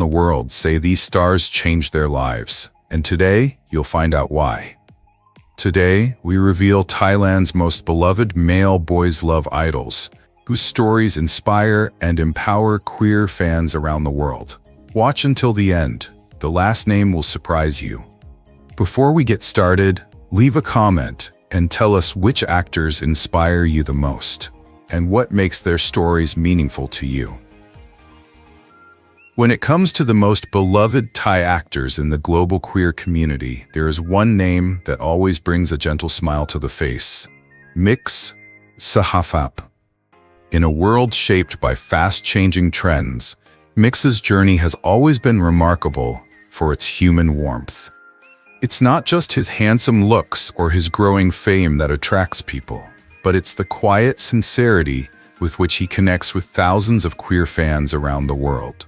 the world say these stars changed their lives, and today you'll find out why. Today, we reveal Thailand's most beloved male boys' love idols, whose stories inspire and empower queer fans around the world. Watch until the end. The last name will surprise you. Before we get started, leave a comment and tell us which actors inspire you the most, and what makes their stories meaningful to you. When it comes to the most beloved Thai actors in the global queer community, there is one name that always brings a gentle smile to the face: Mix Sahaf. In a world shaped by fast-changing trends, Mix's journey has always been remarkable for its human warmth. It's not just his handsome looks or his growing fame that attracts people, but it's the quiet sincerity with which he connects with thousands of queer fans around the world.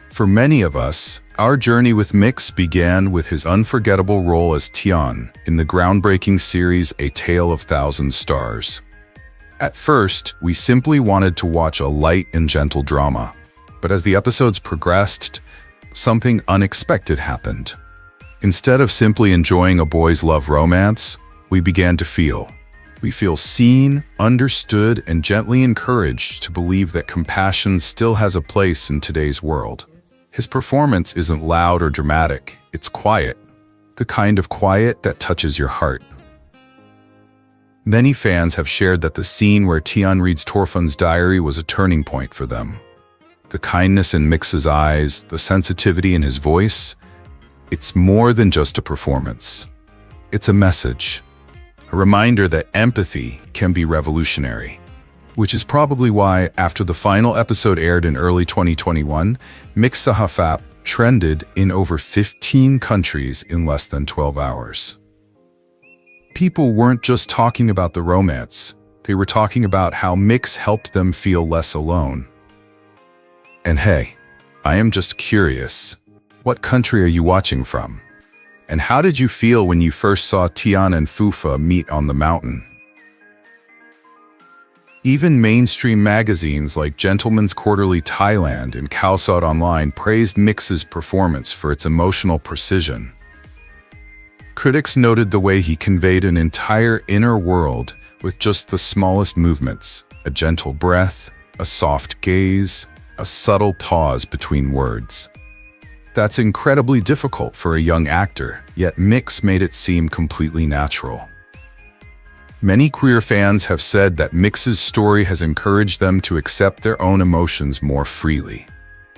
For many of us, our journey with Mix began with his unforgettable role as Tian in the groundbreaking series A Tale of Thousand Stars. At first, we simply wanted to watch a light and gentle drama, but as the episodes progressed, something unexpected happened. Instead of simply enjoying a boys' love romance, we began to feel. We feel seen, understood, and gently encouraged to believe that compassion still has a place in today's world. His performance isn't loud or dramatic, it's quiet. The kind of quiet that touches your heart. Many fans have shared that the scene where Tian reads Torfun's diary was a turning point for them. The kindness in Mix's eyes, the sensitivity in his voice, it's more than just a performance. It's a message. A reminder that empathy can be revolutionary. Which is probably why, after the final episode aired in early 2021, Mix Sahaf trended in over 15 countries in less than 12 hours. People weren't just talking about the romance, they were talking about how Mix helped them feel less alone. And hey, I am just curious, what country are you watching from? And how did you feel when you first saw Tian and Phufa meet on the mountain? Even mainstream magazines like Gentleman's Quarterly Thailand and Khaotung Online praised Mix's performance for its emotional precision. Critics noted the way he conveyed an entire inner world with just the smallest movements: a gentle breath, a soft gaze, a subtle pause between words. That's incredibly difficult for a young actor, yet Mix made it seem completely natural. Many queer fans have said that Mix's story has encouraged them to accept their own emotions more freely.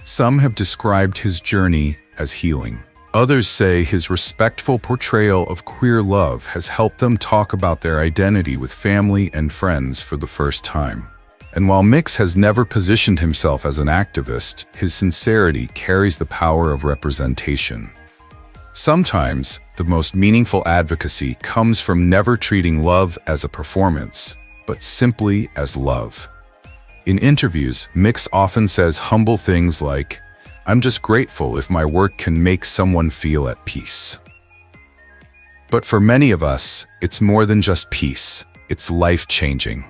Some have described his journey as healing. Others say his respectful portrayal of queer love has helped them talk about their identity with family and friends for the first time. And while Mix has never positioned himself as an activist, his sincerity carries the power of representation. Sometimes, the most meaningful advocacy comes from never treating love as a performance, but simply as love. In interviews, Mix often says humble things like, "I'm just grateful if my work can make someone feel at peace." But for many of us, it's more than just peace, it's life-changing.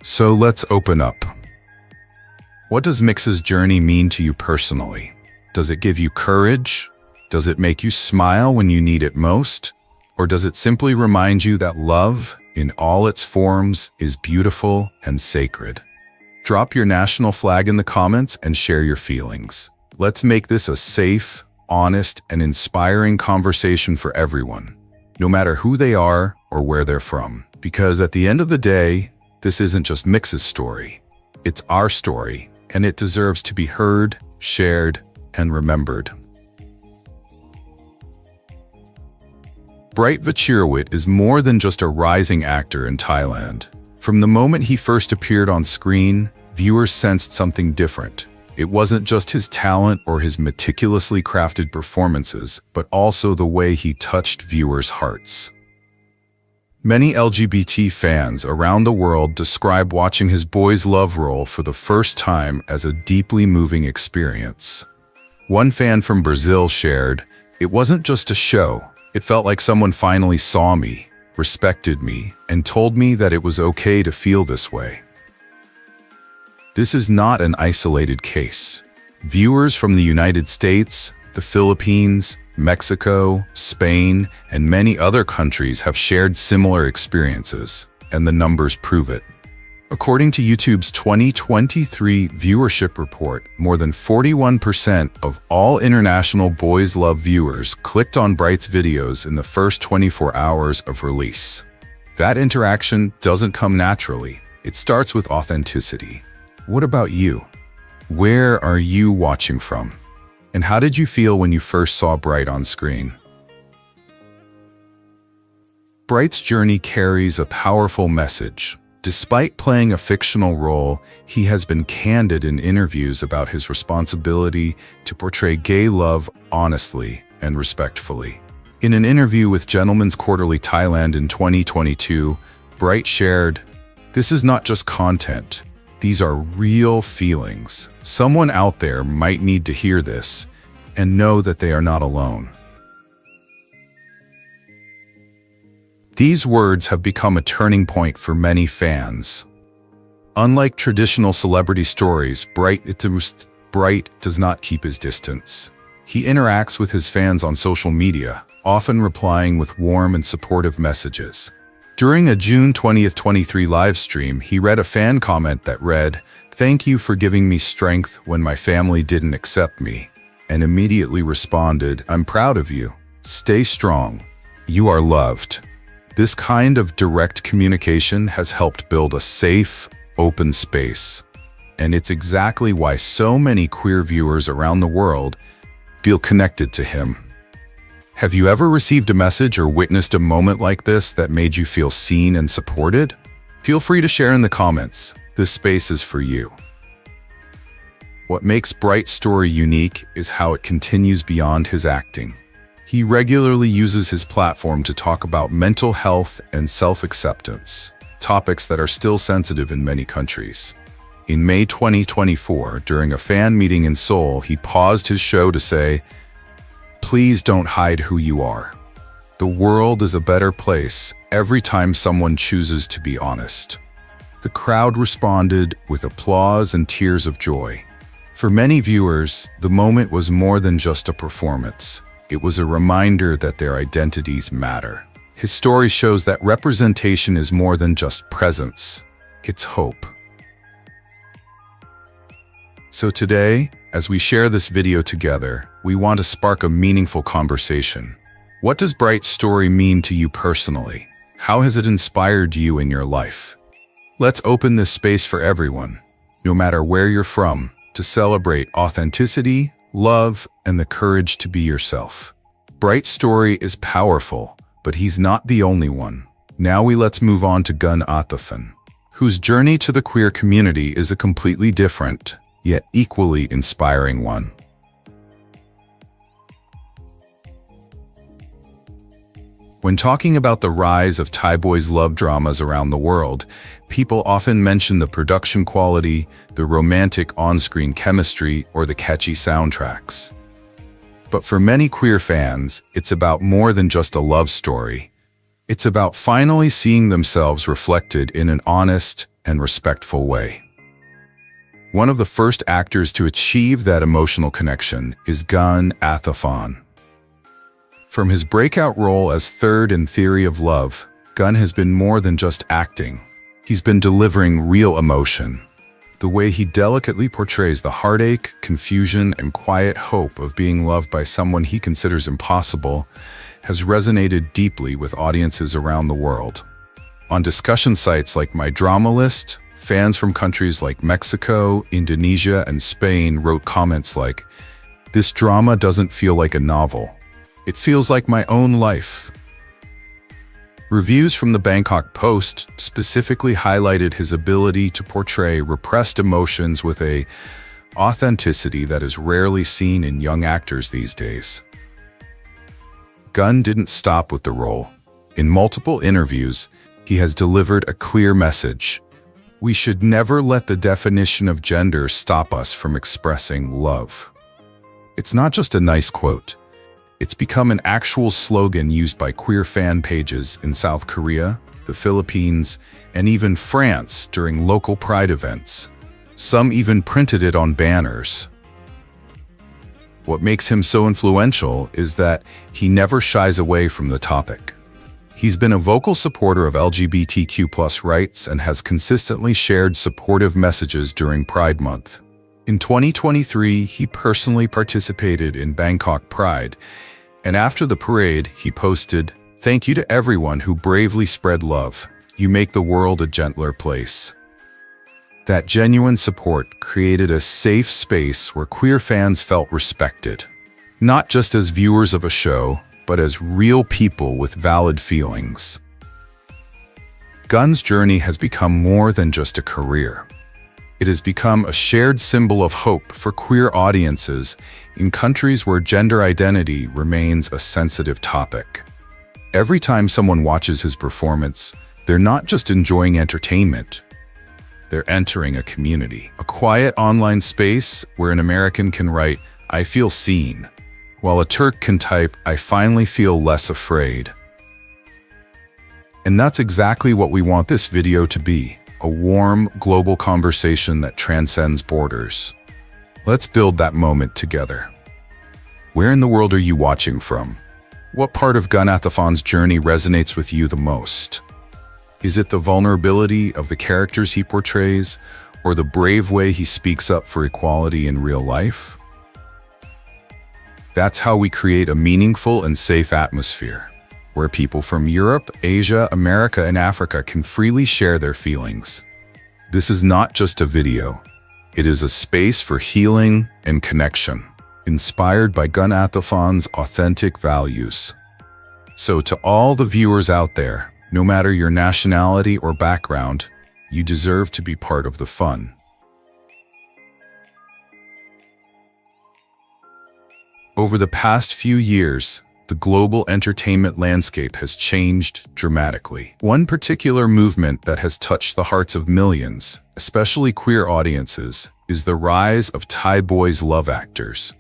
So let's open up. What does Mix's journey mean to you personally? Does it give you courage? Does it make you smile when you need it most? Or does it simply remind you that love, in all its forms, is beautiful and sacred? Drop your national flag in the comments and share your feelings. Let's make this a safe, honest, and inspiring conversation for everyone, no matter who they are or where they're from. Because at the end of the day, this isn't just Mix's story. It's our story, and it deserves to be heard, shared, and remembered. Bright Vachirawit is more than just a rising actor in Thailand. From the moment he first appeared on screen, viewers sensed something different. It wasn't just his talent or his meticulously crafted performances, but also the way he touched viewers' hearts. Many LGBT fans around the world describe watching his boys' love role for the first time as a deeply moving experience. One fan from Brazil shared, "It wasn't just a show. It felt like someone finally saw me, respected me, and told me that it was okay to feel this way." This is not an isolated case. Viewers from the United States, the Philippines, Mexico, Spain, and many other countries have shared similar experiences, and the numbers prove it. According to YouTube's 2023 viewership report, more than 41% of all international Boys Love viewers clicked on Bright's videos in the first 24 hours of release. That interaction doesn't come naturally. It starts with authenticity. What about you? Where are you watching from? And how did you feel when you first saw Bright on screen? Bright's journey carries a powerful message. Despite playing a fictional role, he has been candid in interviews about his responsibility to portray gay love honestly and respectfully. In an interview with Gentleman's Quarterly Thailand in 2022, Bright shared, "This is not just content. These are real feelings. Someone out there might need to hear this and know that they are not alone." These words have become a turning point for many fans. Unlike traditional celebrity stories, Bright does not keep his distance. He interacts with his fans on social media, often replying with warm and supportive messages. During a June 20th, 2023 live stream, he read a fan comment that read, "Thank you for giving me strength when my family didn't accept me," and immediately responded, "I'm proud of you. Stay strong. You are loved." This kind of direct communication has helped build a safe, open space. And it's exactly why so many queer viewers around the world feel connected to him. Have you ever received a message or witnessed a moment like this that made you feel seen and supported? Feel free to share in the comments. This space is for you. What makes Bright's story unique is how it continues beyond his acting. He regularly uses his platform to talk about mental health and self-acceptance, topics that are still sensitive in many countries. In May 2024, during a fan meeting in Seoul, he paused his show to say, "Please don't hide who you are. The world is a better place every time someone chooses to be honest." The crowd responded with applause and tears of joy. For many viewers, the moment was more than just a performance. It was a reminder that their identities matter. His story shows that representation is more than just presence. It's hope. So today, as we share this video together, we want to spark a meaningful conversation. What does Bright's story mean to you personally? How has it inspired you in your life? Let's open this space for everyone, no matter where you're from, to celebrate authenticity, love, and the courage to be yourself. Bright's story is powerful, but he's not the only one. Now let's move on to Atthaphan, whose journey to the queer community is a completely different, yet equally inspiring one. When talking about the rise of Thai boys' love dramas around the world, people often mention the production quality, the romantic on-screen chemistry, or the catchy soundtracks. But for many queer fans, it's about more than just a love story. It's about finally seeing themselves reflected in an honest and respectful way. One of the first actors to achieve that emotional connection is Atthaphan. From his breakout role as Third in Theory of Love, Gun has been more than just acting. He's been delivering real emotion. The way he delicately portrays the heartache, confusion, and quiet hope of being loved by someone he considers impossible has resonated deeply with audiences around the world. On discussion sites like My Drama List, fans from countries like Mexico, Indonesia, and Spain wrote comments like, "This drama doesn't feel like a novel. It feels like my own life." Reviews from the Bangkok Post specifically highlighted his ability to portray repressed emotions with an authenticity that is rarely seen in young actors these days. Gun didn't stop with the role. In multiple interviews, he has delivered a clear message. We should never let the definition of gender stop us from expressing love. It's not just a nice quote. It's become an actual slogan used by queer fan pages in South Korea, the Philippines, and even France during local pride events. Some even printed it on banners. What makes him so influential is that he never shies away from the topic. He's been a vocal supporter of LGBTQ+ rights and has consistently shared supportive messages during Pride Month. In 2023, he personally participated in Bangkok Pride, and after the parade, he posted, "Thank you to everyone who bravely spread love. You make the world a gentler place." That genuine support created a safe space where queer fans felt respected, not just as viewers of a show, but as real people with valid feelings. Gun's journey has become more than just a career. It has become a shared symbol of hope for queer audiences in countries where gender identity remains a sensitive topic. Every time someone watches his performance, they're not just enjoying entertainment. They're entering a community, a quiet online space where an American can write, "I feel seen," while a Turk can type, "I finally feel less afraid." And that's exactly what we want this video to be, a warm, global conversation that transcends borders. Let's build that moment together. Where in the world are you watching from? What part of Gun Atthaphan's journey resonates with you the most? Is it the vulnerability of the characters he portrays, or the brave way he speaks up for equality in real life? That's how we create a meaningful and safe atmosphere, where people from Europe, Asia, America, and Africa can freely share their feelings. This is not just a video. It is a space for healing and connection, inspired by Gun Atthaphan's authentic values. So to all the viewers out there, no matter your nationality or background, you deserve to be part of the fun. Over the past few years, the global entertainment landscape has changed dramatically. One particular movement that has touched the hearts of millions, especially queer audiences, is the rise of Thai boys love actors.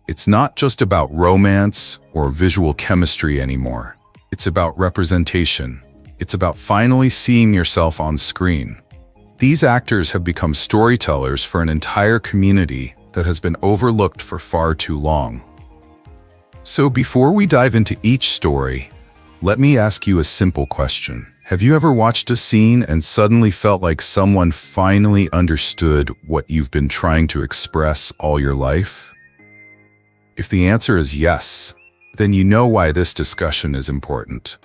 It's not just about romance or visual chemistry anymore. It's about representation. It's about finally seeing yourself on screen. These actors have become storytellers for an entire community that has been overlooked for far too long. So before we dive into each story, let me ask you a simple question. Have you ever watched a scene and suddenly felt like someone finally understood what you've been trying to express all your life? If the answer is yes, then you know why this discussion is important.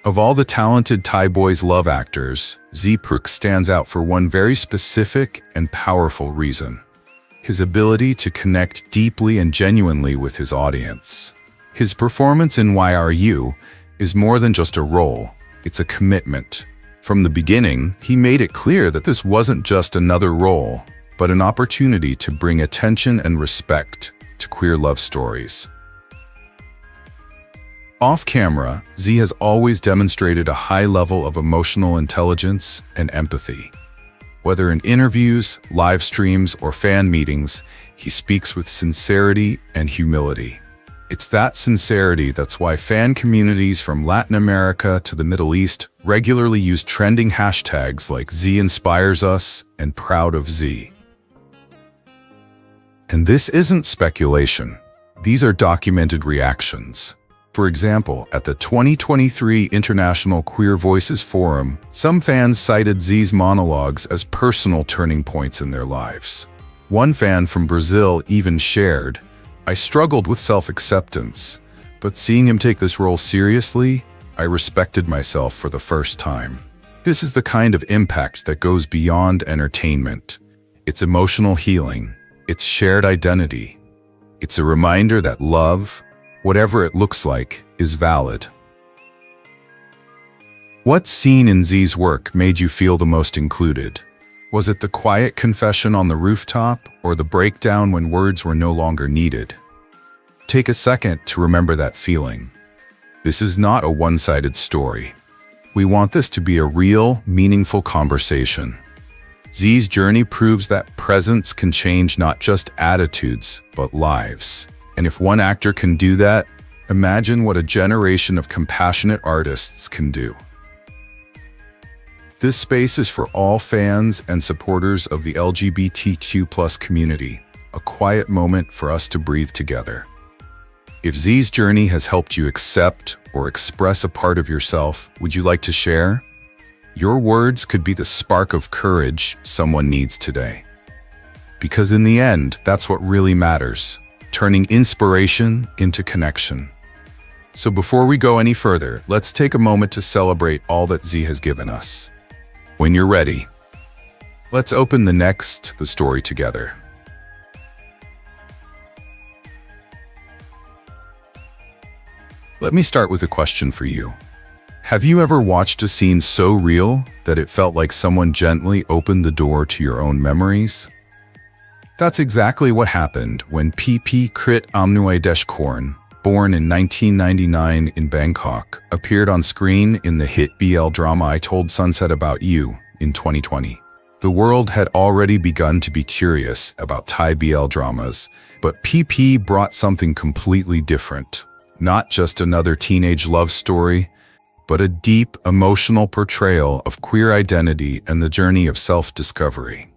Of all the talented Thai boys love actors, Zee Pruk stands out for one very specific and powerful reason: his ability to connect deeply and genuinely with his audience. His performance in Why Are You is more than just a role, it's a commitment. From the beginning, he made it clear that this wasn't just another role, but an opportunity to bring attention and respect to queer love stories. Off-camera, Zee has always demonstrated a high level of emotional intelligence and empathy. Whether in interviews, live streams, or fan meetings, he speaks with sincerity and humility. It's that sincerity that's why fan communities from Latin America to the Middle East regularly use trending hashtags like Zee Inspires Us and Proud of Zee. And this isn't speculation. These are documented reactions. For example, at the 2023 International Queer Voices Forum, some fans cited Zee's monologues as personal turning points in their lives. One fan from Brazil even shared, "I struggled with self-acceptance, but seeing him take this role seriously, I respected myself for the first time." This is the kind of impact that goes beyond entertainment. It's emotional healing. It's shared identity. It's a reminder that love, whatever it looks like, is valid. What scene in Zee's work made you feel the most included? Was it the quiet confession on the rooftop, or the breakdown when words were no longer needed? Take a second to remember that feeling. This is not a one-sided story. We want this to be a real, meaningful conversation. Zee's journey proves that presence can change not just attitudes, but lives. And if one actor can do that, imagine what a generation of compassionate artists can do. This space is for all fans and supporters of the LGBTQ+ community, a quiet moment for us to breathe together. If Zee's journey has helped you accept or express a part of yourself, would you like to share? Your words could be the spark of courage someone needs today. Because in the end, that's what really matters, turning inspiration into connection. So before we go any further, let's take a moment to celebrate all that Zee has given us. When you're ready, let's open the story together. Let me start with a question for you. Have you ever watched a scene so real that it felt like someone gently opened the door to your own memories? That's exactly what happened when Krit Korn, born in 1999 in Bangkok, appeared on screen in the hit BL drama I Told Sunset About You in 2020. The world had already begun to be curious about Thai BL dramas, but PP brought something completely different. Not just another teenage love story, but a deep, emotional portrayal of queer identity and the journey of self-discovery.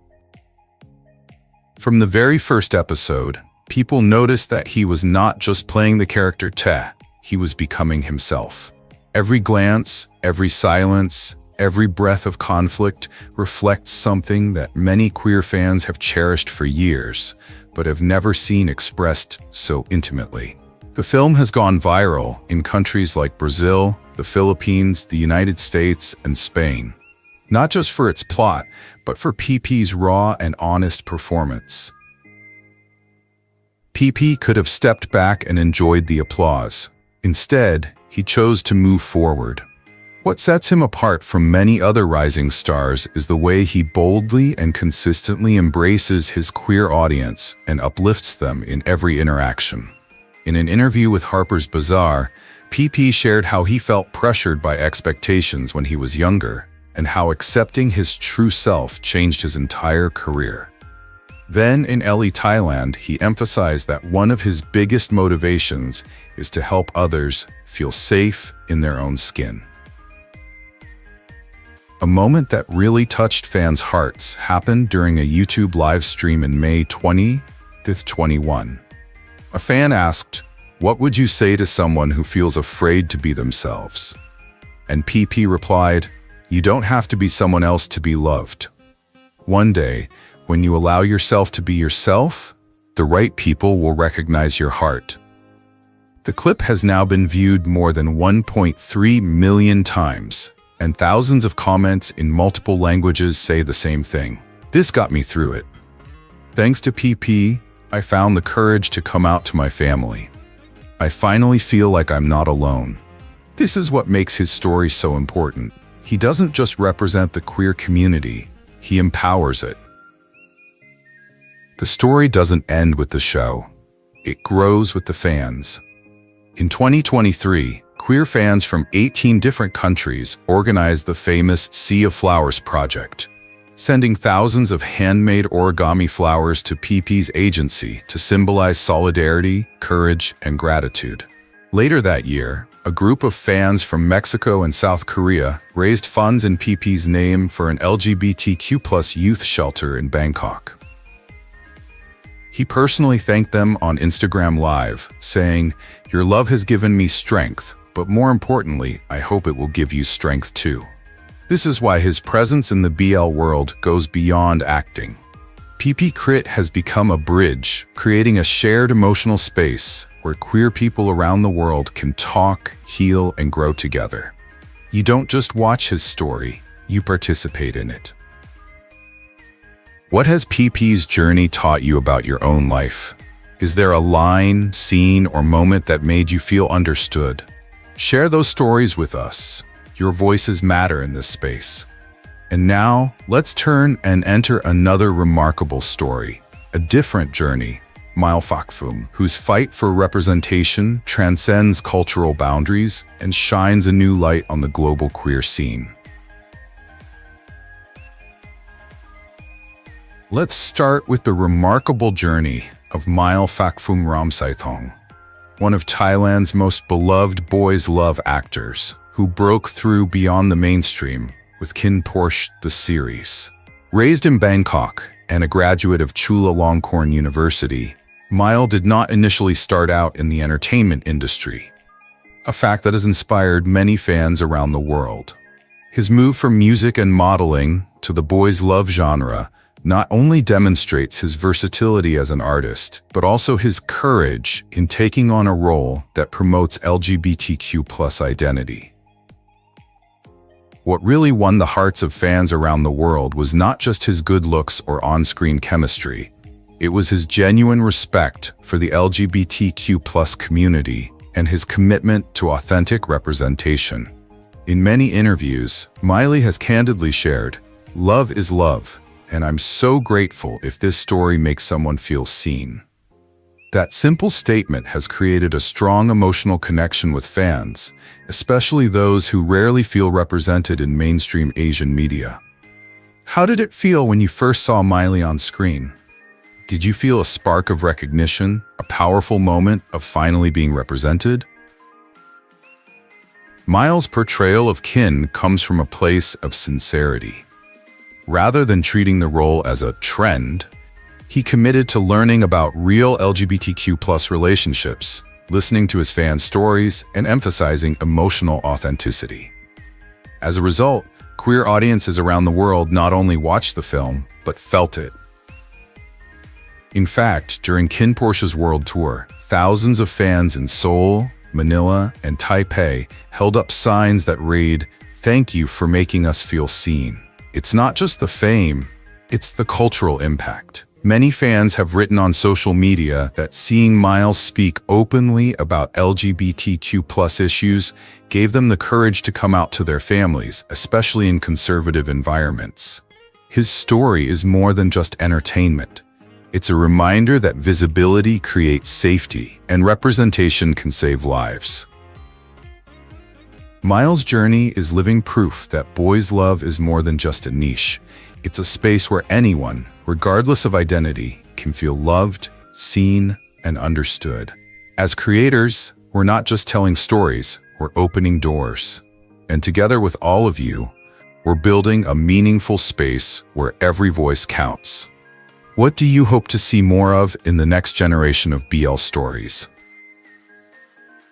From the very first episode, people noticed that he was not just playing the character Te, he was becoming himself. Every glance, every silence, every breath of conflict reflects something that many queer fans have cherished for years, but have never seen expressed so intimately. The film has gone viral in countries like Brazil, the Philippines, the United States, and Spain. Not just for its plot, but for PP's raw and honest performance. PP could have stepped back and enjoyed the applause. Instead, he chose to move forward. What sets him apart from many other rising stars is the way he boldly and consistently embraces his queer audience and uplifts them in every interaction. In an interview with Harper's Bazaar, PP shared how he felt pressured by expectations when he was younger, and how accepting his true self changed his entire career. Then in LE Thailand, he emphasized that one of his biggest motivations is to help others feel safe in their own skin. A moment that really touched fans' hearts happened during a YouTube live stream in May 2021. A fan asked, "What would you say to someone who feels afraid to be themselves?" And PP replied, "You don't have to be someone else to be loved. One day, when you allow yourself to be yourself, the right people will recognize your heart." The clip has now been viewed more than 1.3 million times, and thousands of comments in multiple languages say the same thing. This got me through it. Thanks to PP, I found the courage to come out to my family. I finally feel like I'm not alone. This is what makes his story so important. He doesn't just represent the queer community, he empowers it. The story doesn't end with the show. It grows with the fans. In 2023, queer fans from 18 different countries organized the famous Sea of Flowers project, sending thousands of handmade origami flowers to PP's agency to symbolize solidarity, courage, and gratitude. Later that year, a group of fans from Mexico and South Korea raised funds in PP's name for an LGBTQ+ youth shelter in Bangkok. He personally thanked them on Instagram Live, saying, "Your love has given me strength, but more importantly, I hope it will give you strength too." This is why his presence in the BL world goes beyond acting. PP Krit has become a bridge, creating a shared emotional space where queer people around the world can talk, heal, and grow together. You don't just watch his story, you participate in it. What has PP's journey taught you about your own life? Is there a line, scene, or moment that made you feel understood? Share those stories with us. Your voices matter in this space. And now, let's turn and enter another remarkable story, a different journey, Phakphum, whose fight for representation transcends cultural boundaries and shines a new light on the global queer scene. Let's start with the remarkable journey of Phakphum Ramsaithong, one of Thailand's most beloved boys' love actors, who broke through beyond the mainstream with Kin Porsche the series. Raised in Bangkok and a graduate of Chulalongkorn University, Mile did not initially start out in the entertainment industry, a fact that has inspired many fans around the world. His move from music and modeling to the boys' love genre not only demonstrates his versatility as an artist, but also his courage in taking on a role that promotes LGBTQ+ identity. What really won the hearts of fans around the world was not just his good looks or on-screen chemistry. It was his genuine respect for the LGBTQ+ community and his commitment to authentic representation. In many interviews, Miley has candidly shared, "Love is love, and I'm so grateful if this story makes someone feel seen." That simple statement has created a strong emotional connection with fans, especially those who rarely feel represented in mainstream Asian media. How did it feel when you first saw Miley on screen? Did you feel a spark of recognition, a powerful moment of finally being represented? Mile's portrayal of Kin comes from a place of sincerity. Rather than treating the role as a trend, he committed to learning about real LGBTQ+ relationships, listening to his fans' stories, and emphasizing emotional authenticity. As a result, queer audiences around the world not only watched the film, but felt it. In fact, during Kin Porsche's world tour, thousands of fans in Seoul, Manila, and Taipei held up signs that read, "Thank you for making us feel seen." It's not just the fame, it's the cultural impact. Many fans have written on social media that seeing Miles speak openly about LGBTQ+ issues gave them the courage to come out to their families, especially in conservative environments. His story is more than just entertainment. It's a reminder that visibility creates safety and representation can save lives. Miles' journey is living proof that boys' love is more than just a niche. It's a space where anyone, regardless of identity, can feel loved, seen, and understood. As creators, we're not just telling stories, we're opening doors. And together with all of you, we're building a meaningful space where every voice counts. What do you hope to see more of in the next generation of BL stories?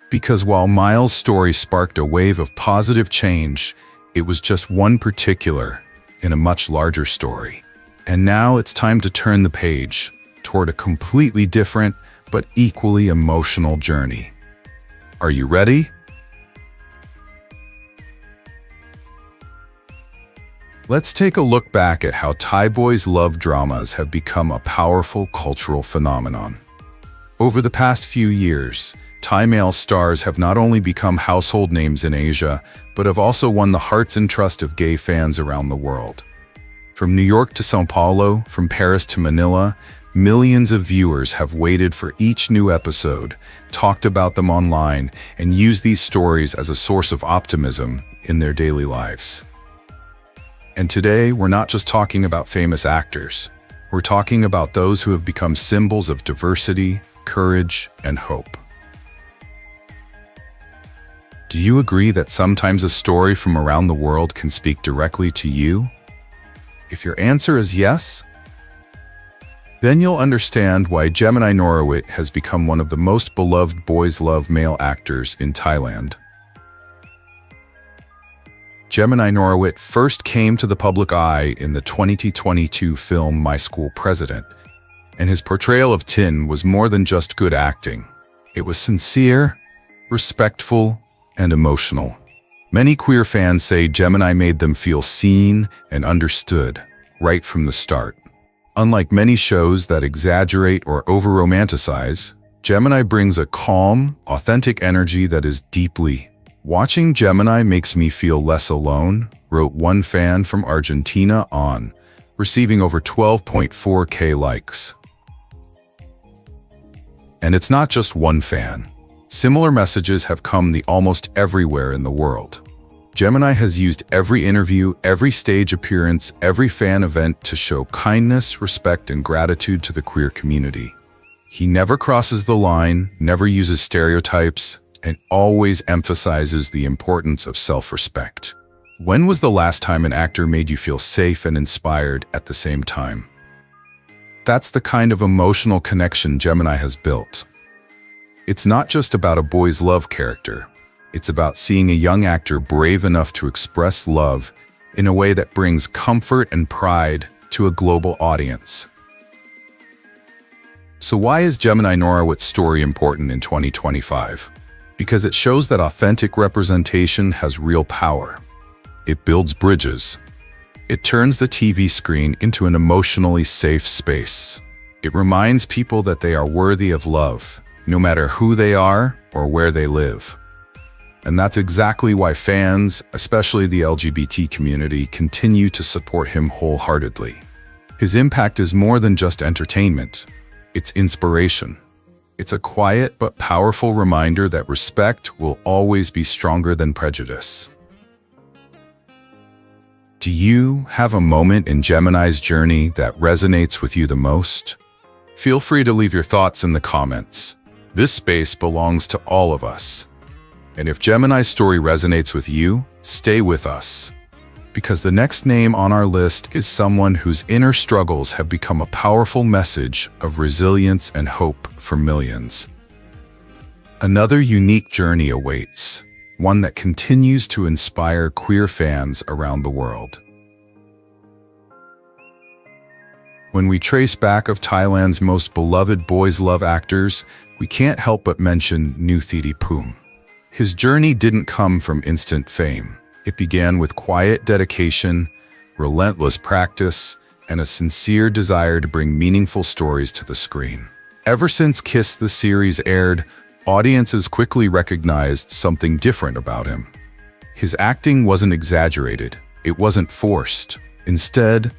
Because while Miles' story sparked a wave of positive change, it was just one particular in a much larger story. And now it's time to turn the page toward a completely different but equally emotional journey. Are you ready? Let's take a look back at how Thai boys' love dramas have become a powerful cultural phenomenon. Over the past few years, Thai male stars have not only become household names in Asia, but have also won the hearts and trust of gay fans around the world. From New York to São Paulo, from Paris to Manila, millions of viewers have waited for each new episode, talked about them online, and used these stories as a source of optimism in their daily lives. And today, we're not just talking about famous actors. We're talking about those who have become symbols of diversity, courage, and hope. Do you agree that sometimes a story from around the world can speak directly to you? If your answer is yes, then you'll understand why Gemini Norawit has become one of the most beloved boys' love male actors in Thailand. Gemini Norawit first came to the public eye in the 2022 film My School President, and his portrayal of Tin was more than just good acting. It was sincere, respectful, and emotional. Many queer fans say Gemini made them feel seen and understood right from the start. Unlike many shows that exaggerate or over-romanticize, Gemini brings a calm, authentic energy that is deeply. "Watching Gemini makes me feel less alone," wrote one fan from Argentina on, receiving over 12.4K likes. And it's not just one fan. Similar messages have come almost everywhere in the world. Gemini has used every interview, every stage appearance, every fan event to show kindness, respect, and gratitude to the queer community. He never crosses the line, never uses stereotypes, and always emphasizes the importance of self-respect. When was the last time an actor made you feel safe and inspired at the same time? That's the kind of emotional connection Gemini has built. It's not just about a boys' love character. It's about seeing a young actor brave enough to express love in a way that brings comfort and pride to a global audience. So why is Gemini Norawit's story important in 2025? Because it shows that authentic representation has real power. It builds bridges. It turns the TV screen into an emotionally safe space. It reminds people that they are worthy of love, no matter who they are or where they live. And that's exactly why fans, especially the LGBT community, continue to support him wholeheartedly. His impact is more than just entertainment. It's inspiration. It's a quiet but powerful reminder that respect will always be stronger than prejudice. Do you have a moment in Gemini's journey that resonates with you the most? Feel free to leave your thoughts in the comments. This space belongs to all of us. And if Gemini's story resonates with you, stay with us. Because the next name on our list is someone whose inner struggles have become a powerful message of resilience and hope for millions. Another unique journey awaits, one that continues to inspire queer fans around the world. When we trace back of Thailand's most beloved boys' love actors, we can't help but mention Thitipoom. His journey didn't come from instant fame. It began with quiet dedication, relentless practice, and a sincere desire to bring meaningful stories to the screen. Ever since Kiss the series aired, audiences quickly recognized something different about him. His acting wasn't exaggerated, it wasn't forced. Instead,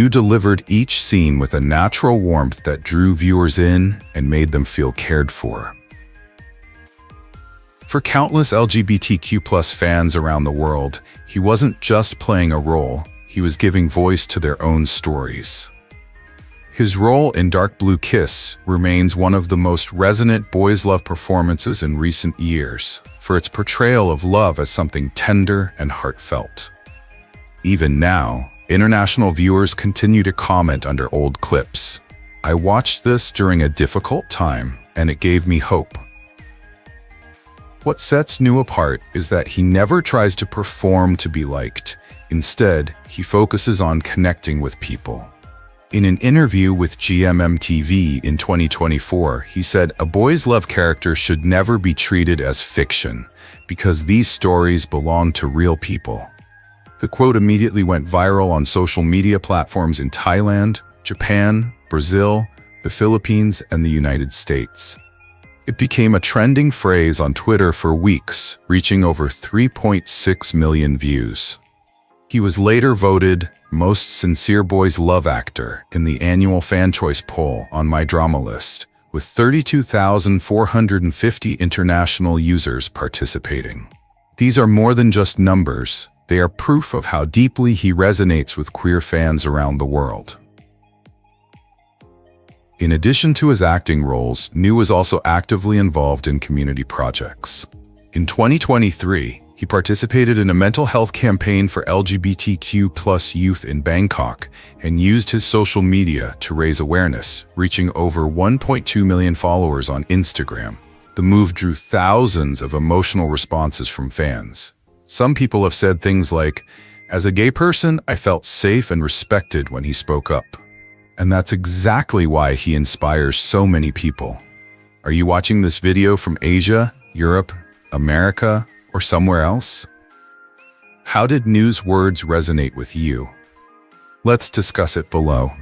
delivered each scene with a natural warmth that drew viewers in and made them feel cared for. For countless LGBTQ+ fans around the world, he wasn't just playing a role, he was giving voice to their own stories. His role in Dark Blue Kiss remains one of the most resonant boys' love performances in recent years, for its portrayal of love as something tender and heartfelt. Even now, international viewers continue to comment under old clips. "I watched this during a difficult time, and it gave me hope." What sets New apart is that he never tries to perform to be liked. Instead, he focuses on connecting with people. In an interview with GMM-TV in 2024, he said, "A boys' love character should never be treated as fiction, because these stories belong to real people." The quote immediately went viral on social media platforms in Thailand, Japan, Brazil, the Philippines, and the United States. It became a trending phrase on Twitter for weeks, reaching over 3.6 million views. He was later voted Most Sincere Boys Love Actor in the annual Fan Choice poll on My Drama List, with 32,450 international users participating. These are more than just numbers, they are proof of how deeply he resonates with queer fans around the world. In addition to his acting roles, New was also actively involved in community projects. In 2023, he participated in a mental health campaign for LGBTQ+ youth in Bangkok and used his social media to raise awareness, reaching over 1.2 million followers on Instagram. The move drew thousands of emotional responses from fans. Some people have said things like, "As a gay person, I felt safe and respected when he spoke up." And that's exactly why he inspires so many people. Are you watching this video from Asia, Europe, America, or somewhere else? How did New's words resonate with you? Let's discuss it below.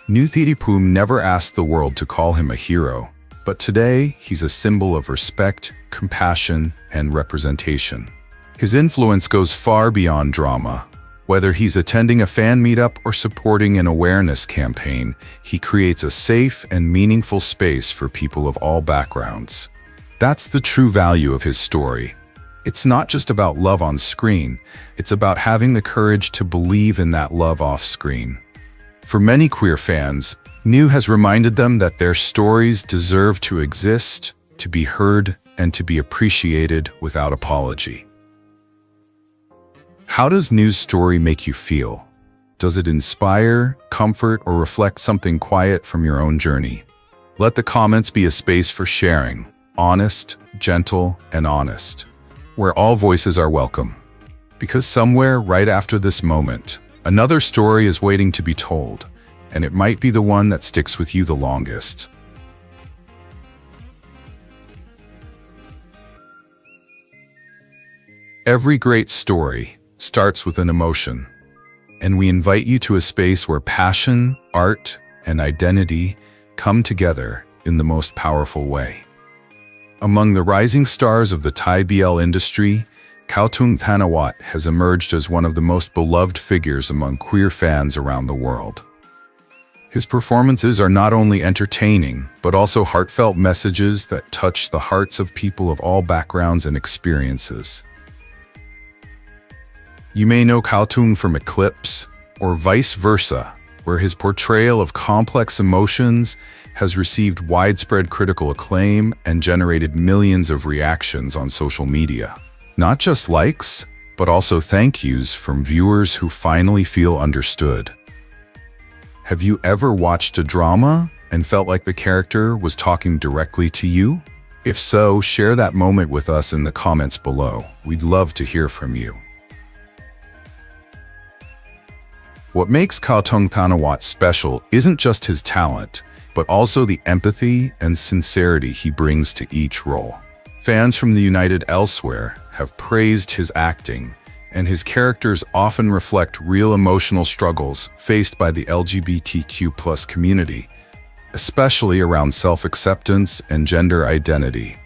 Thitipoom never asked the world to call him a hero, but today he's a symbol of respect, compassion, and representation. His influence goes far beyond drama. Whether he's attending a fan meetup or supporting an awareness campaign, he creates a safe and meaningful space for people of all backgrounds. That's the true value of his story. It's not just about love on screen, it's about having the courage to believe in that love off screen. For many queer fans, New has reminded them that their stories deserve to exist, to be heard, and to be appreciated without apology. How does news story make you feel? Does it inspire, comfort, or reflect something quiet from your own journey? Let the comments be a space for sharing, honest, gentle, and honest, where all voices are welcome. Because somewhere right after this moment, another story is waiting to be told, and it might be the one that sticks with you the longest. Every great story starts with an emotion, and we invite you to a space where passion, art, and identity come together in the most powerful way. Among the rising stars of the Thai BL industry, Khaotung Tanawat has emerged as one of the most beloved figures among queer fans around the world. His performances are not only entertaining, but also heartfelt messages that touch the hearts of people of all backgrounds and experiences. You may know Khaotung from Eclipse, or vice versa, where his portrayal of complex emotions has received widespread critical acclaim and generated millions of reactions on social media. Not just likes, but also thank yous from viewers who finally feel understood. Have you ever watched a drama and felt like the character was talking directly to you? If so, share that moment with us in the comments below. We'd love to hear from you. What makes Khaotung Tanawat special isn't just his talent, but also the empathy and sincerity he brings to each role. Fans from the United elsewhere have praised his acting, and his characters often reflect real emotional struggles faced by the LGBTQ+ community, especially around self-acceptance and gender identity.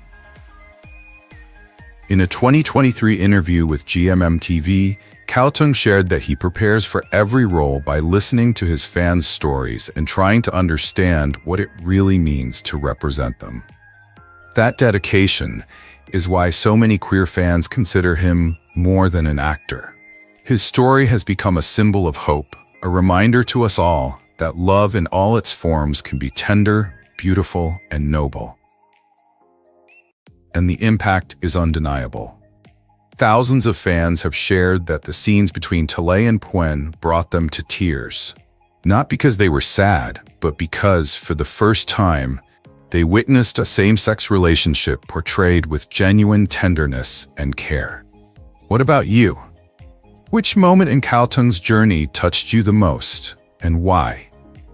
In a 2023 interview with GMM-TV, Khaotung shared that he prepares for every role by listening to his fans' stories and trying to understand what it really means to represent them. That dedication is why so many queer fans consider him more than an actor. His story has become a symbol of hope, a reminder to us all that love in all its forms can be tender, beautiful, and noble. And the impact is undeniable. Thousands of fans have shared that the scenes between Talay and Puen brought them to tears. Not because they were sad, but because, for the first time, they witnessed a same-sex relationship portrayed with genuine tenderness and care. What about you? Which moment in Khaotung's journey touched you the most, and why?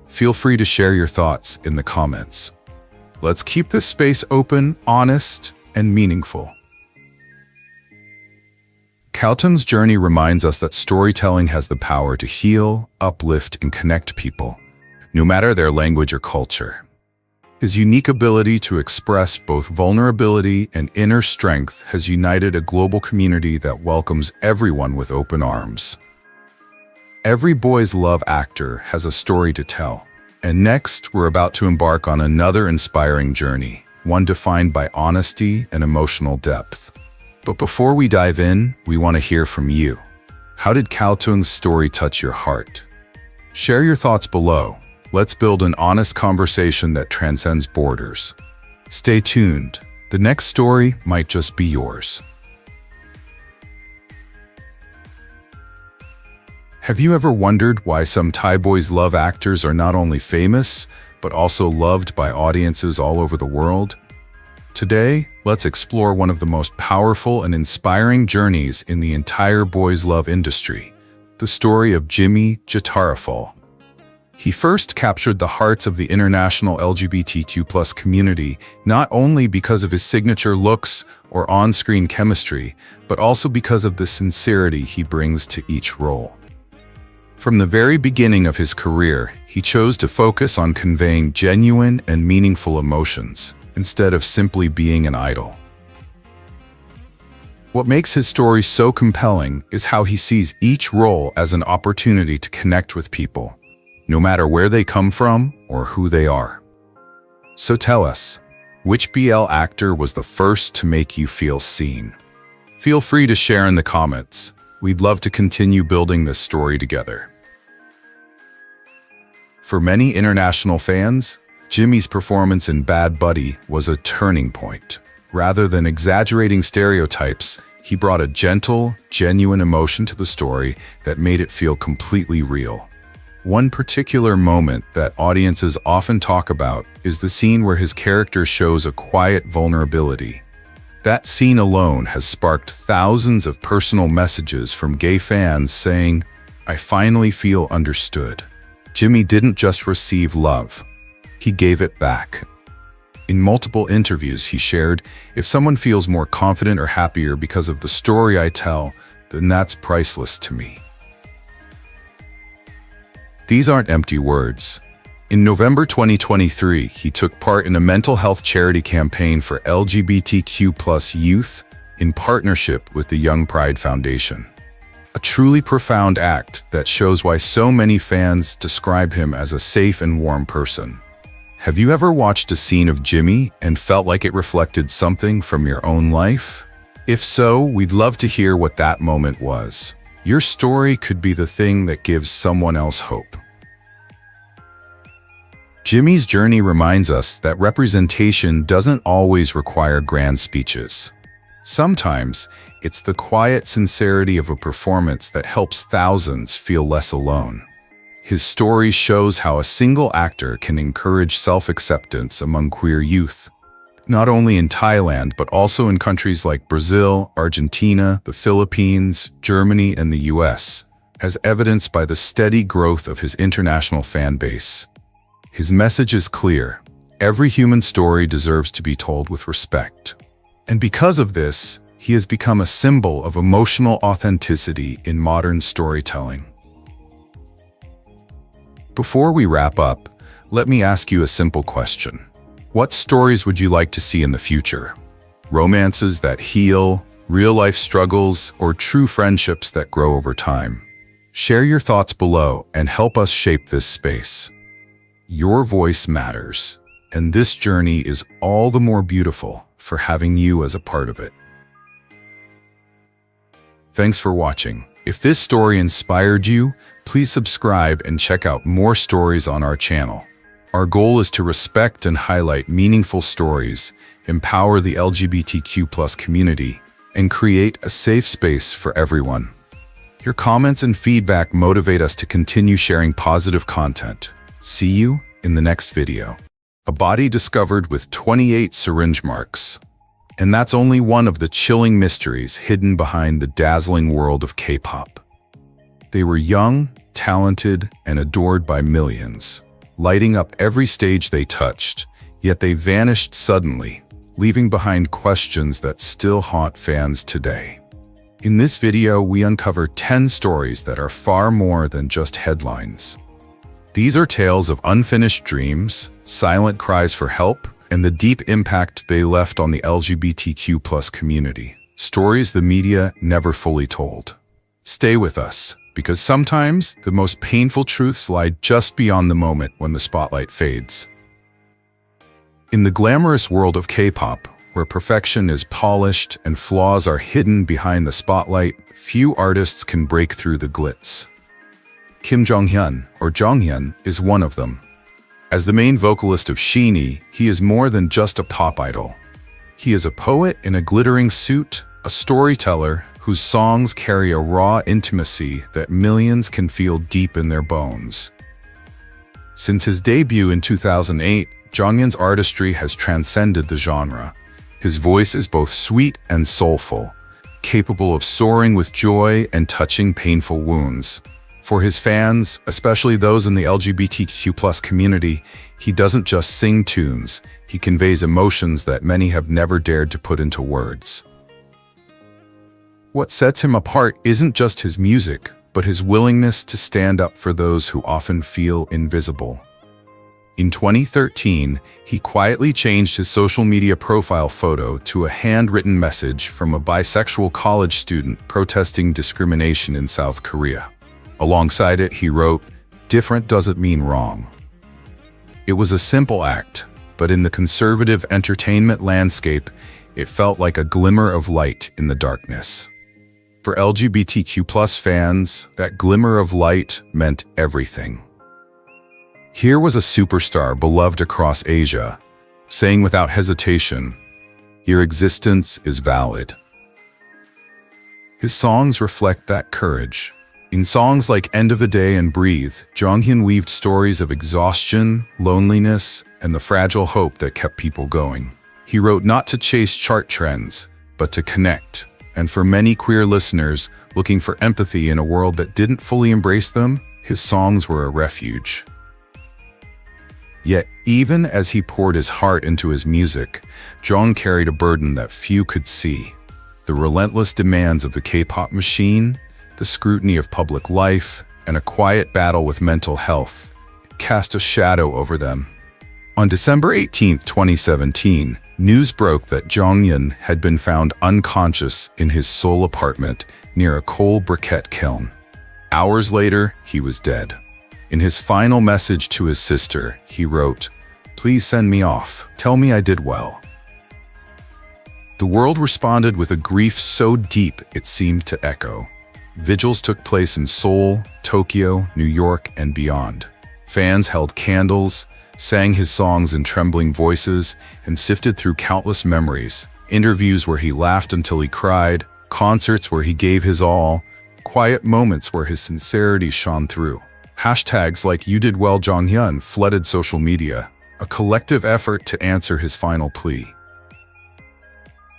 Feel free to share your thoughts in the comments. Let's keep this space open, honest, and meaningful. Khaotung's journey reminds us that storytelling has the power to heal, uplift, and connect people, no matter their language or culture. His unique ability to express both vulnerability and inner strength has united a global community that welcomes everyone with open arms. Every boys love actor has a story to tell, and next we're about to embark on another inspiring journey, one defined by honesty and emotional depth. But before we dive in, we want to hear from you. How did Khaotung's story touch your heart? Share your thoughts below. Let's build an honest conversation that transcends borders. Stay tuned. The next story might just be yours. Have you ever wondered why some Thai boys love actors are not only famous, but also loved by audiences all over the world? Today, let's explore one of the most powerful and inspiring journeys in the entire boys love industry, the story of Jimmy Jitaraphol. He first captured the hearts of the international LGBTQ+ community not only because of his signature looks or on-screen chemistry, but also because of the sincerity he brings to each role. From the very beginning of his career, he chose to focus on conveying genuine and meaningful emotions, instead of simply being an idol. What makes his story so compelling is how he sees each role as an opportunity to connect with people, no matter where they come from or who they are. So tell us, which BL actor was the first to make you feel seen? Feel free to share in the comments. We'd love to continue building this story together. For many international fans, Jimmy's performance in Bad Buddy was a turning point. Rather than exaggerating stereotypes, He brought a gentle, genuine emotion to the story that made it feel completely real. One particular moment that audiences often talk about is the scene where his character shows a quiet vulnerability. That scene alone has sparked thousands of personal messages from gay fans saying, "I finally feel understood." Jimmy didn't just receive love, he gave it back. In multiple interviews he shared, "If someone feels more confident or happier because of the story I tell, then that's priceless to me." These aren't empty words. In November 2023, he took part in a mental health charity campaign for LGBTQ+ youth in partnership with the Young Pride Foundation. A truly profound act that shows why so many fans describe him as a safe and warm person. Have you ever watched a scene of Jimmy and felt like it reflected something from your own life? If so, we'd love to hear what that moment was. Your story could be the thing that gives someone else hope. Jimmy's journey reminds us that representation doesn't always require grand speeches. Sometimes, it's the quiet sincerity of a performance that helps thousands feel less alone. His story shows how a single actor can encourage self-acceptance among queer youth, not only in Thailand but also in countries like Brazil, Argentina, the Philippines, Germany, and the US, as evidenced by the steady growth of his international fan base. His message is clear: every human story deserves to be told with respect. And because of this, he has become a symbol of emotional authenticity in modern storytelling. Before we wrap up, let me ask you a simple question. What stories would you like to see in the future? Romances that heal, real-life struggles, or true friendships that grow over time? Share your thoughts below and help us shape this space. Your voice matters, and this journey is all the more beautiful for having you as a part of it. Thanks for watching. If this story inspired you, please subscribe and check out more stories on our channel. Our goal is to respect and highlight meaningful stories, empower the LGBTQ+ community, and create a safe space for everyone. Your comments and feedback motivate us to continue sharing positive content. See you in the next video. A body discovered with 28 syringe marks. And that's only one of the chilling mysteries hidden behind the dazzling world of K-pop. They were young, talented, and adored by millions, lighting up every stage they touched, yet they vanished suddenly, leaving behind questions that still haunt fans today. In this video, we uncover 10 stories that are far more than just headlines. These are tales of unfinished dreams, silent cries for help, and the deep impact they left on the LGBTQ+ community. Stories the media never fully told. Stay with us, because sometimes the most painful truths lie just beyond the moment when the spotlight fades. In the glamorous world of K-pop, where perfection is polished and flaws are hidden behind the spotlight, few artists can break through the glitz. Kim Jonghyun, or Jonghyun, is one of them. As the main vocalist of SHINee, he is more than just a pop idol. He is a poet in a glittering suit, a storyteller whose songs carry a raw intimacy that millions can feel deep in their bones. Since his debut in 2008, Jonghyun's artistry has transcended the genre. His voice is both sweet and soulful, capable of soaring with joy and touching painful wounds. For his fans, especially those in the LGBTQ+ community, he doesn't just sing tunes, he conveys emotions that many have never dared to put into words. What sets him apart isn't just his music, but his willingness to stand up for those who often feel invisible. In 2013, he quietly changed his social media profile photo to a handwritten message from a bisexual college student protesting discrimination in South Korea. Alongside it, he wrote, "Different doesn't mean wrong." It was a simple act, but in the conservative entertainment landscape, it felt like a glimmer of light in the darkness. For LGBTQ+ fans, that glimmer of light meant everything. Here was a superstar beloved across Asia, saying without hesitation, "Your existence is valid." His songs reflect that courage. In songs like End of a Day and Breathe, Jonghyun weaved stories of exhaustion, loneliness, and the fragile hope that kept people going. He wrote not to chase chart trends, but to connect. And for many queer listeners looking for empathy in a world that didn't fully embrace them, his songs were a refuge. Yet, even as he poured his heart into his music, Jong carried a burden that few could see. The relentless demands of the K-pop machine, the scrutiny of public life, and a quiet battle with mental health cast a shadow over them. On December 18, 2017, news broke that Jonghyun had been found unconscious in his Seoul apartment near a coal briquette kiln. Hours later, he was dead. In his final message to his sister, he wrote, "Please send me off. Tell me I did well." The world responded with a grief so deep it seemed to echo. Vigils took place in Seoul, Tokyo, New York, and beyond. Fans held candles, sang his songs in trembling voices, and sifted through countless memories. Interviews where he laughed until he cried, concerts where he gave his all, quiet moments where his sincerity shone through. Hashtags like "You Did Well Jonghyun" flooded social media, a collective effort to answer his final plea.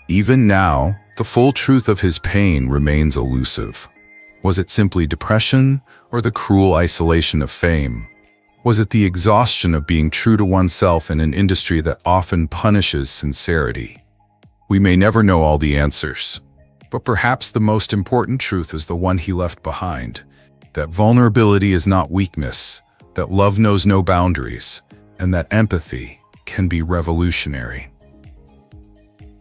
Even now, the full truth of his pain remains elusive. Was it simply depression, or the cruel isolation of fame? Was it the exhaustion of being true to oneself in an industry that often punishes sincerity? We may never know all the answers, but perhaps the most important truth is the one he left behind: that vulnerability is not weakness, that love knows no boundaries, and that empathy can be revolutionary.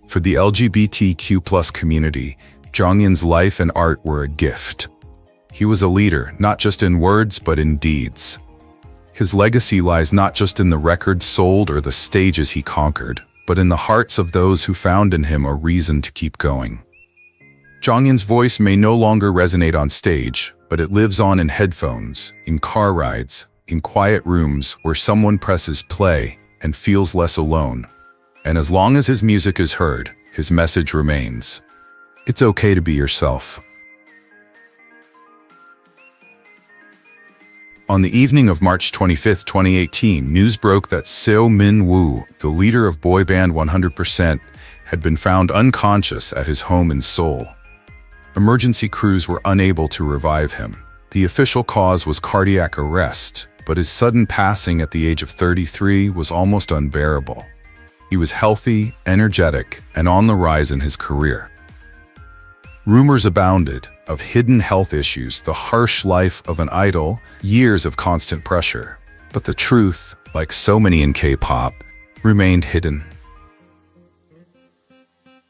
For the LGBTQ+ community, Jonghyun's life and art were a gift. He was a leader, not just in words, but in deeds. His legacy lies not just in the records sold or the stages he conquered, but in the hearts of those who found in him a reason to keep going. Jonghyun's voice may no longer resonate on stage, but it lives on in headphones, in car rides, in quiet rooms where someone presses play and feels less alone. And as long as his music is heard, his message remains. It's okay to be yourself. On the evening of March 25, 2018, news broke that Seo Min-woo, the leader of boy band 100%, had been found unconscious at his home in Seoul. Emergency crews were unable to revive him. The official cause was cardiac arrest, but his sudden passing at the age of 33 was almost unbearable. He was healthy, energetic, and on the rise in his career. Rumors abounded of hidden health issues, the harsh life of an idol, years of constant pressure. But the truth, like so many in K-pop, remained hidden.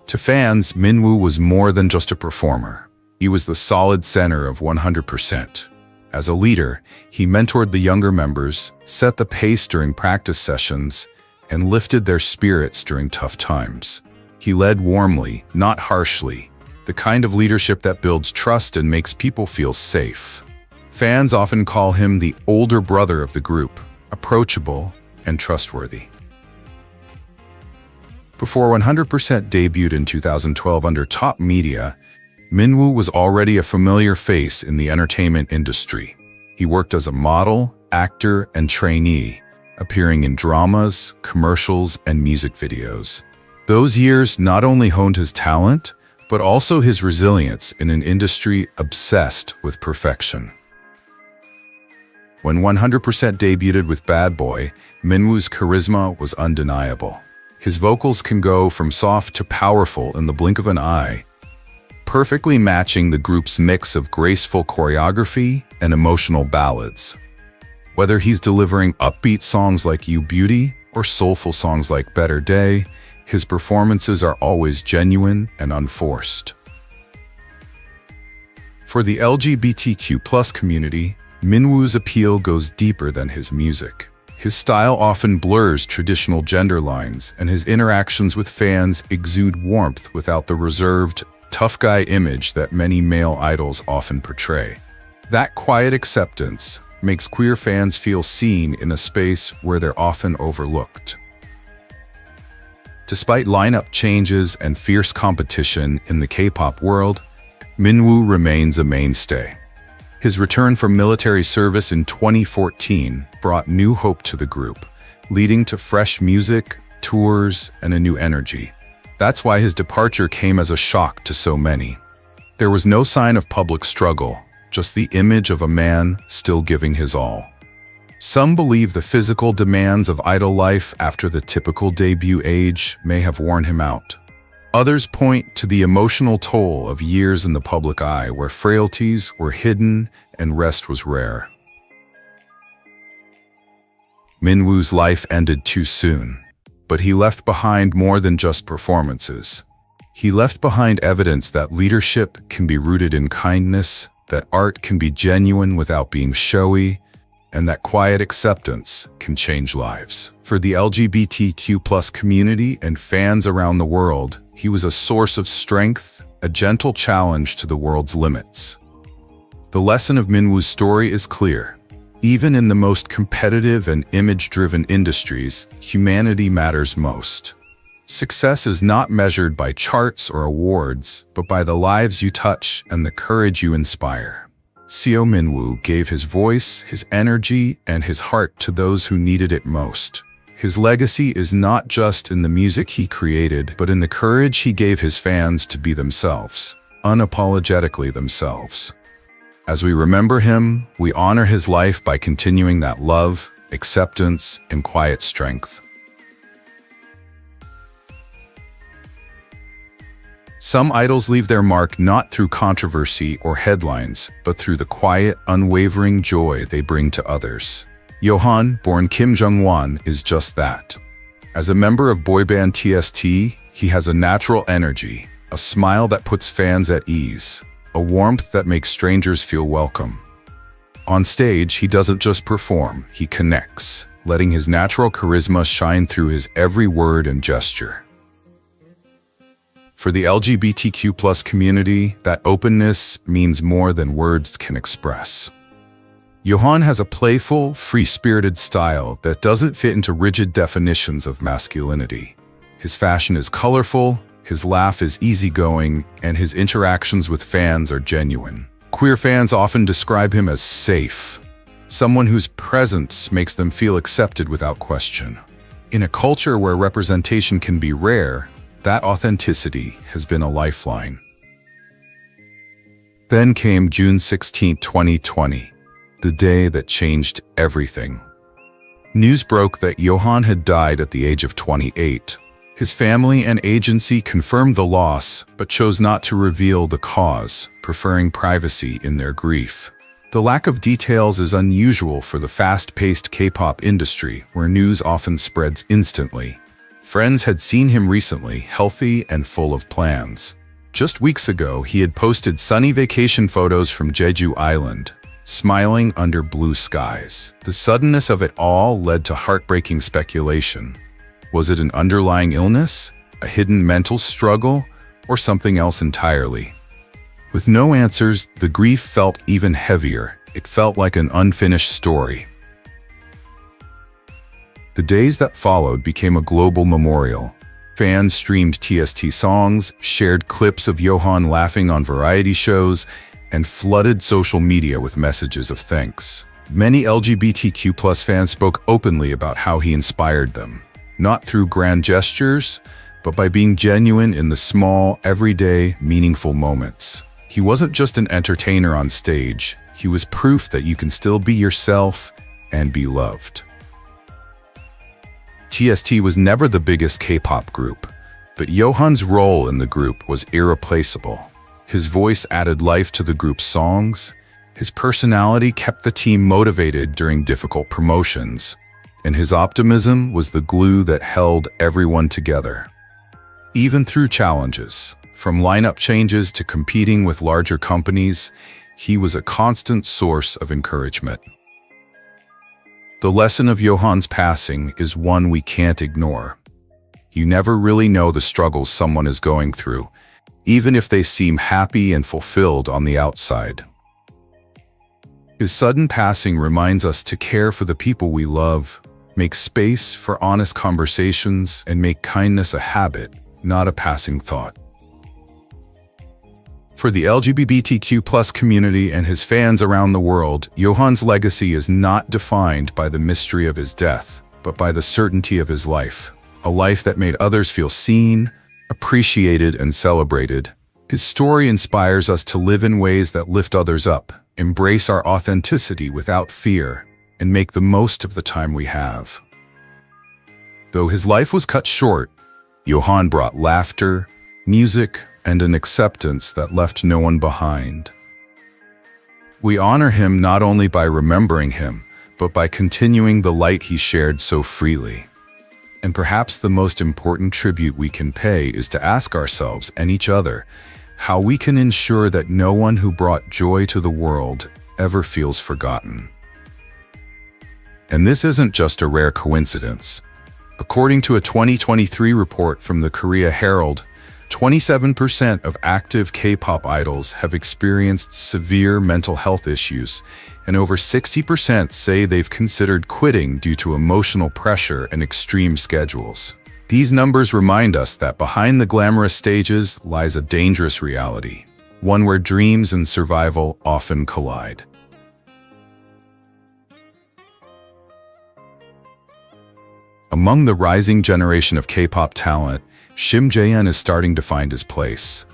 To fans, Min-woo was more than just a performer. He was the solid center of 100%. As a leader, he mentored the younger members, set the pace during practice sessions, and lifted their spirits during tough times. He led warmly, not harshly, the kind of leadership that builds trust and makes people feel safe. Fans often call him the older brother of the group, approachable and trustworthy. Before 100% debuted in 2012 under Top Media, Min-woo was already a familiar face in the entertainment industry. He worked as a model, actor, and trainee, appearing in dramas, commercials, and music videos. Those years not only honed his talent, but also his resilience in an industry obsessed with perfection. When 100% debuted with Bad Boy, Min-woo's charisma was undeniable. His vocals can go from soft to powerful in the blink of an eye, perfectly matching the group's mix of graceful choreography and emotional ballads. Whether he's delivering upbeat songs like You Beauty or soulful songs like Better Day, his performances are always genuine and unforced. For the LGBTQ+ community, Min-woo's appeal goes deeper than his music. His style often blurs traditional gender lines, and his interactions with fans exude warmth without the reserved, tough guy image that many male idols often portray. That quiet acceptance makes queer fans feel seen in a space where they're often overlooked. Despite lineup changes and fierce competition in the K-pop world, Minwoo remains a mainstay. His return from military service in 2014 brought new hope to the group, leading to fresh music, tours, and a new energy. That's why his departure came as a shock to so many. There was no sign of public struggle, just the image of a man still giving his all. Some believe the physical demands of idol life after the typical debut age may have worn him out. Others point to the emotional toll of years in the public eye where frailties were hidden and rest was rare. Minwoo's life ended too soon, but he left behind more than just performances. He left behind evidence that leadership can be rooted in kindness, that art can be genuine without being showy, and that quiet acceptance can change lives. For the LGBTQ+ community and fans around the world, he was a source of strength, a gentle challenge to the world's limits. The lesson of Minwoo's story is clear. Even in the most competitive and image-driven industries, humanity matters most. Success is not measured by charts or awards, but by the lives you touch and the courage you inspire. Seo Minwoo gave his voice, his energy, and his heart to those who needed it most. His legacy is not just in the music he created, but in the courage he gave his fans to be themselves, unapologetically themselves. As we remember him, we honor his life by continuing that love, acceptance, and quiet strength. Some idols leave their mark not through controversy or headlines, but through the quiet, unwavering joy they bring to others. Yohan, born Kim Jung-won, is just that. As a member of boy band TST, he has a natural energy, a smile that puts fans at ease, a warmth that makes strangers feel welcome. On stage, he doesn't just perform, he connects, letting his natural charisma shine through his every word and gesture. For the LGBTQ+ community, that openness means more than words can express. Yohan has a playful, free-spirited style that doesn't fit into rigid definitions of masculinity. His fashion is colorful, his laugh is easygoing, and his interactions with fans are genuine. Queer fans often describe him as safe, someone whose presence makes them feel accepted without question. In a culture where representation can be rare, that authenticity has been a lifeline. Then came June 16, 2020. The day that changed everything. News broke that Yohan had died at the age of 28. His family and agency confirmed the loss, but chose not to reveal the cause, preferring privacy in their grief. The lack of details is unusual for the fast-paced K-pop industry, where news often spreads instantly. Friends had seen him recently, healthy and full of plans. Just weeks ago, he had posted sunny vacation photos from Jeju Island, smiling under blue skies. The suddenness of it all led to heartbreaking speculation. Was it an underlying illness, a hidden mental struggle, or something else entirely? With no answers, the grief felt even heavier. It felt like an unfinished story. The days that followed became a global memorial. Fans streamed TST songs, shared clips of Yohan laughing on variety shows, and flooded social media with messages of thanks. Many LGBTQ+ fans spoke openly about how he inspired them, not through grand gestures, but by being genuine in the small, everyday, meaningful moments. He wasn't just an entertainer on stage, he was proof that you can still be yourself and be loved. TST was never the biggest K-pop group, but Yohan's role in the group was irreplaceable. His voice added life to the group's songs, his personality kept the team motivated during difficult promotions, and his optimism was the glue that held everyone together. Even through challenges, from lineup changes to competing with larger companies, he was a constant source of encouragement. The lesson of Yohan's passing is one we can't ignore. You never really know the struggles someone is going through, even if they seem happy and fulfilled on the outside. His sudden passing reminds us to care for the people we love, make space for honest conversations, and make kindness a habit, not a passing thought. For the LGBTQ community and his fans around the world, Johan's legacy is not defined by the mystery of his death, but by the certainty of his life. A life that made others feel seen, appreciated, and celebrated. His story inspires us to live in ways that lift others up, embrace our authenticity without fear, and make the most of the time we have. Though his life was cut short, Johan brought laughter, music, and an acceptance that left no one behind. We honor him not only by remembering him, but by continuing the light he shared so freely. And perhaps the most important tribute we can pay is to ask ourselves and each other how we can ensure that no one who brought joy to the world ever feels forgotten. And this isn't just a rare coincidence. According to a 2023 report from the Korea Herald, 27% of active K-pop idols have experienced severe mental health issues, and over 60% say they've considered quitting due to emotional pressure and extreme schedules. These numbers remind us that behind the glamorous stages lies a dangerous reality, one where dreams and survival often collide. Among the rising generation of K-pop talent, Shim Jae-hyun is starting to find his place.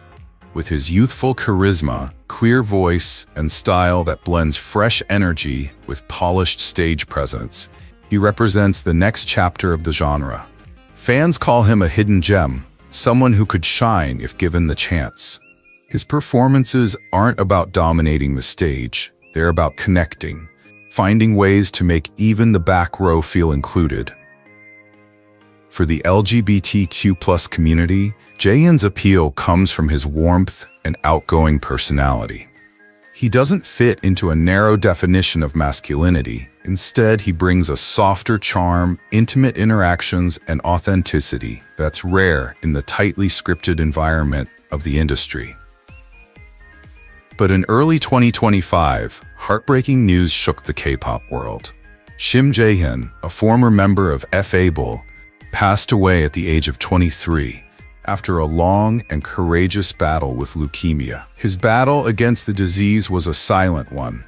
With his youthful charisma, clear voice, and style that blends fresh energy with polished stage presence, he represents the next chapter of the genre. Fans call him a hidden gem, someone who could shine if given the chance. His performances aren't about dominating the stage, they're about connecting, finding ways to make even the back row feel included. For the LGBTQ community, Jaehyun's appeal comes from his warmth and outgoing personality. He doesn't fit into a narrow definition of masculinity. Instead, he brings a softer charm, intimate interactions, and authenticity that's rare in the tightly scripted environment of the industry. But in early 2025, heartbreaking news shook the K-pop world. Shim Jae-hyun, a former member of Phakphum, passed away at the age of 23 after a long and courageous battle with leukemia. His battle against the disease was a silent one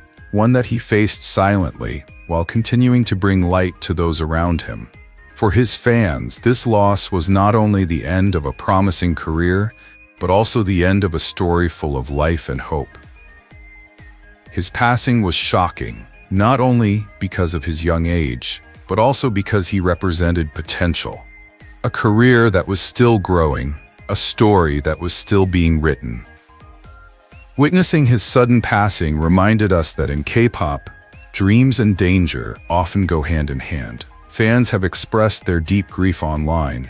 that he faced silently while continuing to bring light to those around him. For his fans, this loss was not only the end of a promising career, but also the end of a story full of life and hope. His passing was shocking, not only because of his young age, but also because he represented potential. A career that was still growing, a story that was still being written. Witnessing his sudden passing reminded us that in K-pop, dreams and danger often go hand in hand. Fans have expressed their deep grief online,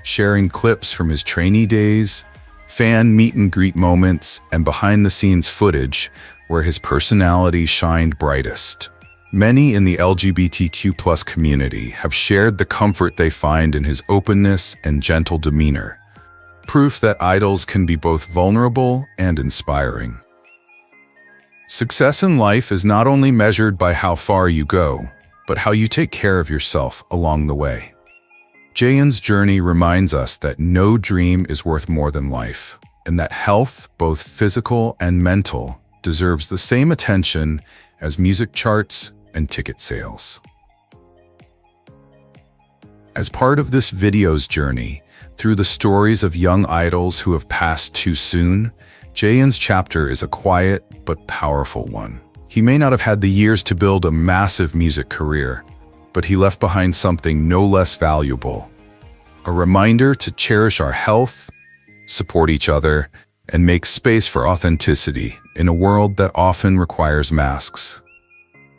sharing clips from his trainee days, fan meet-and-greet moments, and behind-the-scenes footage where his personality shined brightest. Many in the LGBTQ community have shared the comfort they find in his openness and gentle demeanor, proof that idols can be both vulnerable and inspiring. Success in life is not only measured by how far you go, but how you take care of yourself along the way. Jaehyun's journey reminds us that no dream is worth more than life, and that health, both physical and mental, deserves the same attention as music charts and ticket sales. As part of this video's journey, through the stories of young idols who have passed too soon, Jaehyun's chapter is a quiet but powerful one. He may not have had the years to build a massive music career, but he left behind something no less valuable. A reminder to cherish our health, support each other, and make space for authenticity in a world that often requires masks.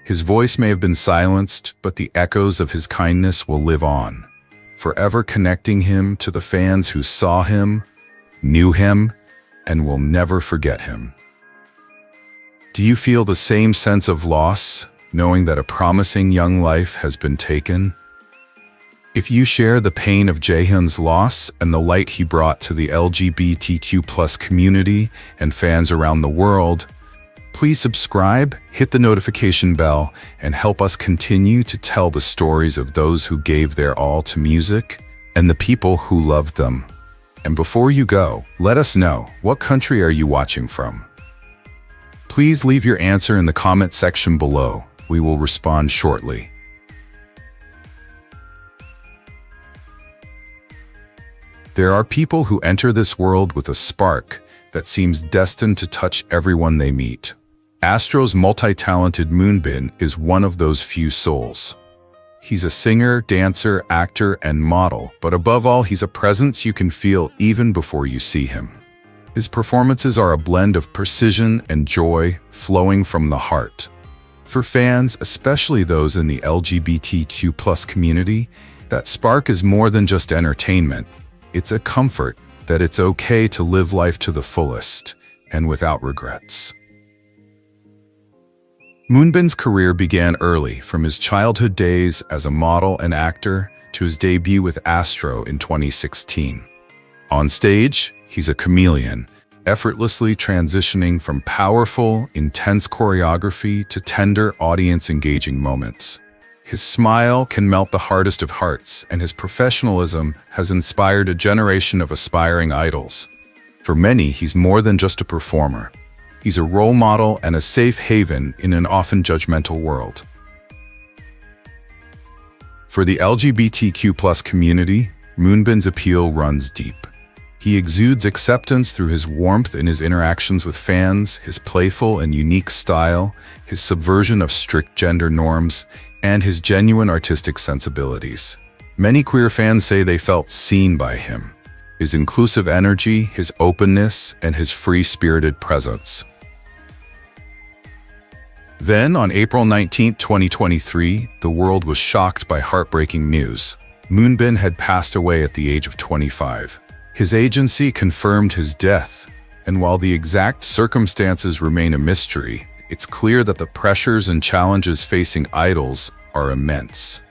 His voice may have been silenced, but the echoes of his kindness will live on, forever connecting him to the fans who saw him, knew him, and will never forget him. Do you feel the same sense of loss, knowing that a promising young life has been taken? If you share the pain of Jaehyun's loss and the light he brought to the LGBTQ community and fans around the world, please subscribe, hit the notification bell, and help us continue to tell the stories of those who gave their all to music and the people who loved them. And before you go, let us know, what country are you watching from? Please leave your answer in the comment section below. We will respond shortly. There are people who enter this world with a spark that seems destined to touch everyone they meet. Astro's multi-talented Moonbin is one of those few souls. He's a singer, dancer, actor, and model, but above all, he's a presence you can feel even before you see him. His performances are a blend of precision and joy flowing from the heart. For fans, especially those in the LGBTQ+ community, that spark is more than just entertainment. It's a comfort that it's okay to live life to the fullest and without regrets. Moonbin's career began early, from his childhood days as a model and actor to his debut with Astro in 2016. On stage, he's a chameleon, effortlessly transitioning from powerful, intense choreography to tender, audience-engaging moments. His smile can melt the hardest of hearts, and his professionalism has inspired a generation of aspiring idols. For many, he's more than just a performer. He's a role model and a safe haven in an often judgmental world. For the LGBTQ+ community, Moonbin's appeal runs deep. He exudes acceptance through his warmth in his interactions with fans, his playful and unique style, his subversion of strict gender norms, and his genuine artistic sensibilities. Many queer fans say they felt seen by him. His inclusive energy, his openness, and his free-spirited presence. Then, on April 19, 2023, the world was shocked by heartbreaking news. Moonbin had passed away at the age of 25. His agency confirmed his death, and while the exact circumstances remain a mystery, it's clear that the pressures and challenges facing idols are immense.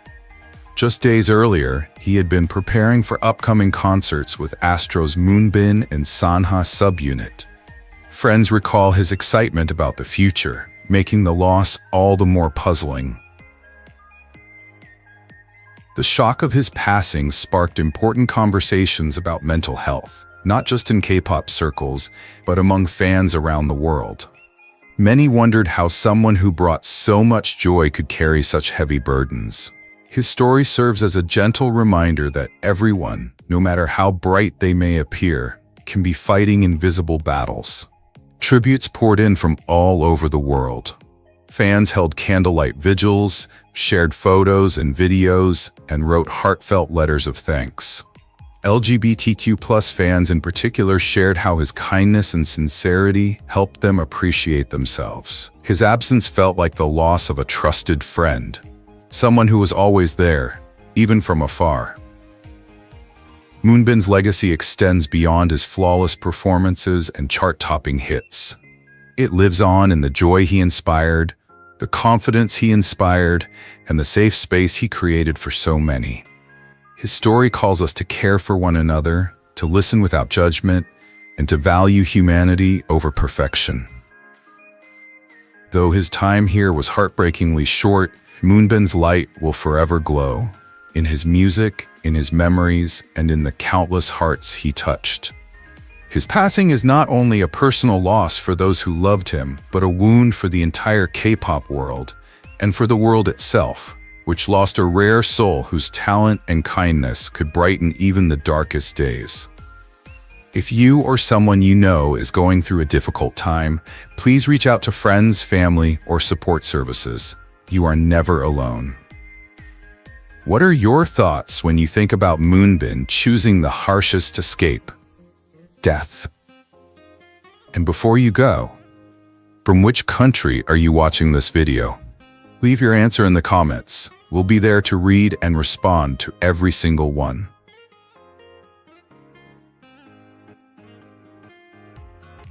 Just days earlier, he had been preparing for upcoming concerts with Astro's Moonbin and Sanha subunit. Friends recall his excitement about the future, making the loss all the more puzzling. The shock of his passing sparked important conversations about mental health, not just in K-pop circles, but among fans around the world. Many wondered how someone who brought so much joy could carry such heavy burdens. His story serves as a gentle reminder that everyone, no matter how bright they may appear, can be fighting invisible battles. Tributes poured in from all over the world. Fans held candlelight vigils, shared photos and videos, and wrote heartfelt letters of thanks. LGBTQ+ fans in particular shared how his kindness and sincerity helped them appreciate themselves. His absence felt like the loss of a trusted friend, someone who was always there, even from afar. Moonbin's legacy extends beyond his flawless performances and chart-topping hits. It lives on in the joy he inspired, the confidence he inspired, and the safe space he created for so many. His story calls us to care for one another, to listen without judgment, and to value humanity over perfection. Though his time here was heartbreakingly short, Moonbin's light will forever glow, in his music, in his memories, and in the countless hearts he touched. His passing is not only a personal loss for those who loved him, but a wound for the entire K-pop world, and for the world itself, which lost a rare soul whose talent and kindness could brighten even the darkest days. If you or someone you know is going through a difficult time, please reach out to friends, family, or support services. You are never alone. What are your thoughts when you think about Moonbin choosing the harshest escape? Death. And before you go, from which country are you watching this video? Leave your answer in the comments. We'll be there to read and respond to every single one.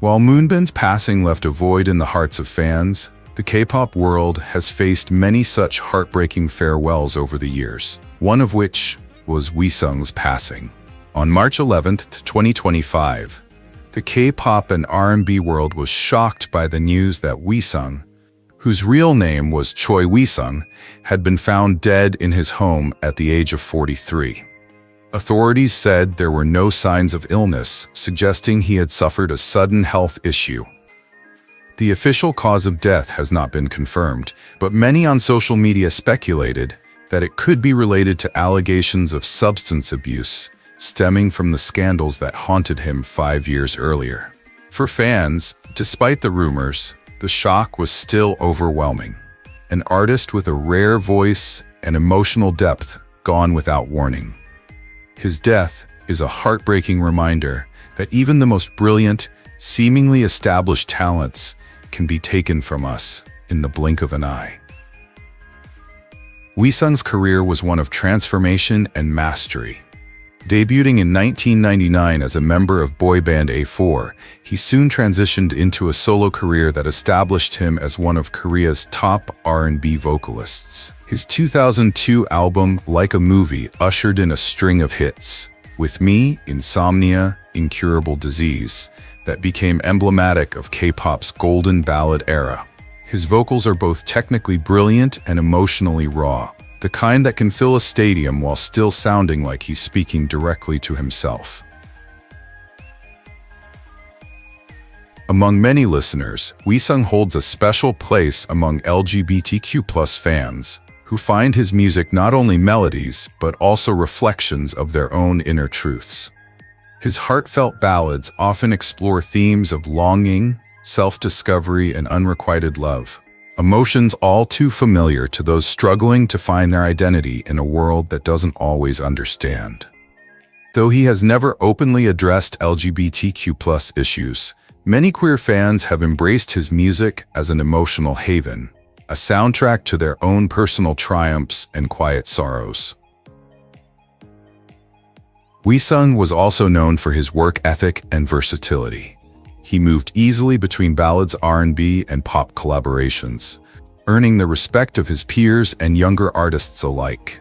While Moonbin's passing left a void in the hearts of fans, the K-pop world has faced many such heartbreaking farewells over the years, one of which was Wisung's passing. On March 11th, 2025, the K-pop and R&B world was shocked by the news that Wisung, whose real name was Choi Wisung, had been found dead in his home at the age of 43. Authorities said there were no signs of illness, suggesting he had suffered a sudden health issue. The official cause of death has not been confirmed, but many on social media speculated that it could be related to allegations of substance abuse stemming from the scandals that haunted him 5 years earlier. For fans, despite the rumors, the shock was still overwhelming. An artist with a rare voice and emotional depth gone without warning. His death is a heartbreaking reminder that even the most brilliant, seemingly established talents can be taken from us in the blink of an eye. Wheesung's career was one of transformation and mastery. Debuting in 1999 as a member of boy band A4, he soon transitioned into a solo career that established him as one of Korea's top R&B vocalists. His 2002 album, Like a Movie, ushered in a string of hits, With Me, Insomnia, Incurable Disease, that became emblematic of K-pop's golden ballad era. His vocals are both technically brilliant and emotionally raw, the kind that can fill a stadium while still sounding like he's speaking directly to himself. Among many listeners, Wheesung holds a special place among LGBTQ+ fans, who find his music not only melodies, but also reflections of their own inner truths. His heartfelt ballads often explore themes of longing, self-discovery, and unrequited love. Emotions all too familiar to those struggling to find their identity in a world that doesn't always understand. Though he has never openly addressed LGBTQ+ issues, many queer fans have embraced his music as an emotional haven, a soundtrack to their own personal triumphs and quiet sorrows. Wheesung was also known for his work ethic and versatility. He moved easily between ballads, R&B, and pop collaborations, earning the respect of his peers and younger artists alike.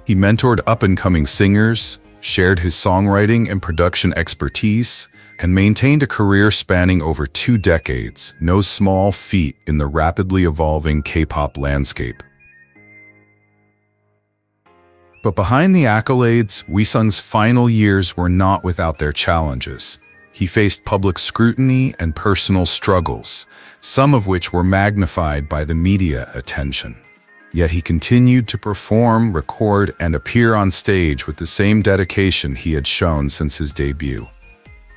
He mentored up-and-coming singers, shared his songwriting and production expertise, and maintained a career spanning over 2 decades, no small feat in the rapidly evolving K-pop landscape. But behind the accolades, Wheesung's final years were not without their challenges. He faced public scrutiny and personal struggles, some of which were magnified by the media attention. Yet he continued to perform, record, and appear on stage with the same dedication he had shown since his debut.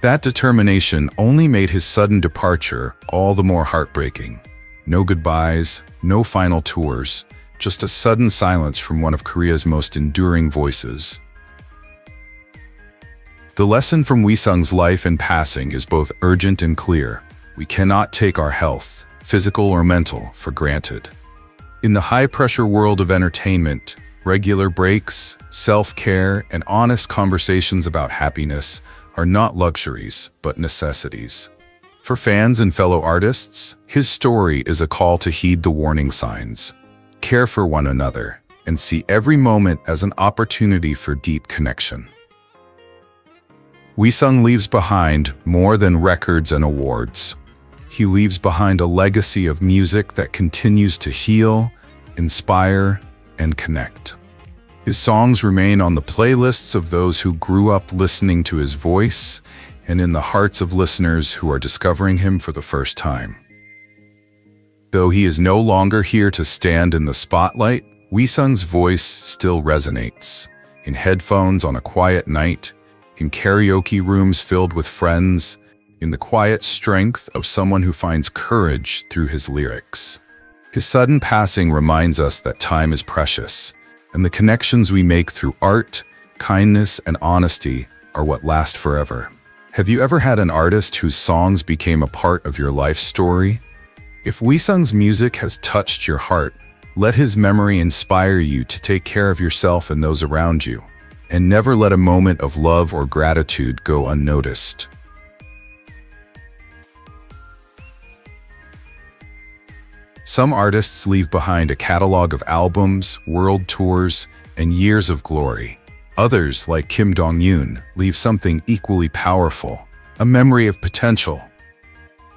That determination only made his sudden departure all the more heartbreaking. No goodbyes, no final tours, just a sudden silence from one of Korea's most enduring voices. The lesson from Wheesung's life and passing is both urgent and clear. We cannot take our health, physical or mental, for granted. In the high-pressure world of entertainment, regular breaks, self-care, and honest conversations about happiness are not luxuries, but necessities. For fans and fellow artists, his story is a call to heed the warning signs, care for one another, and see every moment as an opportunity for deep connection. Wheesung leaves behind more than records and awards. He leaves behind a legacy of music that continues to heal, inspire, and connect. His songs remain on the playlists of those who grew up listening to his voice and in the hearts of listeners who are discovering him for the first time. Though he is no longer here to stand in the spotlight, Wheesung's voice still resonates. In headphones on a quiet night, in karaoke rooms filled with friends, in the quiet strength of someone who finds courage through his lyrics. His sudden passing reminds us that time is precious, and the connections we make through art, kindness, and honesty are what last forever. Have you ever had an artist whose songs became a part of your life story? If Wheesung's music has touched your heart, let his memory inspire you to take care of yourself and those around you, and never let a moment of love or gratitude go unnoticed. Some artists leave behind a catalog of albums, world tours, and years of glory. Others, like Kim Dong-yoon, leave something equally powerful, a memory of potential.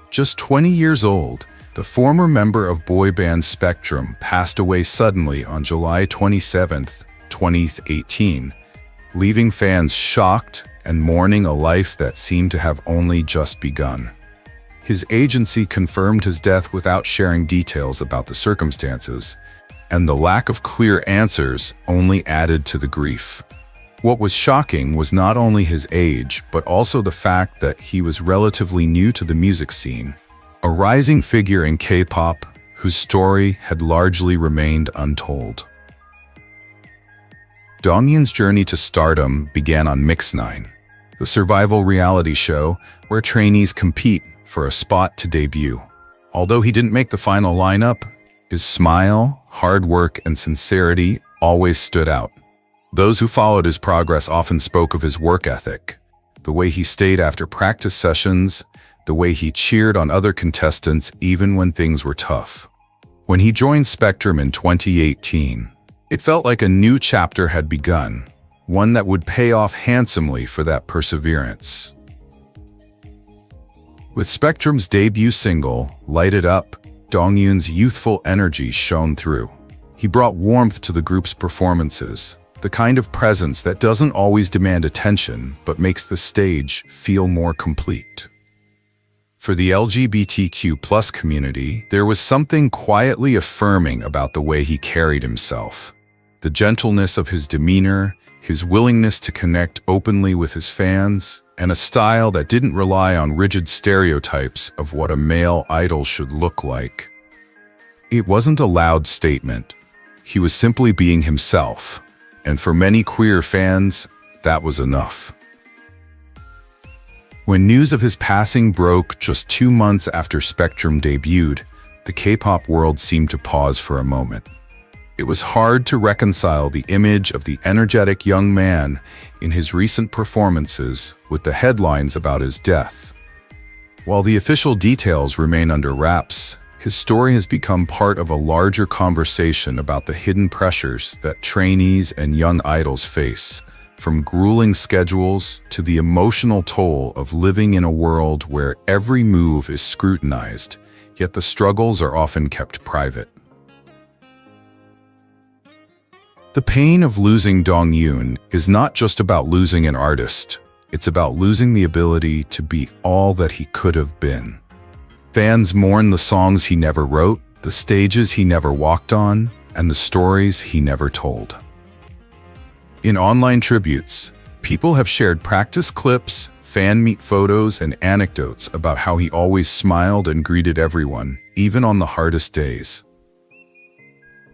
Just 20 years old, the former member of boy band Spectrum passed away suddenly on July 27, 2018, leaving fans shocked and mourning a life that seemed to have only just begun. His agency confirmed his death without sharing details about the circumstances, and the lack of clear answers only added to the grief. What was shocking was not only his age, but also the fact that he was relatively new to the music scene, a rising figure in K-pop whose story had largely remained untold. Dongyun's journey to stardom began on Mix9, the survival reality show where trainees compete for a spot to debut. Although he didn't make the final lineup, his smile, hard work, and sincerity always stood out. Those who followed his progress often spoke of his work ethic, the way he stayed after practice sessions, the way he cheered on other contestants even when things were tough. When he joined Spectrum in 2018, it felt like a new chapter had begun, one that would pay off handsomely for that perseverance. With Spectrum's debut single, Light It Up, Dongyun's youthful energy shone through. He brought warmth to the group's performances, the kind of presence that doesn't always demand attention but makes the stage feel more complete. For the LGBTQ+ community, there was something quietly affirming about the way he carried himself. The gentleness of his demeanor, his willingness to connect openly with his fans, and a style that didn't rely on rigid stereotypes of what a male idol should look like. It wasn't a loud statement. He was simply being himself, and for many queer fans, that was enough. When news of his passing broke just 2 months after Spectrum debuted, the K-pop world seemed to pause for a moment. It was hard to reconcile the image of the energetic young man in his recent performances with the headlines about his death. While the official details remain under wraps, his story has become part of a larger conversation about the hidden pressures that trainees and young idols face, from grueling schedules to the emotional toll of living in a world where every move is scrutinized, yet the struggles are often kept private. The pain of losing Dongyun is not just about losing an artist, it's about losing the ability to be all that he could have been. Fans mourn the songs he never wrote, the stages he never walked on, and the stories he never told. In online tributes, people have shared practice clips, fan meet photos, and anecdotes about how he always smiled and greeted everyone, even on the hardest days.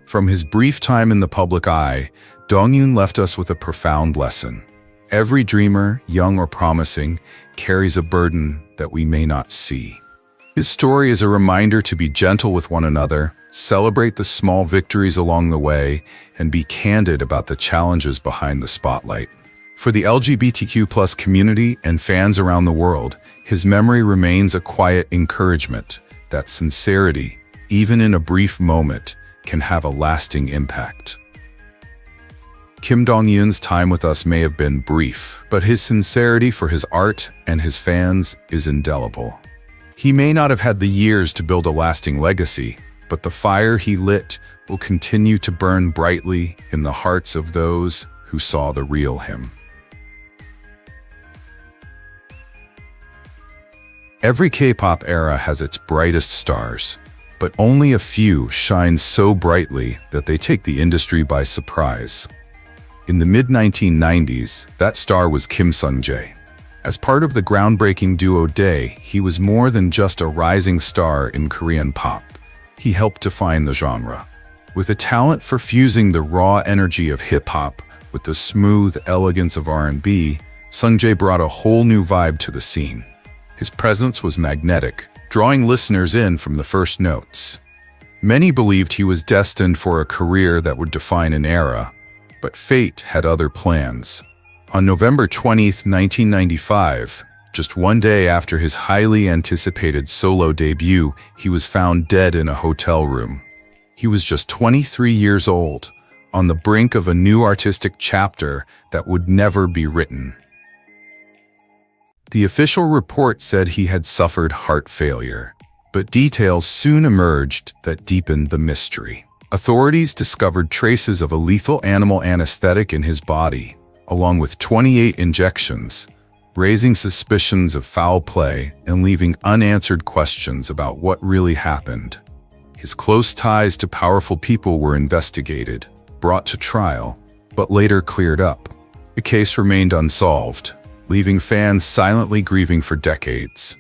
From his brief time in the public eye, Dongyun left us with a profound lesson. Every dreamer, young or promising, carries a burden that we may not see. His story is a reminder to be gentle with one another, celebrate the small victories along the way, and be candid about the challenges behind the spotlight. For the LGBTQ+ community and fans around the world, his memory remains a quiet encouragement that sincerity, even in a brief moment, can have a lasting impact. Kim Dongyun's time with us may have been brief, but his sincerity for his art and his fans is indelible. He may not have had the years to build a lasting legacy, but the fire he lit will continue to burn brightly in the hearts of those who saw the real him. Every K-pop era has its brightest stars, but only a few shine so brightly that they take the industry by surprise. In the mid-1990s, that star was Kim Sung-jae. As part of the groundbreaking duo Day, he was more than just a rising star in Korean pop. He helped define the genre. With a talent for fusing the raw energy of hip-hop with the smooth elegance of R&B, Sung-jae brought a whole new vibe to the scene. His presence was magnetic, drawing listeners in from the first notes. Many believed he was destined for a career that would define an era, but fate had other plans. On November 20, 1995, just one day after his highly anticipated solo debut, he was found dead in a hotel room. He was just 23 years old, on the brink of a new artistic chapter that would never be written. The official report said he had suffered heart failure, but details soon emerged that deepened the mystery. Authorities discovered traces of a lethal animal anesthetic in his body, along with 28 injections, raising suspicions of foul play and leaving unanswered questions about what really happened. His close ties to powerful people were investigated, brought to trial, but later cleared up. The case remained unsolved, leaving fans silently grieving for decades.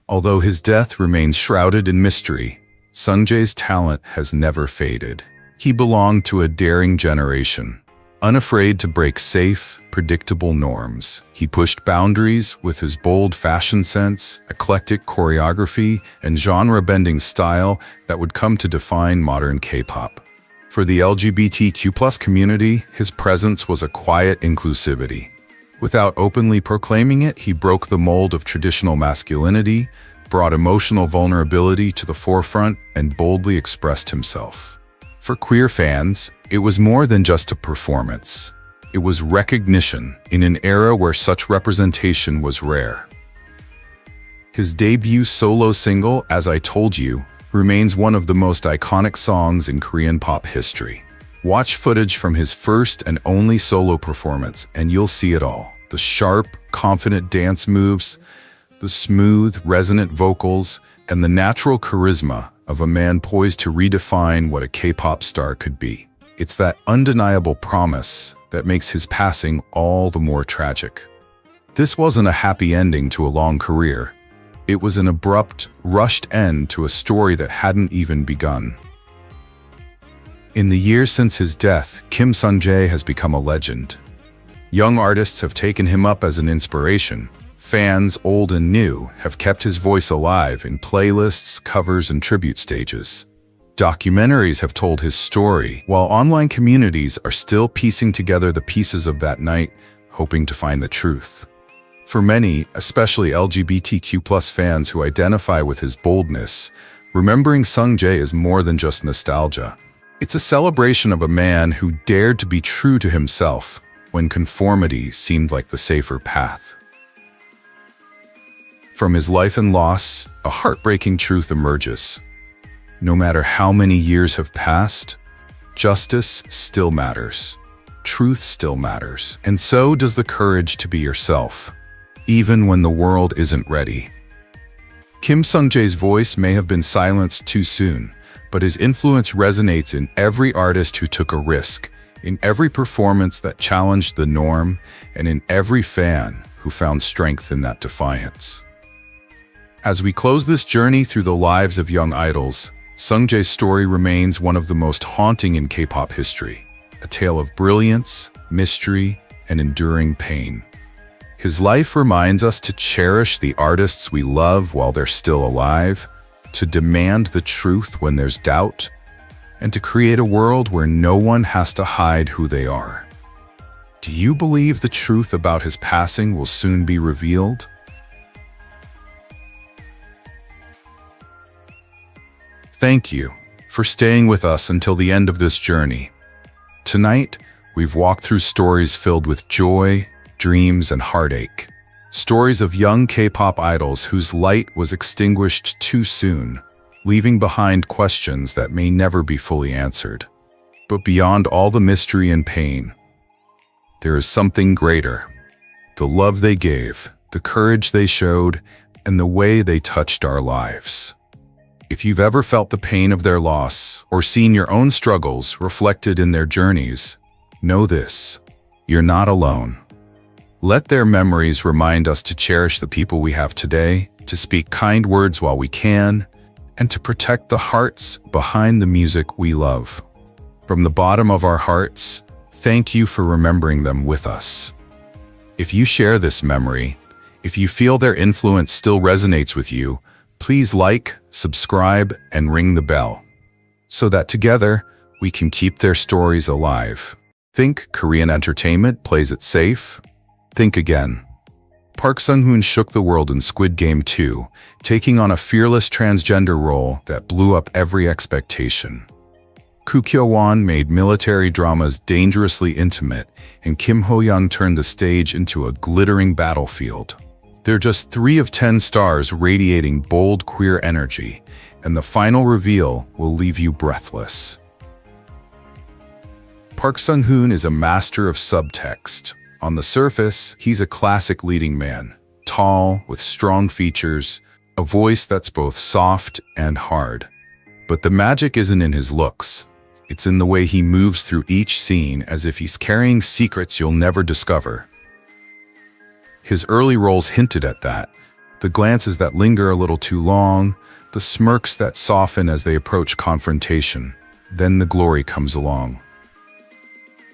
Although his death remains shrouded in mystery, Sungjae's talent has never faded. He belonged to a daring generation, unafraid to break safe, predictable norms. He pushed boundaries with his bold fashion sense, eclectic choreography, and genre-bending style that would come to define modern K-pop. For the LGBTQ+ community, his presence was a quiet inclusivity. Without openly proclaiming it, he broke the mold of traditional masculinity, brought emotional vulnerability to the forefront, and boldly expressed himself. For queer fans, it was more than just a performance. It was recognition in an era where such representation was rare. His debut solo single, As I Told You, remains one of the most iconic songs in Korean pop history. Watch footage from his first and only solo performance and you'll see it all. The sharp, confident dance moves, the smooth, resonant vocals, and the natural charisma of a man poised to redefine what a K-pop star could be. It's that undeniable promise that makes his passing all the more tragic. This wasn't a happy ending to a long career. It was an abrupt, rushed end to a story that hadn't even begun. In the years since his death, Kim Sung-jae has become a legend. Young artists have taken him up as an inspiration. Fans, old and new, have kept his voice alive in playlists, covers, and tribute stages. Documentaries have told his story, while online communities are still piecing together the pieces of that night, hoping to find the truth. For many, especially LGBTQ+ fans who identify with his boldness, remembering Sung-jae is more than just nostalgia. It's a celebration of a man who dared to be true to himself when conformity seemed like the safer path. From his life and loss, a heartbreaking truth emerges. No matter how many years have passed, justice still matters. Truth still matters. And so does the courage to be yourself, even when the world isn't ready. Kim Sung-jae's voice may have been silenced too soon, but his influence resonates in every artist who took a risk, in every performance that challenged the norm, and in every fan who found strength in that defiance. As we close this journey through the lives of young idols, Sung-jae's story remains one of the most haunting in K-pop history, a tale of brilliance, mystery, and enduring pain. His life reminds us to cherish the artists we love while they're still alive, to demand the truth when there's doubt, and to create a world where no one has to hide who they are. Do you believe the truth about his passing will soon be revealed? Thank you for staying with us until the end of this journey. Tonight, we've walked through stories filled with joy, dreams, and heartache. Stories of young K-pop idols whose light was extinguished too soon, leaving behind questions that may never be fully answered. But beyond all the mystery and pain, there is something greater. The love they gave, the courage they showed, and the way they touched our lives. If you've ever felt the pain of their loss or seen your own struggles reflected in their journeys, know this: you're not alone. Let their memories remind us to cherish the people we have today, to speak kind words while we can, and to protect the hearts behind the music we love. From the bottom of our hearts, thank you for remembering them with us. If you share this memory, if you feel their influence still resonates with you, please like, subscribe, and ring the bell, so that together we can keep their stories alive. Think Korean entertainment plays it safe? Think again. Park Sung-hoon shook the world in Squid Game 2, taking on a fearless transgender role that blew up every expectation. Koo Kyo-won made military dramas dangerously intimate, and Kim Ho-young turned the stage into a glittering battlefield. They're just 3 of 10 stars radiating bold queer energy, and the final reveal will leave you breathless. Park Sung-hoon is a master of subtext. On the surface, he's a classic leading man, tall, with strong features, a voice that's both soft and hard. But the magic isn't in his looks. It's in the way he moves through each scene as if he's carrying secrets you'll never discover. His early roles hinted at that. The glances that linger a little too long, the smirks that soften as they approach confrontation. Then the glory comes along.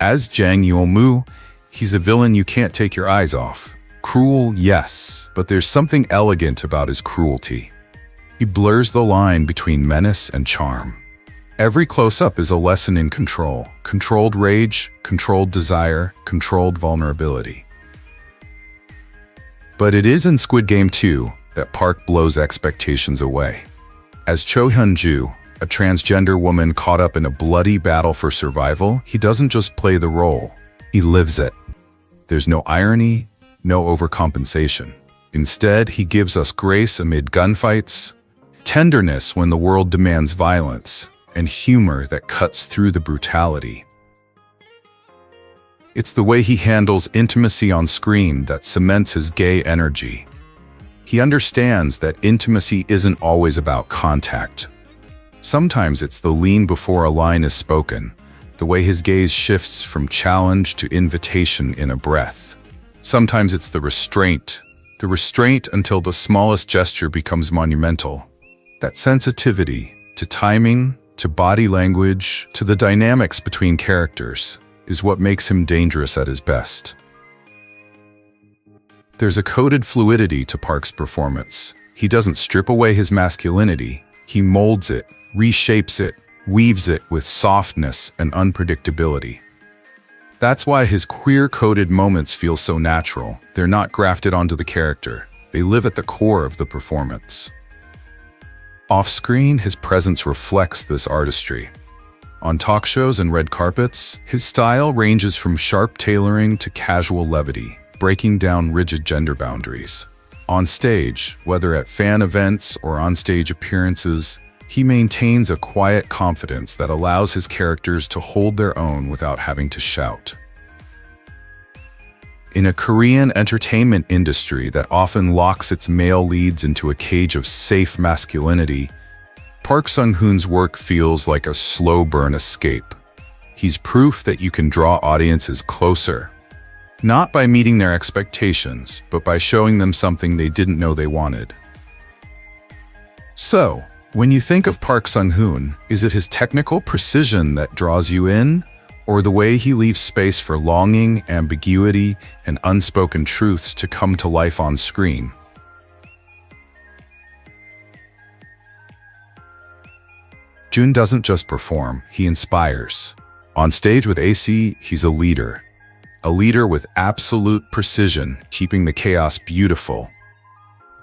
As Jang Yeol-moo, he's a villain you can't take your eyes off. Cruel, yes, but there's something elegant about his cruelty. He blurs the line between menace and charm. Every close-up is a lesson in control. Controlled rage, controlled desire, controlled vulnerability. But it is in Squid Game 2 that Park blows expectations away. As Cho Hyun-ju, a transgender woman caught up in a bloody battle for survival, he doesn't just play the role, he lives it. There's no irony, no overcompensation. Instead, he gives us grace amid gunfights, tenderness when the world demands violence, and humor that cuts through the brutality. It's the way he handles intimacy on screen that cements his gay energy. He understands that intimacy isn't always about contact. Sometimes it's the lean before a line is spoken, the way his gaze shifts from challenge to invitation in a breath. Sometimes it's the restraint until the smallest gesture becomes monumental. That sensitivity to timing, to body language, to the dynamics between characters is what makes him dangerous at his best. There's a coded fluidity to Park's performance. He doesn't strip away his masculinity, he molds it, reshapes it, weaves it with softness and unpredictability. That's why his queer-coded moments feel so natural. They're not grafted onto the character. They live at the core of the performance. Off-screen, his presence reflects this artistry. On talk shows and red carpets, his style ranges from sharp tailoring to casual levity, breaking down rigid gender boundaries. On stage, whether at fan events or on-stage appearances, he maintains a quiet confidence that allows his characters to hold their own without having to shout. In a Korean entertainment industry that often locks its male leads into a cage of safe masculinity, Park Sung-hoon's work feels like a slow burn escape. He's proof that you can draw audiences closer, not by meeting their expectations, but by showing them something they didn't know they wanted. So, when you think of Park Sung-hoon, is it his technical precision that draws you in, or the way he leaves space for longing, ambiguity, and unspoken truths to come to life on screen? Jun doesn't just perform, he inspires. On stage with AC, he's a leader with absolute precision, keeping the chaos beautiful.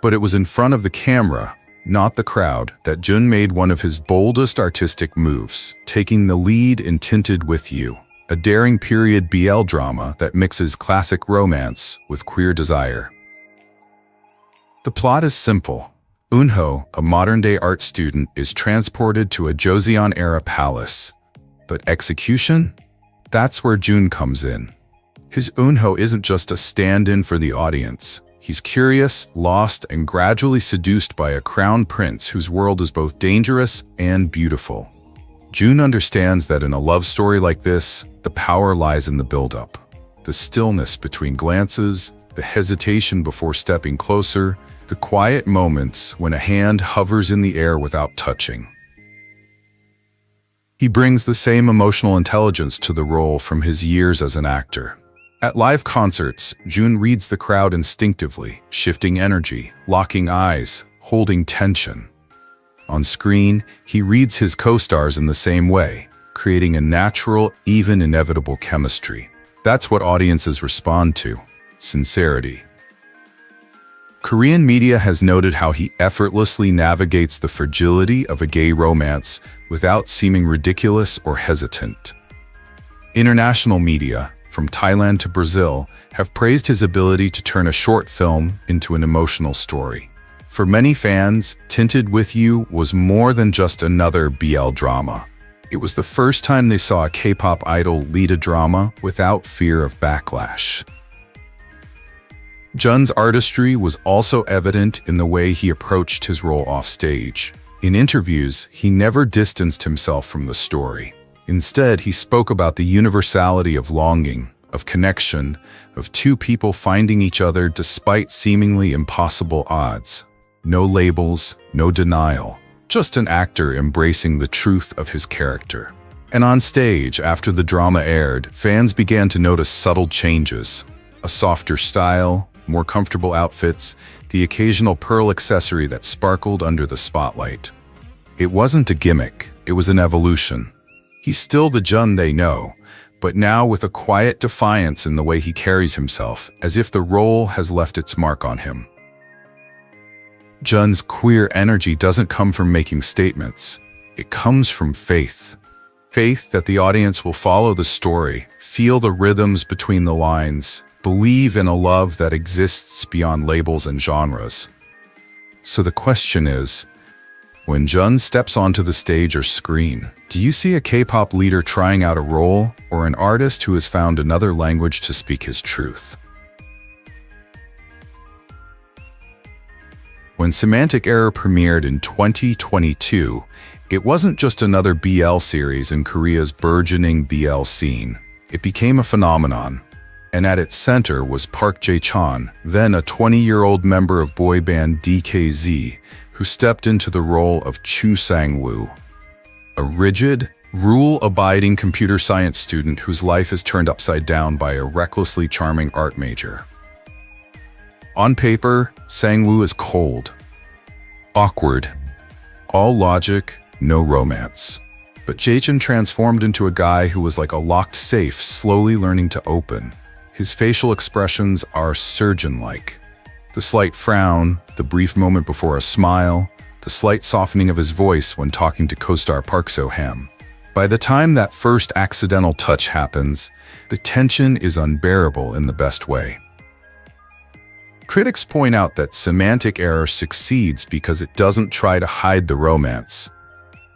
But it was in front of the camera, not the crowd, that Jun made one of his boldest artistic moves, taking the lead in Tinted With You, a daring period BL drama that mixes classic romance with queer desire. The plot is simple. Eunho, a modern-day art student, is transported to a Joseon-era palace. But execution? That's where Jun comes in. His Eunho isn't just a stand-in for the audience. He's curious, lost, and gradually seduced by a crown prince whose world is both dangerous and beautiful. Jun understands that in a love story like this, the power lies in the build-up. The stillness between glances, the hesitation before stepping closer, the quiet moments when a hand hovers in the air without touching. He brings the same emotional intelligence to the role from his years as an actor. At live concerts, Jun reads the crowd instinctively, shifting energy, locking eyes, holding tension. On screen, he reads his co-stars in the same way, creating a natural, even inevitable chemistry. That's what audiences respond to: sincerity. Korean media has noted how he effortlessly navigates the fragility of a gay romance without seeming ridiculous or hesitant. International media, from Thailand to Brazil, have praised his ability to turn a short film into an emotional story. For many fans, Tinted With You was more than just another BL drama. It was the first time they saw a K-pop idol lead a drama without fear of backlash. Jun's artistry was also evident in the way he approached his role offstage. In interviews, he never distanced himself from the story. Instead, he spoke about the universality of longing, of connection, of two people finding each other despite seemingly impossible odds. No labels, no denial, just an actor embracing the truth of his character. And on stage, after the drama aired, fans began to notice subtle changes. A softer style, more comfortable outfits, the occasional pearl accessory that sparkled under the spotlight. It wasn't a gimmick, it was an evolution. He's still the Jun they know, but now with a quiet defiance in the way he carries himself, as if the role has left its mark on him. Jun's queer energy doesn't come from making statements. It comes from faith. Faith that the audience will follow the story, feel the rhythms between the lines, believe in a love that exists beyond labels and genres. So the question is, when Jun steps onto the stage or screen, do you see a K-pop leader trying out a role, or an artist who has found another language to speak his truth? When Semantic Error premiered in 2022, it wasn't just another BL series in Korea's burgeoning BL scene. It became a phenomenon. And at its center was Park Jae-chon, then a 20-year-old member of boy band DKZ, who stepped into the role of Chu Sang-woo, a rigid, rule-abiding computer science student whose life is turned upside down by a recklessly charming art major. On paper, Sang-woo is cold, awkward, all logic, no romance. But Jae-chon transformed into a guy who was like a locked safe slowly learning to open. His facial expressions are surgeon-like. The slight frown, the brief moment before a smile, the slight softening of his voice when talking to co-star Park So-ham. By the time that first accidental touch happens, the tension is unbearable in the best way. Critics point out that Semantic Error succeeds because it doesn't try to hide the romance.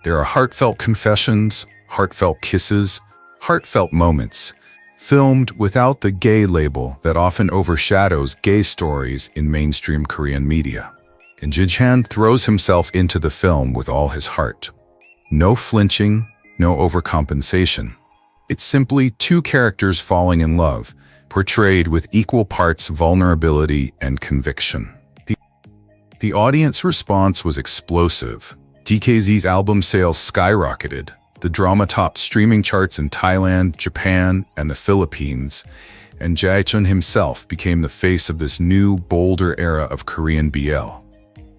There are heartfelt confessions, heartfelt kisses, heartfelt moments, filmed without the gay label that often overshadows gay stories in mainstream Korean media. And Jae-chan throws himself into the film with all his heart. No flinching, no overcompensation. It's simply two characters falling in love, portrayed with equal parts vulnerability and conviction. The audience response was explosive. DKZ's album sales skyrocketed. The drama topped streaming charts in Thailand, Japan, and the Philippines, and Jae-chon himself became the face of this new, bolder era of Korean BL.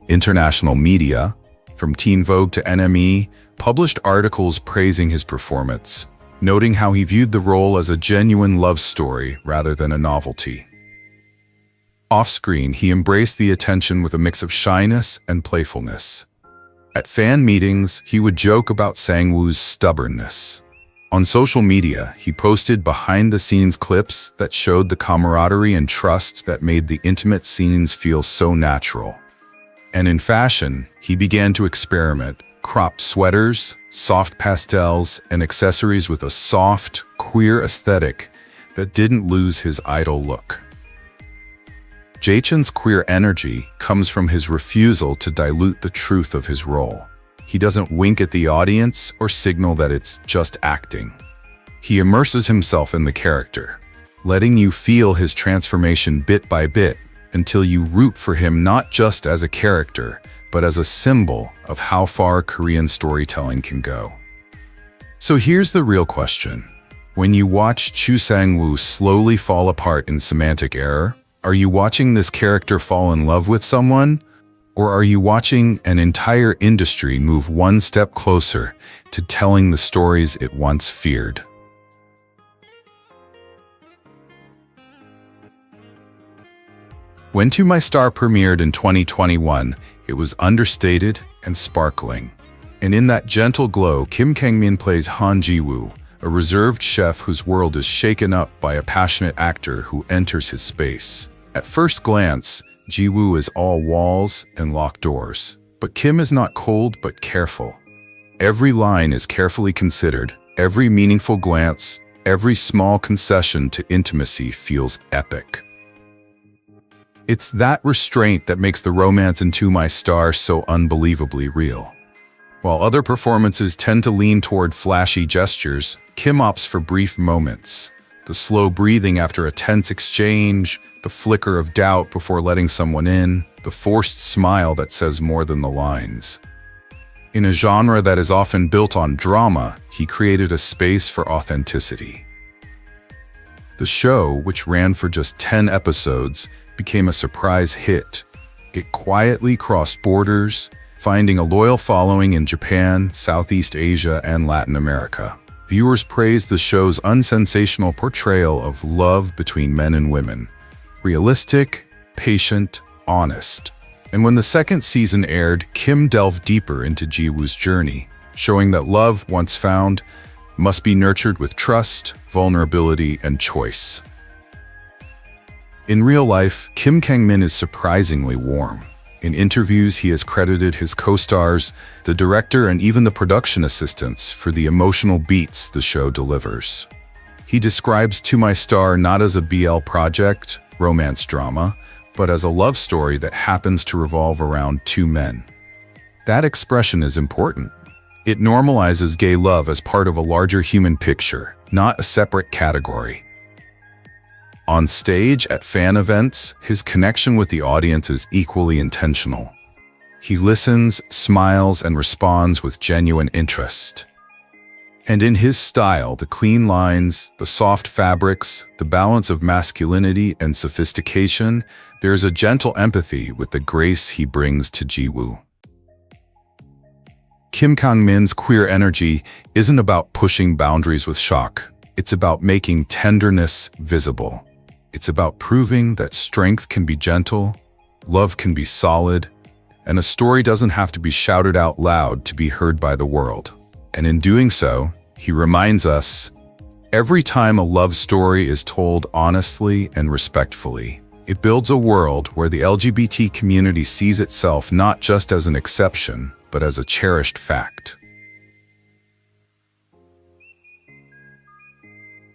International media, from Teen Vogue to NME, published articles praising his performance, noting how he viewed the role as a genuine love story rather than a novelty. Off-screen, he embraced the attention with a mix of shyness and playfulness. At fan meetings, he would joke about Sang-woo's stubbornness. On social media, he posted behind-the-scenes clips that showed the camaraderie and trust that made the intimate scenes feel so natural. And in fashion, he began to experiment, cropped sweaters, soft pastels, and accessories with a soft, queer aesthetic that didn't lose his idol look. Jae-chon's queer energy comes from his refusal to dilute the truth of his role. He doesn't wink at the audience or signal that it's just acting. He immerses himself in the character, letting you feel his transformation bit by bit until you root for him not just as a character, but as a symbol of how far Korean storytelling can go. So here's the real question. When you watch Chu Sang-woo slowly fall apart in Semantic Error, are you watching this character fall in love with someone? Or are you watching an entire industry move one step closer to telling the stories it once feared? When To My Star premiered in 2021, it was understated and sparkling. And in that gentle glow, Kim Kang-min plays Han Ji-woo, a reserved chef whose world is shaken up by a passionate actor who enters his space. At first glance, Ji-woo is all walls and locked doors. But Kim is not cold but careful. Every line is carefully considered, every meaningful glance, every small concession to intimacy feels epic. It's that restraint that makes the romance in To My Star so unbelievably real. While other performances tend to lean toward flashy gestures, Kim opts for brief moments. The slow breathing after a tense exchange, the flicker of doubt before letting someone in, the forced smile that says more than the lines. In a genre that is often built on drama, he created a space for authenticity. The show, which ran for just 10 episodes, became a surprise hit. It quietly crossed borders, finding a loyal following in Japan, Southeast Asia, and Latin America. Viewers praised the show's unsensational portrayal of love between men and women. Realistic, patient, honest. And when the second season aired, Kim delved deeper into Jiwoo's journey, showing that love, once found, must be nurtured with trust, vulnerability, and choice. In real life, Kim Kang-min is surprisingly warm. In interviews, he has credited his co-stars, the director, and even the production assistants for the emotional beats the show delivers. He describes To My Star not as a BL project, romance drama, but as a love story that happens to revolve around two men. That expression is important. It normalizes gay love as part of a larger human picture, not a separate category. On stage, at fan events, his connection with the audience is equally intentional. He listens, smiles, and responds with genuine interest. And in his style, the clean lines, the soft fabrics, the balance of masculinity and sophistication, there is a gentle empathy with the grace he brings to Jiwoo. Kim Kang-min's queer energy isn't about pushing boundaries with shock. It's about making tenderness visible. It's about proving that strength can be gentle, love can be solid, and a story doesn't have to be shouted out loud to be heard by the world. And in doing so, he reminds us, every time a love story is told honestly and respectfully, it builds a world where the LGBT community sees itself not just as an exception, but as a cherished fact.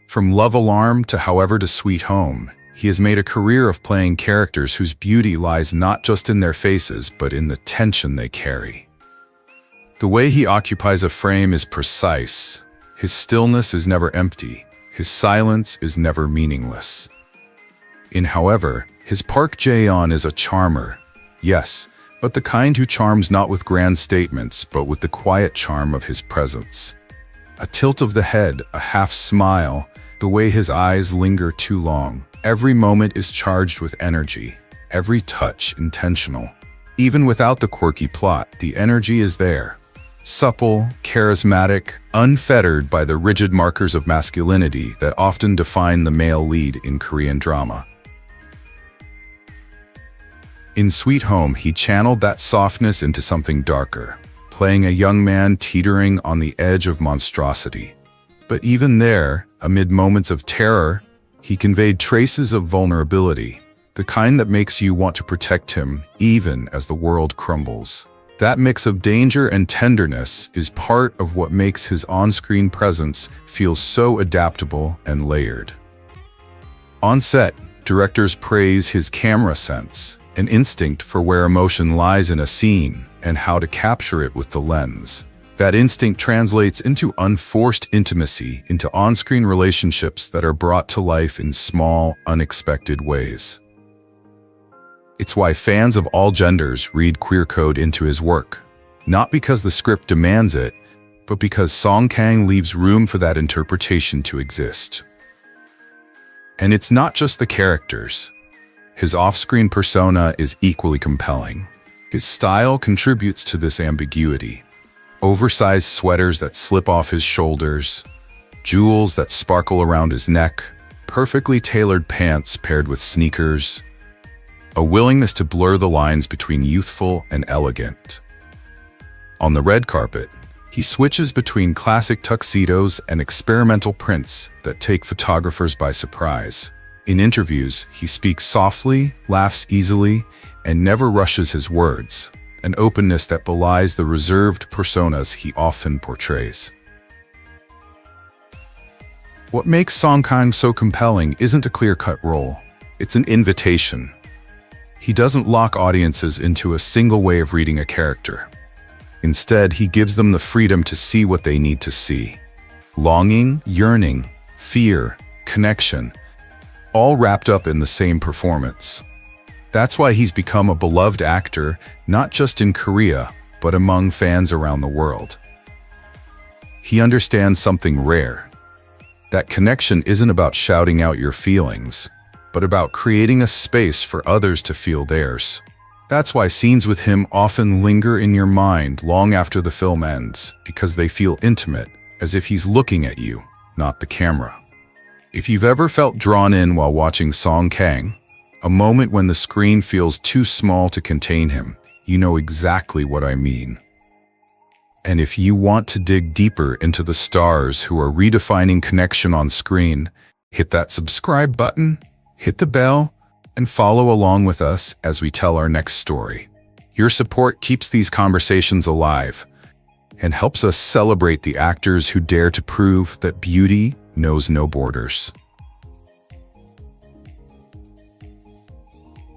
From Love Alarm to However to Sweet Home, he has made a career of playing characters whose beauty lies not just in their faces, but in the tension they carry. The way he occupies a frame is precise. His stillness is never empty. His silence is never meaningless. In However, his Park Jae-yeon is a charmer, yes, but the kind who charms not with grand statements, but with the quiet charm of his presence. A tilt of the head, a half smile, the way his eyes linger too long. Every moment is charged with energy, every touch intentional. Even without the quirky plot, the energy is there. Supple, charismatic, unfettered by the rigid markers of masculinity that often define the male lead in Korean drama. In Sweet Home, he channeled that softness into something darker, playing a young man teetering on the edge of monstrosity. But even there, amid moments of terror, he conveyed traces of vulnerability, the kind that makes you want to protect him even as the world crumbles. That mix of danger and tenderness is part of what makes his on-screen presence feel so adaptable and layered. On set, directors praise his camera sense, an instinct for where emotion lies in a scene and how to capture it with the lens. That instinct translates into unforced intimacy, into on-screen relationships that are brought to life in small, unexpected ways. It's why fans of all genders read queer code into his work, not because the script demands it, but because Song Kang leaves room for that interpretation to exist. And it's not just the characters. His off-screen persona is equally compelling. His style contributes to this ambiguity. Oversized sweaters that slip off his shoulders, jewels that sparkle around his neck, perfectly tailored pants paired with sneakers, a willingness to blur the lines between youthful and elegant. On the red carpet, he switches between classic tuxedos and experimental prints that take photographers by surprise. In interviews, he speaks softly, laughs easily, and never rushes his words. an openness that belies the reserved personas he often portrays. What makes Song Kang so compelling isn't a clear-cut role, it's an invitation. He doesn't lock audiences into a single way of reading a character. Instead, he gives them the freedom to see what they need to see. Longing, yearning, fear, connection, all wrapped up in the same performance. That's why he's become a beloved actor, not just in Korea, but among fans around the world. He understands something rare. That connection isn't about shouting out your feelings, but about creating a space for others to feel theirs. That's why scenes with him often linger in your mind long after the film ends, because they feel intimate, as if he's looking at you, not the camera. If you've ever felt drawn in while watching Song Kang, a moment when the screen feels too small to contain him, you know exactly what I mean. And if you want to dig deeper into the stars who are redefining connection on screen, hit that subscribe button, hit the bell, and follow along with us as we tell our next story. Your support keeps these conversations alive and helps us celebrate the actors who dare to prove that beauty knows no borders.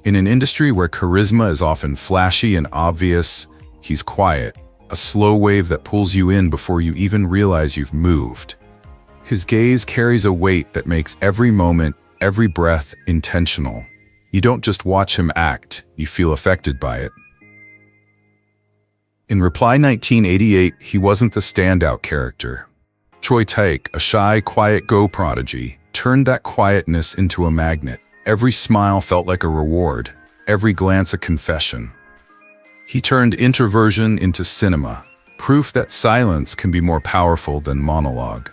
In an industry where charisma is often flashy and obvious, he's quiet, a slow wave that pulls you in before you even realize you've moved. His gaze carries a weight that makes every moment, every breath intentional. You don't just watch him act, you feel affected by it. In Reply 1988, he wasn't the standout character. Choi Taek, a shy, quiet Go prodigy, turned that quietness into a magnet. Every smile felt like a reward, every glance a confession. He turned introversion into cinema, proof that silence can be more powerful than monologue.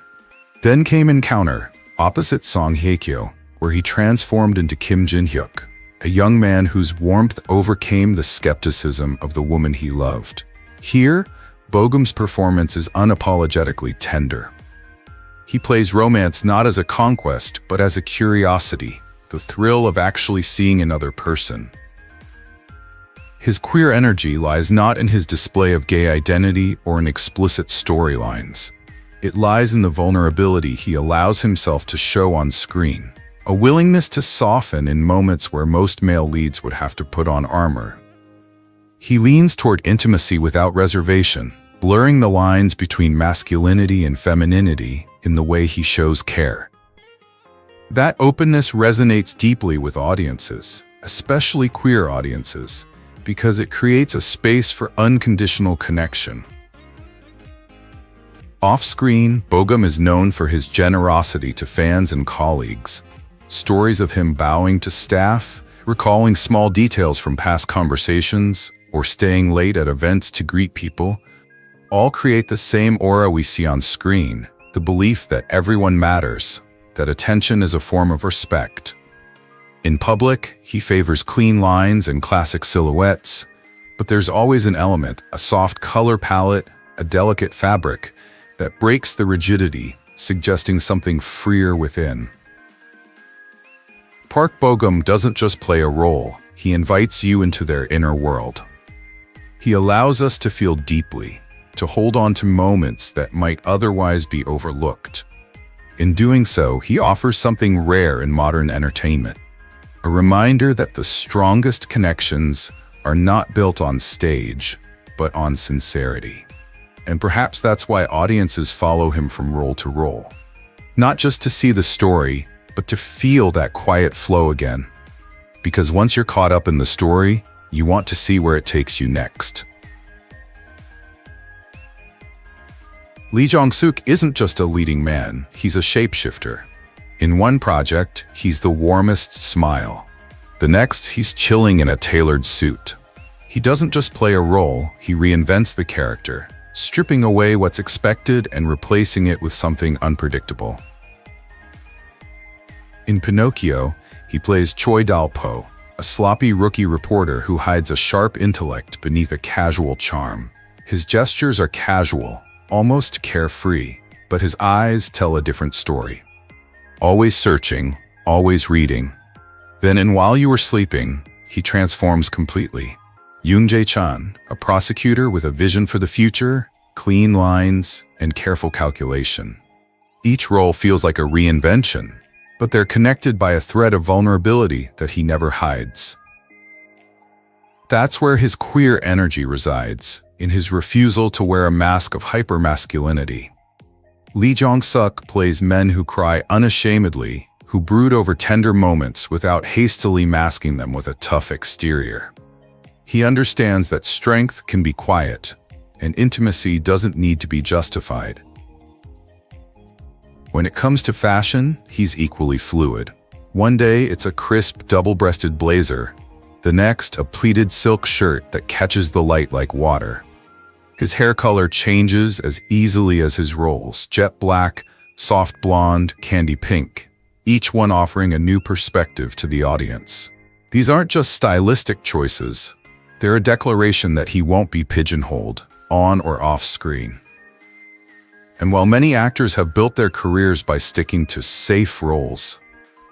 Then came Encounter, opposite Song Hye-kyo, where he transformed into Kim Jin-hyuk, a young man whose warmth overcame the skepticism of the woman he loved. Here, Bogum's performance is unapologetically tender. He plays romance not as a conquest, but as a curiosity, the thrill of actually seeing another person. His queer energy lies not in his display of gay identity or in explicit storylines. It lies in the vulnerability he allows himself to show on screen. A willingness to soften in moments where most male leads would have to put on armor. He leans toward intimacy without reservation, blurring the lines between masculinity and femininity in the way he shows care. That openness resonates deeply with audiences, especially queer audiences, because it creates a space for unconditional connection. Off-screen, Bogum is known for his generosity to fans and colleagues. Stories of him bowing to staff, recalling small details from past conversations, or staying late at events to greet people, all create the same aura we see on screen, the belief that everyone matters, that attention is a form of respect. In public, he favors clean lines and classic silhouettes, but there's always an element, a soft color palette, a delicate fabric, that breaks the rigidity, suggesting something freer within. Park Bogum doesn't just play a role, he invites you into their inner world. He allows us to feel deeply, to hold on to moments that might otherwise be overlooked. In doing so, he offers something rare in modern entertainment, a reminder that the strongest connections are not built on stage, but on sincerity. And perhaps that's why audiences follow him from role to role. Not just to see the story, but to feel that quiet flow again. Because once you're caught up in the story, you want to see where it takes you next. Lee Jong-suk isn't just a leading man, he's a shapeshifter. In one project, he's the warmest smile. The next, he's chilling in a tailored suit. He doesn't just play a role, he reinvents the character, stripping away what's expected and replacing it with something unpredictable. In Pinocchio, he plays Choi Dal-po, a sloppy rookie reporter who hides a sharp intellect beneath a casual charm. His gestures are casual, almost carefree, but his eyes tell a different story. Always searching, always reading. Then in While You Were Sleeping, he transforms completely. Yoon Jae-chan, a prosecutor with a vision for the future, clean lines, and careful calculation. Each role feels like a reinvention, but they're connected by a thread of vulnerability that he never hides. That's where his queer energy resides, in his refusal to wear a mask of hypermasculinity. Lee Jong-suk plays men who cry unashamedly, who brood over tender moments without hastily masking them with a tough exterior. He understands that strength can be quiet, and intimacy doesn't need to be justified. When it comes to fashion, he's equally fluid. One day it's a crisp double-breasted blazer, the next a pleated silk shirt that catches the light like water. His hair color changes as easily as his roles: jet black, soft blonde, candy pink, each one offering a new perspective to the audience. These aren't just stylistic choices, they're a declaration that he won't be pigeonholed, on or off screen. And while many actors have built their careers by sticking to safe roles,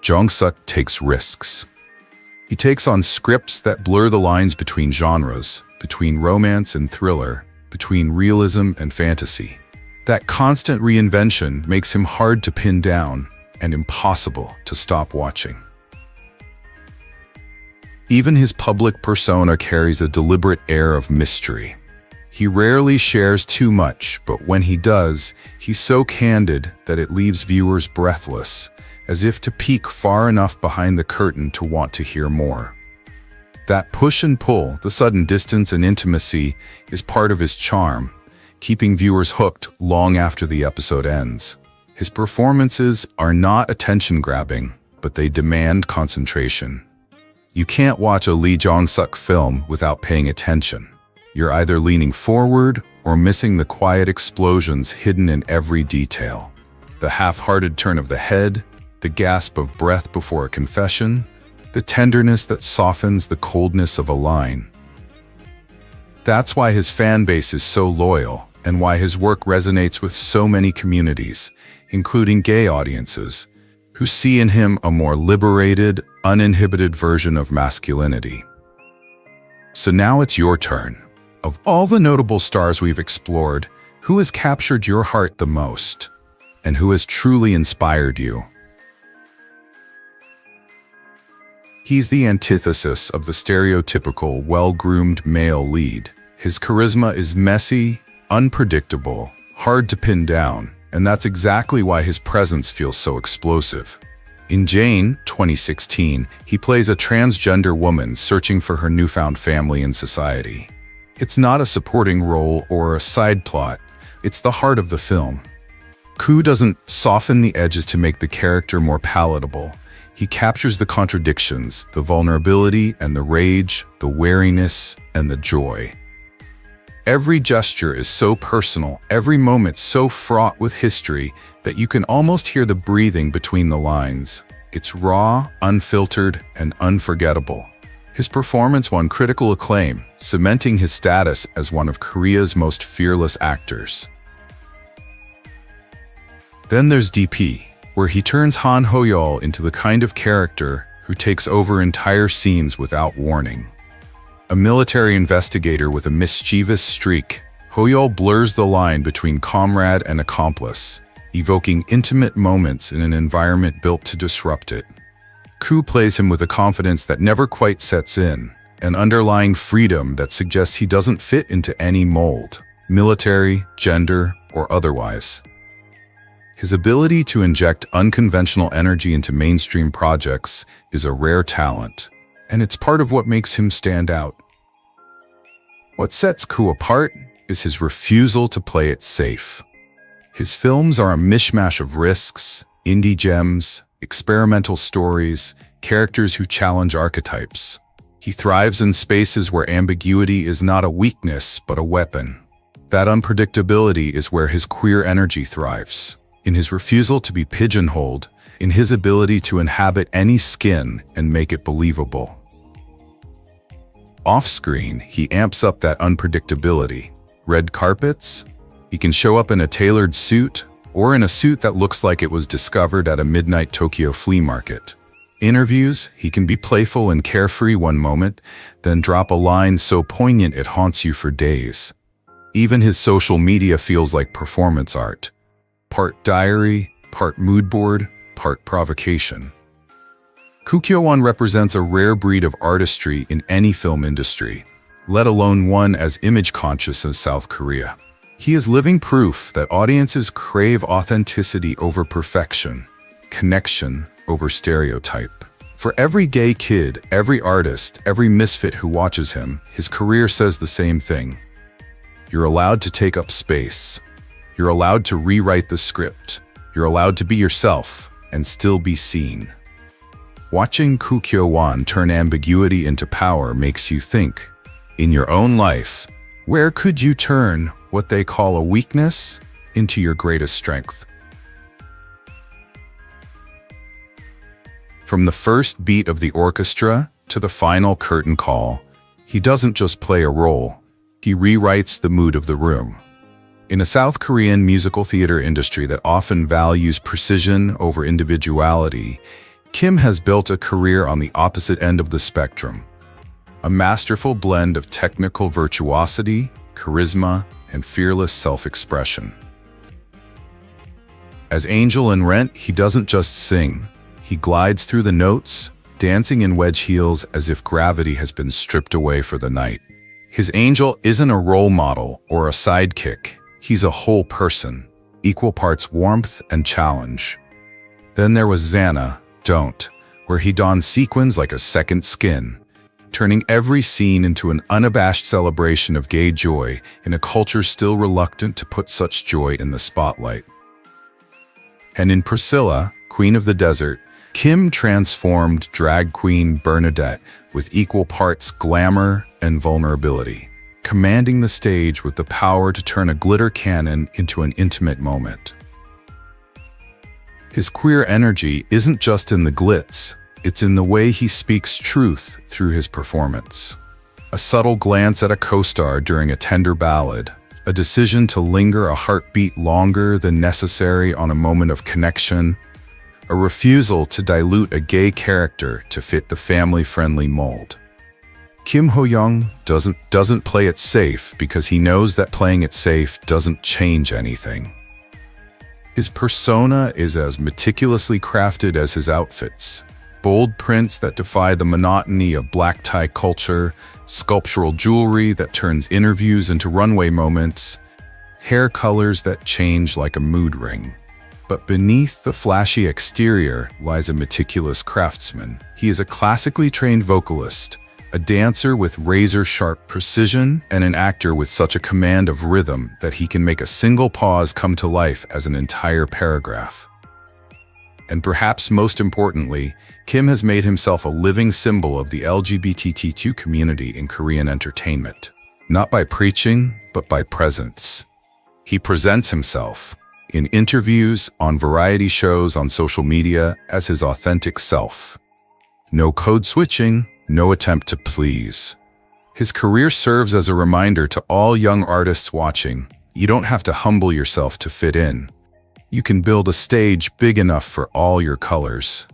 Jong-suk takes risks. He takes on scripts that blur the lines between genres, between romance and thriller, between realism and fantasy. That constant reinvention makes him hard to pin down and impossible to stop watching. Even his public persona carries a deliberate air of mystery. He rarely shares too much, but when he does, he's so candid that it leaves viewers breathless, as if to peek far enough behind the curtain to want to hear more. That push and pull, the sudden distance and intimacy, is part of his charm, keeping viewers hooked long after the episode ends. His performances are not attention-grabbing, but they demand concentration. You can't watch a Lee Jong-suk film without paying attention. You're either leaning forward or missing the quiet explosions hidden in every detail. The half-hearted turn of the head, the gasp of breath before a confession, the tenderness that softens the coldness of a line. That's why his fan base is so loyal, and why his work resonates with so many communities, including gay audiences, who see in him a more liberated, uninhibited version of masculinity. So now it's your turn. Of all the notable stars we've explored, who has captured your heart the most? And who has truly inspired you? He's the antithesis of the stereotypical, well-groomed male lead. His charisma is messy, unpredictable, hard to pin down, and that's exactly why his presence feels so explosive. In Jane, 2016, he plays a transgender woman searching for her newfound family in society. It's not a supporting role or a side plot, it's the heart of the film. Koo doesn't soften the edges to make the character more palatable. He captures the contradictions, the vulnerability and the rage, the wariness and the joy. Every gesture is so personal, every moment so fraught with history that you can almost hear the breathing between the lines. It's raw, unfiltered, and unforgettable. His performance won critical acclaim, cementing his status as one of Korea's most fearless actors. Then there's DP, where he turns Han Ho-yeol into the kind of character who takes over entire scenes without warning. A military investigator with a mischievous streak, Ho-yeol blurs the line between comrade and accomplice, evoking intimate moments in an environment built to disrupt it. Koo plays him with a confidence that never quite sets in, an underlying freedom that suggests he doesn't fit into any mold, military, gender, or otherwise. His ability to inject unconventional energy into mainstream projects is a rare talent, and it's part of what makes him stand out. What sets Koo apart is his refusal to play it safe. His films are a mishmash of risks, indie gems, experimental stories, characters who challenge archetypes. He thrives in spaces where ambiguity is not a weakness but a weapon. That unpredictability is where his queer energy thrives. In his refusal to be pigeonholed, in his ability to inhabit any skin and make it believable. Off-screen, he amps up that unpredictability. Red carpets? He can show up in a tailored suit, or in a suit that looks like it was discovered at a midnight Tokyo flea market. Interviews, he can be playful and carefree one moment, then drop a line so poignant it haunts you for days. Even his social media feels like performance art. Part diary, part mood board, part provocation. Kukyo-won represents a rare breed of artistry in any film industry, let alone one as image-conscious as South Korea. He is living proof that audiences crave authenticity over perfection, connection over stereotype. For every gay kid, every artist, every misfit who watches him, his career says the same thing. You're allowed to take up space. You're allowed to rewrite the script. You're allowed to be yourself and still be seen. Watching Kukyo-won turn ambiguity into power makes you think, in your own life, where could you turn what they call a weakness into your greatest strength? From the first beat of the orchestra to the final curtain call, he doesn't just play a role, he rewrites the mood of the room. In a South Korean musical theater industry that often values precision over individuality, Kim has built a career on the opposite end of the spectrum. A masterful blend of technical virtuosity, charisma, and fearless self-expression. As Angel in Rent, he doesn't just sing. He glides through the notes, dancing in wedge heels as if gravity has been stripped away for the night. His angel isn't a role model or a sidekick. He's a whole person, equal parts warmth and challenge. Then there was Xana, Don't, where he donned sequins like a second skin, turning every scene into an unabashed celebration of gay joy in a culture still reluctant to put such joy in the spotlight. And in Priscilla, Queen of the Desert, Kim transformed drag queen Bernadette with equal parts glamour and vulnerability, commanding the stage with the power to turn a glitter cannon into an intimate moment. His queer energy isn't just in the glitz, it's in the way he speaks truth through his performance. A subtle glance at a co-star during a tender ballad, a decision to linger a heartbeat longer than necessary on a moment of connection, a refusal to dilute a gay character to fit the family-friendly mold. Kim Ho-young doesn't play it safe because he knows that playing it safe doesn't change anything. His persona is as meticulously crafted as his outfits. Bold prints that defy the monotony of black tie culture, sculptural jewelry that turns interviews into runway moments, hair colors that change like a mood ring. But beneath the flashy exterior lies a meticulous craftsman. He is a classically trained vocalist, a dancer with razor-sharp precision, and an actor with such a command of rhythm that he can make a single pause come to life as an entire paragraph. And perhaps most importantly, Kim has made himself a living symbol of the LGBTQ community in Korean entertainment. Not by preaching, but by presence. He presents himself, in interviews, on variety shows, on social media, as his authentic self. No code switching, no attempt to please. His career serves as a reminder to all young artists watching, you don't have to humble yourself to fit in. You can build a stage big enough for all your colors.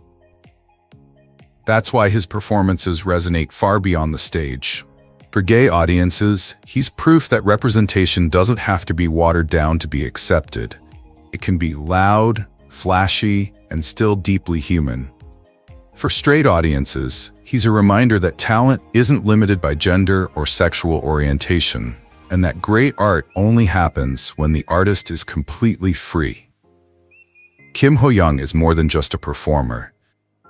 That's why his performances resonate far beyond the stage. For gay audiences, he's proof that representation doesn't have to be watered down to be accepted. It can be loud, flashy, and still deeply human. For straight audiences, he's a reminder that talent isn't limited by gender or sexual orientation, and that great art only happens when the artist is completely free. Kim Ho-young is more than just a performer.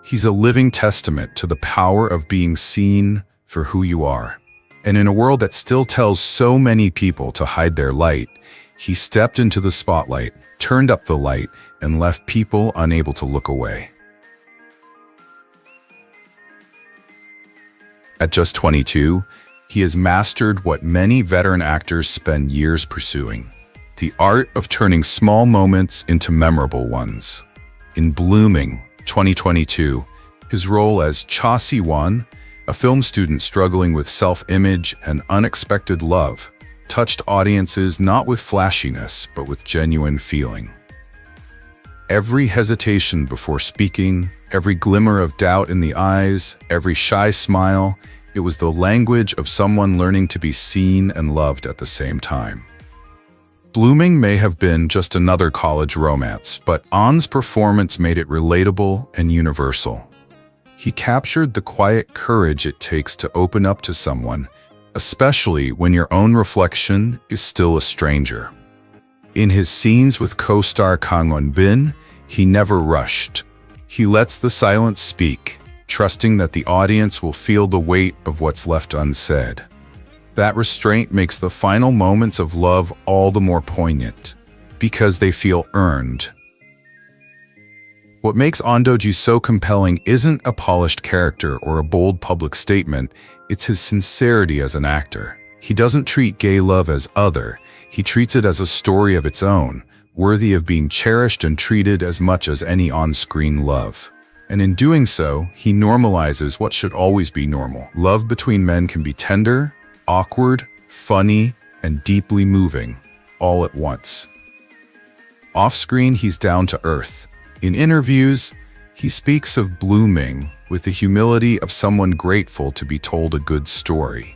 He's a living testament to the power of being seen for who you are. And in a world that still tells so many people to hide their light, he stepped into the spotlight, turned up the light, and left people unable to look away. At just 22, he has mastered what many veteran actors spend years pursuing: the art of turning small moments into memorable ones. In Blooming, 2022, his role as Cha Si-won, a film student struggling with self-image and unexpected love, touched audiences not with flashiness, but with genuine feeling. Every hesitation before speaking, every glimmer of doubt in the eyes, every shy smile, it was the language of someone learning to be seen and loved at the same time. Blooming may have been just another college romance, but On's performance made it relatable and universal. He captured the quiet courage it takes to open up to someone, especially when your own reflection is still a stranger. In his scenes with co-star Kang Won-bin, he never rushed. He lets the silence speak, trusting that the audience will feel the weight of what's left unsaid. That restraint makes the final moments of love all the more poignant, because they feel earned. What makes Ahn Do-ji so compelling isn't a polished character or a bold public statement, it's his sincerity as an actor. He doesn't treat gay love as other, he treats it as a story of its own, worthy of being cherished and treated as much as any on-screen love. And in doing so, he normalizes what should always be normal. Love between men can be tender, awkward, funny, and deeply moving, all at once. Off-screen, he's down to earth. In interviews, he speaks of blooming with the humility of someone grateful to be told a good story.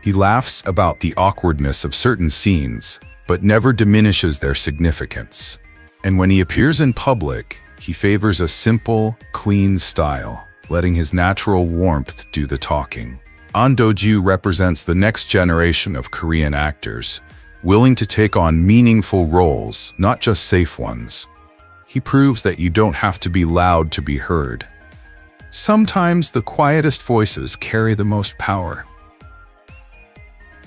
He laughs about the awkwardness of certain scenes, but never diminishes their significance. And when he appears in public, he favors a simple, clean style, letting his natural warmth do the talking. Ahn Do-ji represents the next generation of Korean actors, willing to take on meaningful roles, not just safe ones. He proves that you don't have to be loud to be heard. Sometimes the quietest voices carry the most power.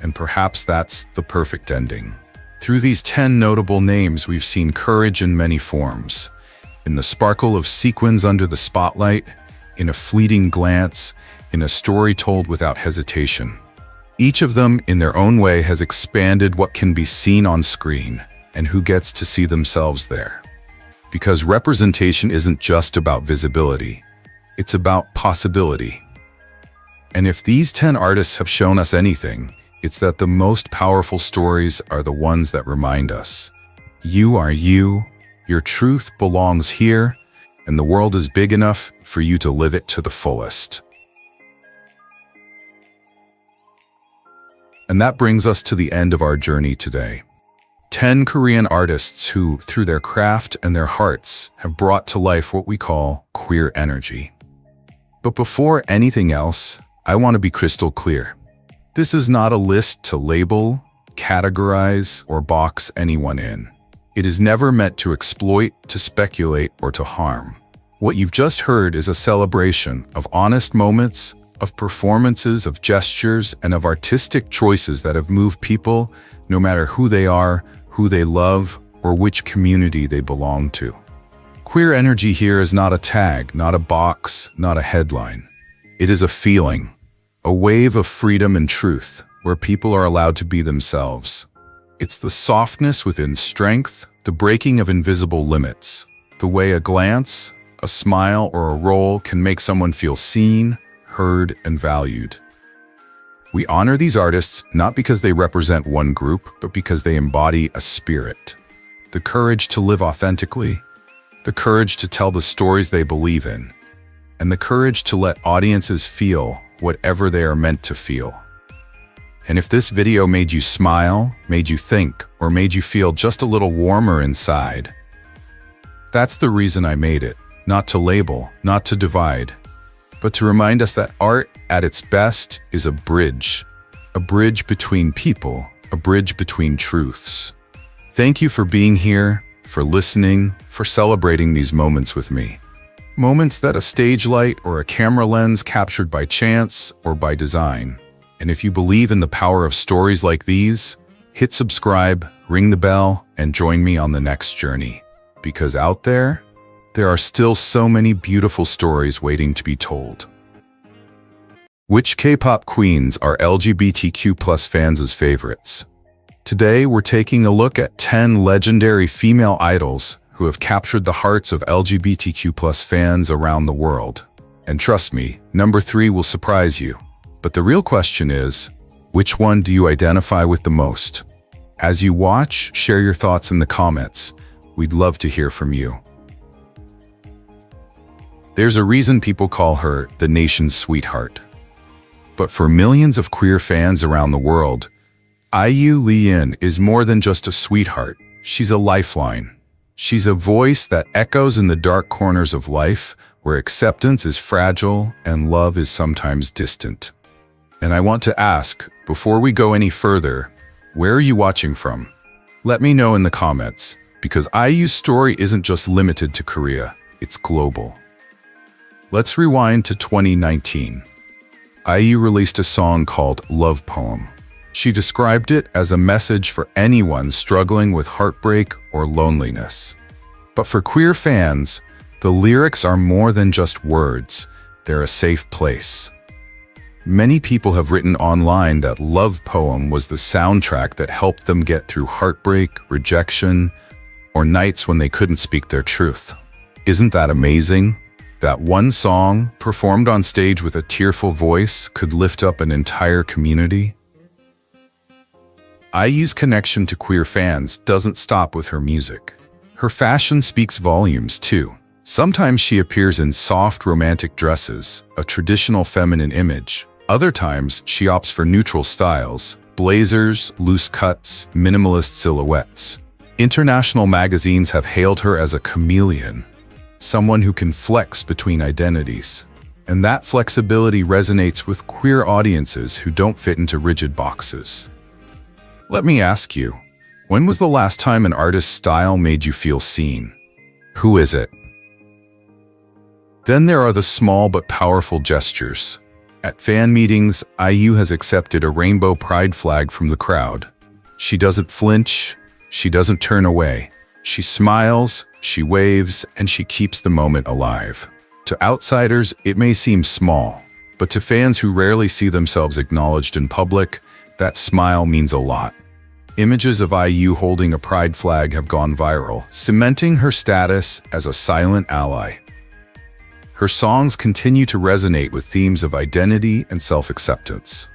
And perhaps that's the perfect ending. Through these 10 notable names, we've seen courage in many forms. In the sparkle of sequins under the spotlight, in a fleeting glance, in a story told without hesitation. Each of them, in their own way, has expanded what can be seen on screen and who gets to see themselves there. Because representation isn't just about visibility, it's about possibility. And if these 10 artists have shown us anything, it's that the most powerful stories are the ones that remind us. You are you, your truth belongs here, and the world is big enough for you to live it to the fullest. And that brings us to the end of our journey today. 10 Korean artists who, through their craft and their hearts, have brought to life what we call queer energy. But before anything else, I want to be crystal clear. This is not a list to label, categorize, or box anyone in. It is never meant to exploit, to speculate, or to harm. What you've just heard is a celebration of honest moments, of performances, of gestures, and of artistic choices that have moved people, no matter who they are, who they love, or which community they belong to. Queer energy here is not a tag, not a box, not a headline. It is a feeling, a wave of freedom and truth, where people are allowed to be themselves. It's the softness within strength, the breaking of invisible limits, the way a glance, a smile, or a role can make someone feel seen, heard, and valued. We honor these artists not because they represent one group, but because they embody a spirit. The courage to live authentically, the courage to tell the stories they believe in, and the courage to let audiences feel whatever they are meant to feel. And if this video made you smile, made you think, or made you feel just a little warmer inside, that's the reason I made it. Not to label, not to divide, but to remind us that art at its best is a bridge between people, a bridge between truths. Thank you for being here, for listening, for celebrating these moments with me. Moments that a stage light or a camera lens captured by chance or by design. And if you believe in the power of stories like these, hit subscribe, ring the bell, and join me on the next journey. Because out there are still so many beautiful stories waiting to be told. Which K-pop queens are LGBTQ+ fans' favorites? Today, we're taking a look at 10 legendary female idols who have captured the hearts of LGBTQ+ fans around the world. And trust me, number 3 will surprise you. But the real question is, which one do you identify with the most? As you watch, share your thoughts in the comments. We'd love to hear from you. There's a reason people call her the nation's sweetheart. But for millions of queer fans around the world, IU Lee-in is more than just a sweetheart. She's a lifeline. She's a voice that echoes in the dark corners of life, where acceptance is fragile and love is sometimes distant. And I want to ask, before we go any further, where are you watching from? Let me know in the comments, because IU's story isn't just limited to Korea, it's global. Let's rewind to 2019. IU released a song called Love Poem. She described it as a message for anyone struggling with heartbreak or loneliness. But for queer fans, the lyrics are more than just words, they're a safe place. Many people have written online that Love Poem was the soundtrack that helped them get through heartbreak, rejection, or nights when they couldn't speak their truth. Isn't that amazing? That one song, performed on stage with a tearful voice, could lift up an entire community? IU's connection to queer fans doesn't stop with her music. Her fashion speaks volumes too. Sometimes she appears in soft romantic dresses, a traditional feminine image. Other times she opts for neutral styles, blazers, loose cuts, minimalist silhouettes. International magazines have hailed her as a chameleon, someone who can flex between identities. And that flexibility resonates with queer audiences who don't fit into rigid boxes. Let me ask you, when was the last time an artist's style made you feel seen? Who is it? Then there are the small but powerful gestures. At fan meetings, IU has accepted a rainbow pride flag from the crowd. She doesn't flinch, she doesn't turn away. She smiles, she waves, and she keeps the moment alive. To outsiders, it may seem small, but to fans who rarely see themselves acknowledged in public, that smile means a lot. Images of IU holding a pride flag have gone viral, cementing her status as a silent ally. Her songs continue to resonate with themes of identity and self-acceptance.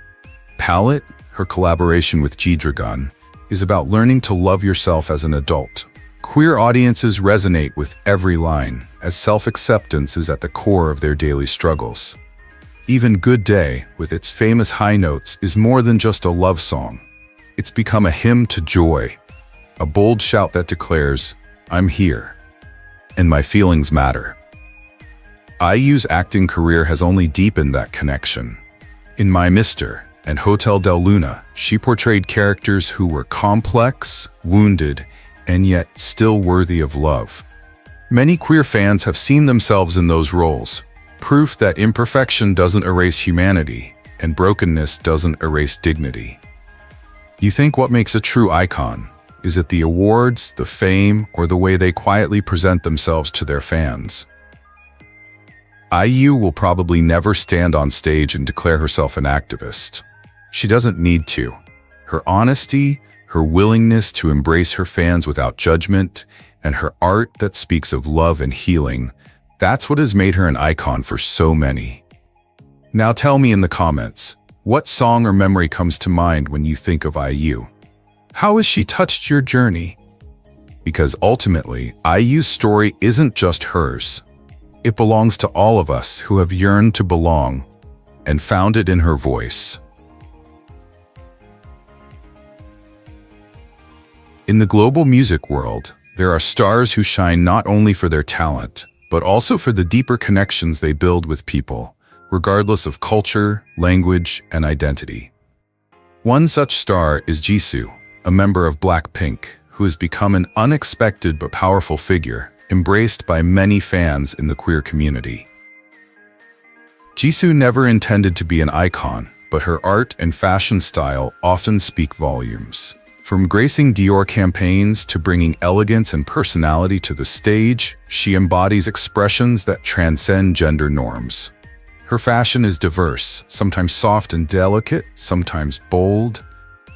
Palette, her collaboration with G-Dragon, is about learning to love yourself as an adult. Queer audiences resonate with every line, as self-acceptance is at the core of their daily struggles. Even Good Day, with its famous high notes, is more than just a love song. It's become a hymn to joy, a bold shout that declares, "I'm here, and my feelings matter." IU's acting career has only deepened that connection. In My Mr. and Hotel del Luna, she portrayed characters who were complex, wounded, and yet still worthy of love. Many queer fans have seen themselves in those roles, proof that imperfection doesn't erase humanity, and brokenness doesn't erase dignity. You think what makes a true icon? Is it the awards, the fame, or the way they quietly present themselves to their fans? IU will probably never stand on stage and declare herself an activist. She doesn't need to. Her honesty, her willingness to embrace her fans without judgment, and her art that speaks of love and healing, that's what has made her an icon for so many. Now tell me in the comments, what song or memory comes to mind when you think of IU? How has she touched your journey? Because ultimately, IU's story isn't just hers. It belongs to all of us who have yearned to belong and found it in her voice. In the global music world, there are stars who shine not only for their talent, but also for the deeper connections they build with people, regardless of culture, language, and identity. One such star is Jisoo, a member of Blackpink, who has become an unexpected but powerful figure, embraced by many fans in the queer community. Jisoo never intended to be an icon, but her art and fashion style often speak volumes. From gracing Dior campaigns to bringing elegance and personality to the stage, she embodies expressions that transcend gender norms. Her fashion is diverse, sometimes soft and delicate, sometimes bold,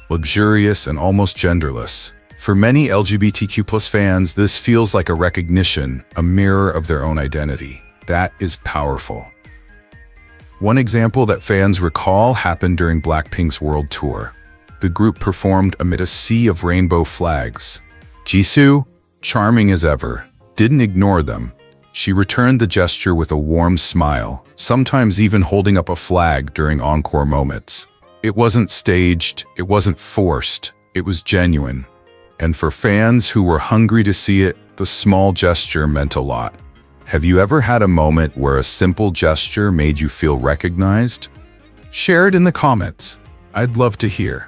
luxurious, and almost genderless. For many LGBTQ+ fans, this feels like a recognition, a mirror of their own identity. That is powerful. One example that fans recall happened during Blackpink's world tour. The group performed amid a sea of rainbow flags. Jisoo, charming as ever, didn't ignore them. She returned the gesture with a warm smile, sometimes even holding up a flag during encore moments. It wasn't staged, it wasn't forced, it was genuine. And for fans who were hungry to see it, the small gesture meant a lot. Have you ever had a moment where a simple gesture made you feel recognized? Share it in the comments. I'd love to hear.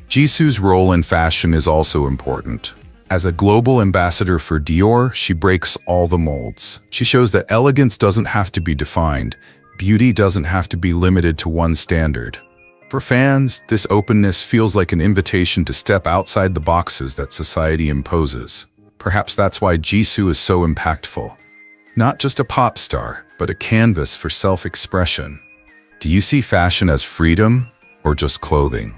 Jisoo's role in fashion is also important. As a global ambassador for Dior, she breaks all the molds. She shows that elegance doesn't have to be defined. Beauty doesn't have to be limited to one standard. For fans, this openness feels like an invitation to step outside the boxes that society imposes. Perhaps that's why Jisoo is so impactful. Not just a pop star, but a canvas for self-expression. Do you see fashion as freedom or just clothing?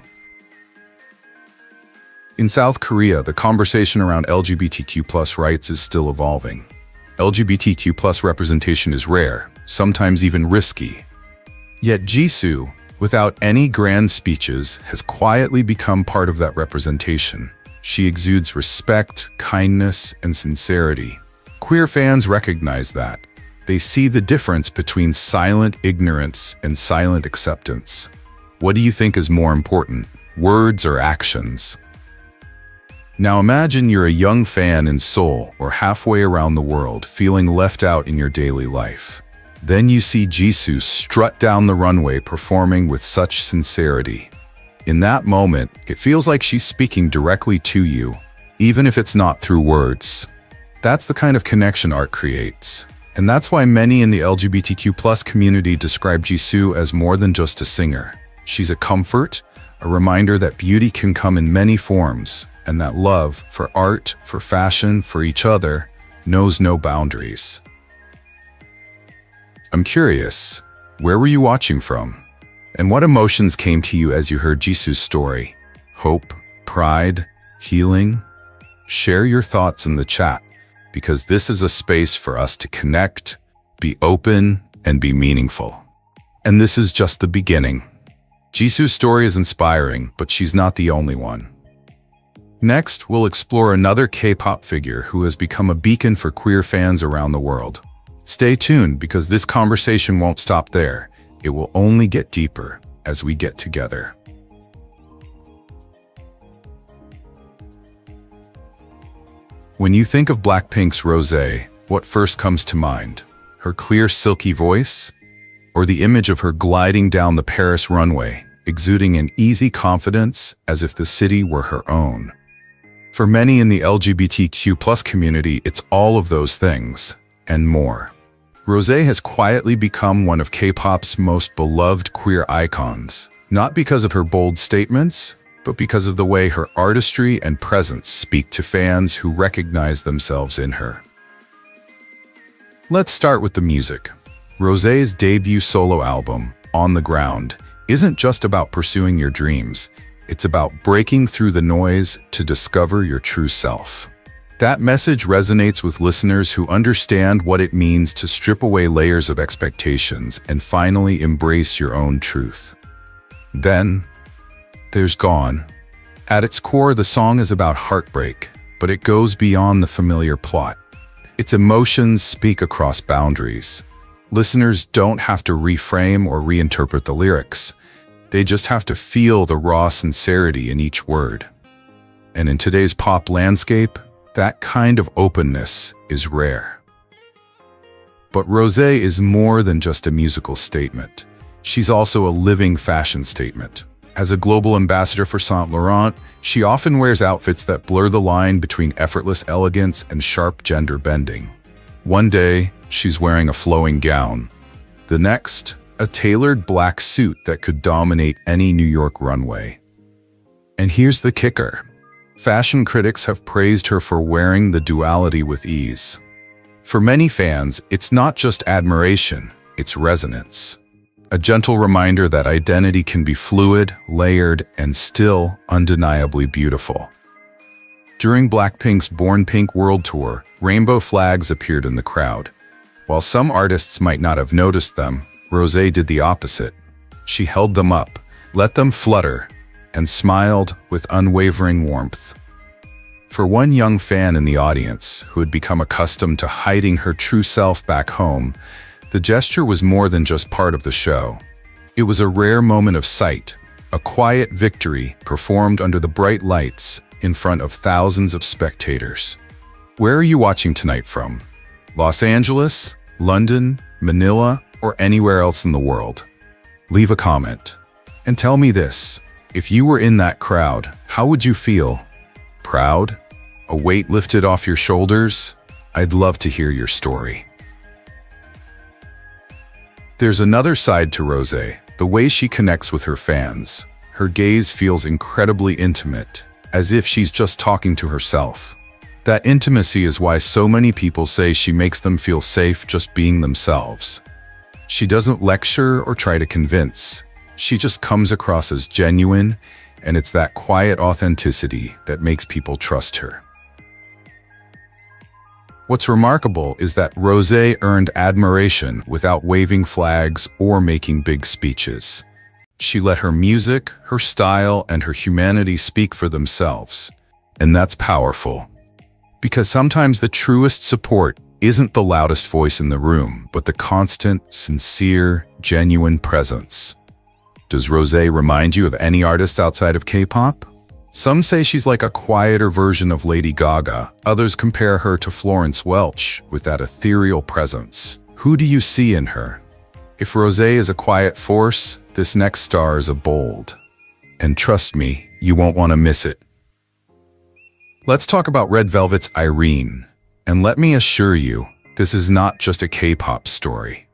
In South Korea, the conversation around LGBTQ+ rights is still evolving. LGBTQ+ representation is rare, sometimes even risky. Yet Jisoo, without any grand speeches, has quietly become part of that representation. She exudes respect, kindness, and sincerity. Queer fans recognize that. They see the difference between silent ignorance and silent acceptance. What do you think is more important, words or actions? Now imagine you're a young fan in Seoul or halfway around the world, feeling left out in your daily life. Then you see Jisoo strut down the runway performing with such sincerity. In that moment, it feels like she's speaking directly to you, even if it's not through words. That's the kind of connection art creates. And that's why many in the LGBTQ+ community describe Jisoo as more than just a singer. She's a comfort, a reminder that beauty can come in many forms, and that love for art, for fashion, for each other, knows no boundaries. I'm curious, where were you watching from? And what emotions came to you as you heard Jisoo's story? Hope, pride, healing? Share your thoughts in the chat, because this is a space for us to connect, be open, and be meaningful. And this is just the beginning. Jisoo's story is inspiring, but she's not the only one. Next, we'll explore another K-pop figure who has become a beacon for queer fans around the world. Stay tuned, because this conversation won't stop there. It will only get deeper as we get together. When you think of Blackpink's Rosé, what first comes to mind? Her clear, silky voice? Or the image of her gliding down the Paris runway, exuding an easy confidence as if the city were her own? For many in the LGBTQ+ community, it's all of those things, and more. Rosé has quietly become one of K-pop's most beloved queer icons, not because of her bold statements, but because of the way her artistry and presence speak to fans who recognize themselves in her. Let's start with the music. Rosé's debut solo album, On the Ground, isn't just about pursuing your dreams. It's about breaking through the noise to discover your true self. That message resonates with listeners who understand what it means to strip away layers of expectations and finally embrace your own truth. Then, there's Gone. At its core, the song is about heartbreak, but it goes beyond the familiar plot. Its emotions speak across boundaries. Listeners don't have to reframe or reinterpret the lyrics. They just have to feel the raw sincerity in each word. And in today's pop landscape, that kind of openness is rare. But Rosé is more than just a musical statement. She's also a living fashion statement. As a global ambassador for Saint Laurent, she often wears outfits that blur the line between effortless elegance and sharp gender bending. One day, she's wearing a flowing gown. The next, a tailored black suit that could dominate any New York runway. And here's the kicker. Fashion critics have praised her for wearing the duality with ease. For many fans, it's not just admiration, it's resonance. A gentle reminder that identity can be fluid, layered, and still undeniably beautiful. During Blackpink's Born Pink World Tour, rainbow flags appeared in the crowd. While some artists might not have noticed them, Rosé did the opposite. She held them up, let them flutter, and smiled with unwavering warmth. For one young fan in the audience who had become accustomed to hiding her true self back home, the gesture was more than just part of the show. It was a rare moment of sight, a quiet victory performed under the bright lights in front of thousands of spectators. Where are you watching tonight from? Los Angeles, London, Manila, or anywhere else in the world? Leave a comment. And tell me this, if you were in that crowd, how would you feel? Proud? A weight lifted off your shoulders? I'd love to hear your story. There's another side to Rosé, the way she connects with her fans. Her gaze feels incredibly intimate, as if she's just talking to herself. That intimacy is why so many people say she makes them feel safe just being themselves. She doesn't lecture or try to convince. She just comes across as genuine, and it's that quiet authenticity that makes people trust her. What's remarkable is that Rosé earned admiration without waving flags or making big speeches. She let her music, her style, and her humanity speak for themselves. And that's powerful. Because sometimes the truest support isn't the loudest voice in the room, but the constant, sincere, genuine presence. Does Rosé remind you of any artist outside of K-pop? Some say she's like a quieter version of Lady Gaga. Others compare her to Florence Welch with that ethereal presence. Who do you see in her? If Rosé is a quiet force, this next star is a bold. And trust me, you won't want to miss it. Let's talk about Red Velvet's Irene. And let me assure you, this is not just a K-pop story.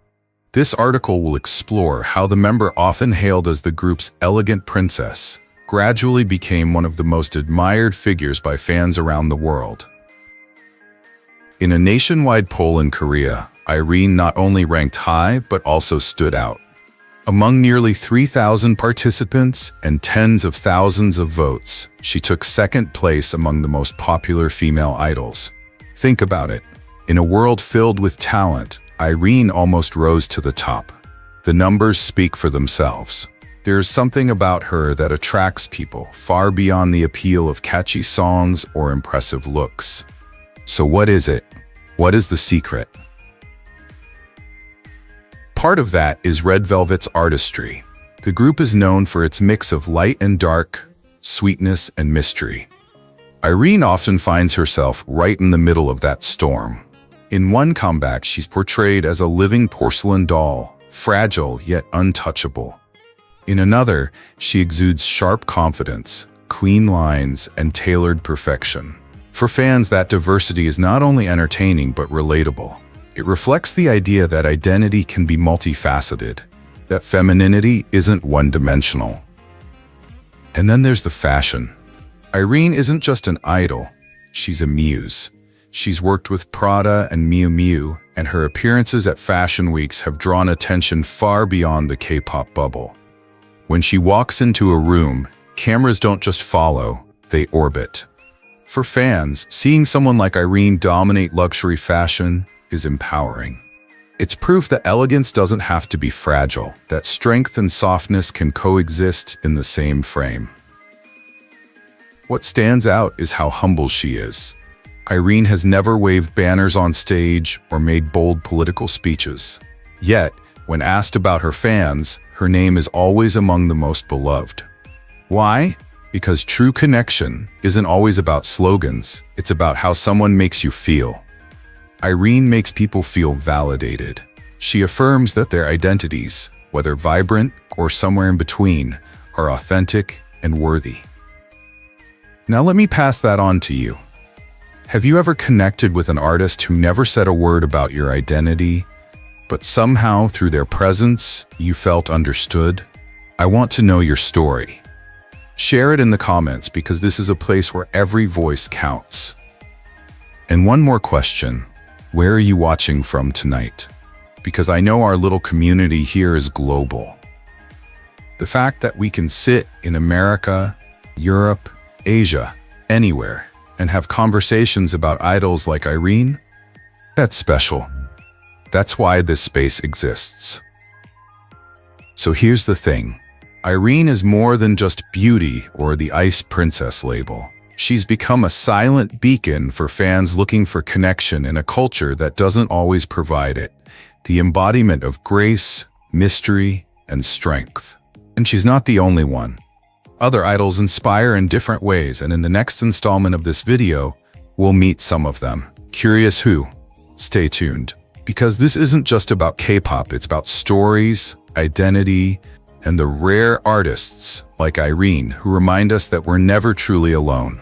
This article will explore how the member, often hailed as the group's elegant princess, gradually became one of the most admired figures by fans around the world. In a nationwide poll in Korea, Irene not only ranked high but also stood out. Among nearly 3,000 participants and tens of thousands of votes, she took second place among the most popular female idols. Think about it. In a world filled with talent, Irene almost rose to the top. The numbers speak for themselves. There's something about her that attracts people far beyond the appeal of catchy songs or impressive looks. So what is it? What is the secret? Part of that is Red Velvet's artistry. The group is known for its mix of light and dark, sweetness and mystery. Irene often finds herself right in the middle of that storm. In one comeback, she's portrayed as a living porcelain doll, fragile yet untouchable. In another, she exudes sharp confidence, clean lines, and tailored perfection. For fans, that diversity is not only entertaining but relatable. It reflects the idea that identity can be multifaceted, that femininity isn't one-dimensional. And then there's the fashion. Irene isn't just an idol, she's a muse. She's worked with Prada and Miu Miu, and her appearances at fashion weeks have drawn attention far beyond the K-pop bubble. When she walks into a room, cameras don't just follow, they orbit. For fans, seeing someone like Irene dominate luxury fashion is empowering. It's proof that elegance doesn't have to be fragile, that strength and softness can coexist in the same frame. What stands out is how humble she is. Irene has never waved banners on stage or made bold political speeches. Yet, when asked about her fans, her name is always among the most beloved. Why? Because true connection isn't always about slogans, it's about how someone makes you feel. Irene makes people feel validated. She affirms that their identities, whether vibrant or somewhere in between, are authentic and worthy. Now let me pass that on to you. Have you ever connected with an artist who never said a word about your identity, but somehow through their presence, you felt understood? I want to know your story. Share it in the comments because this is a place where every voice counts. And one more question. Where are you watching from tonight? Because I know our little community here is global. The fact that we can sit in America, Europe, Asia, anywhere, and have conversations about idols like Irene, that's special. That's why this space exists. So here's the thing. Irene is more than just beauty or the Ice Princess label. She's become a silent beacon for fans looking for connection in a culture that doesn't always provide it. The embodiment of grace, mystery, and strength. And she's not the only one. Other idols inspire in different ways, and in the next installment of this video, we'll meet some of them. Curious who? Stay tuned. Because this isn't just about K-pop, it's about stories, identity, and the rare artists like Irene who remind us that we're never truly alone.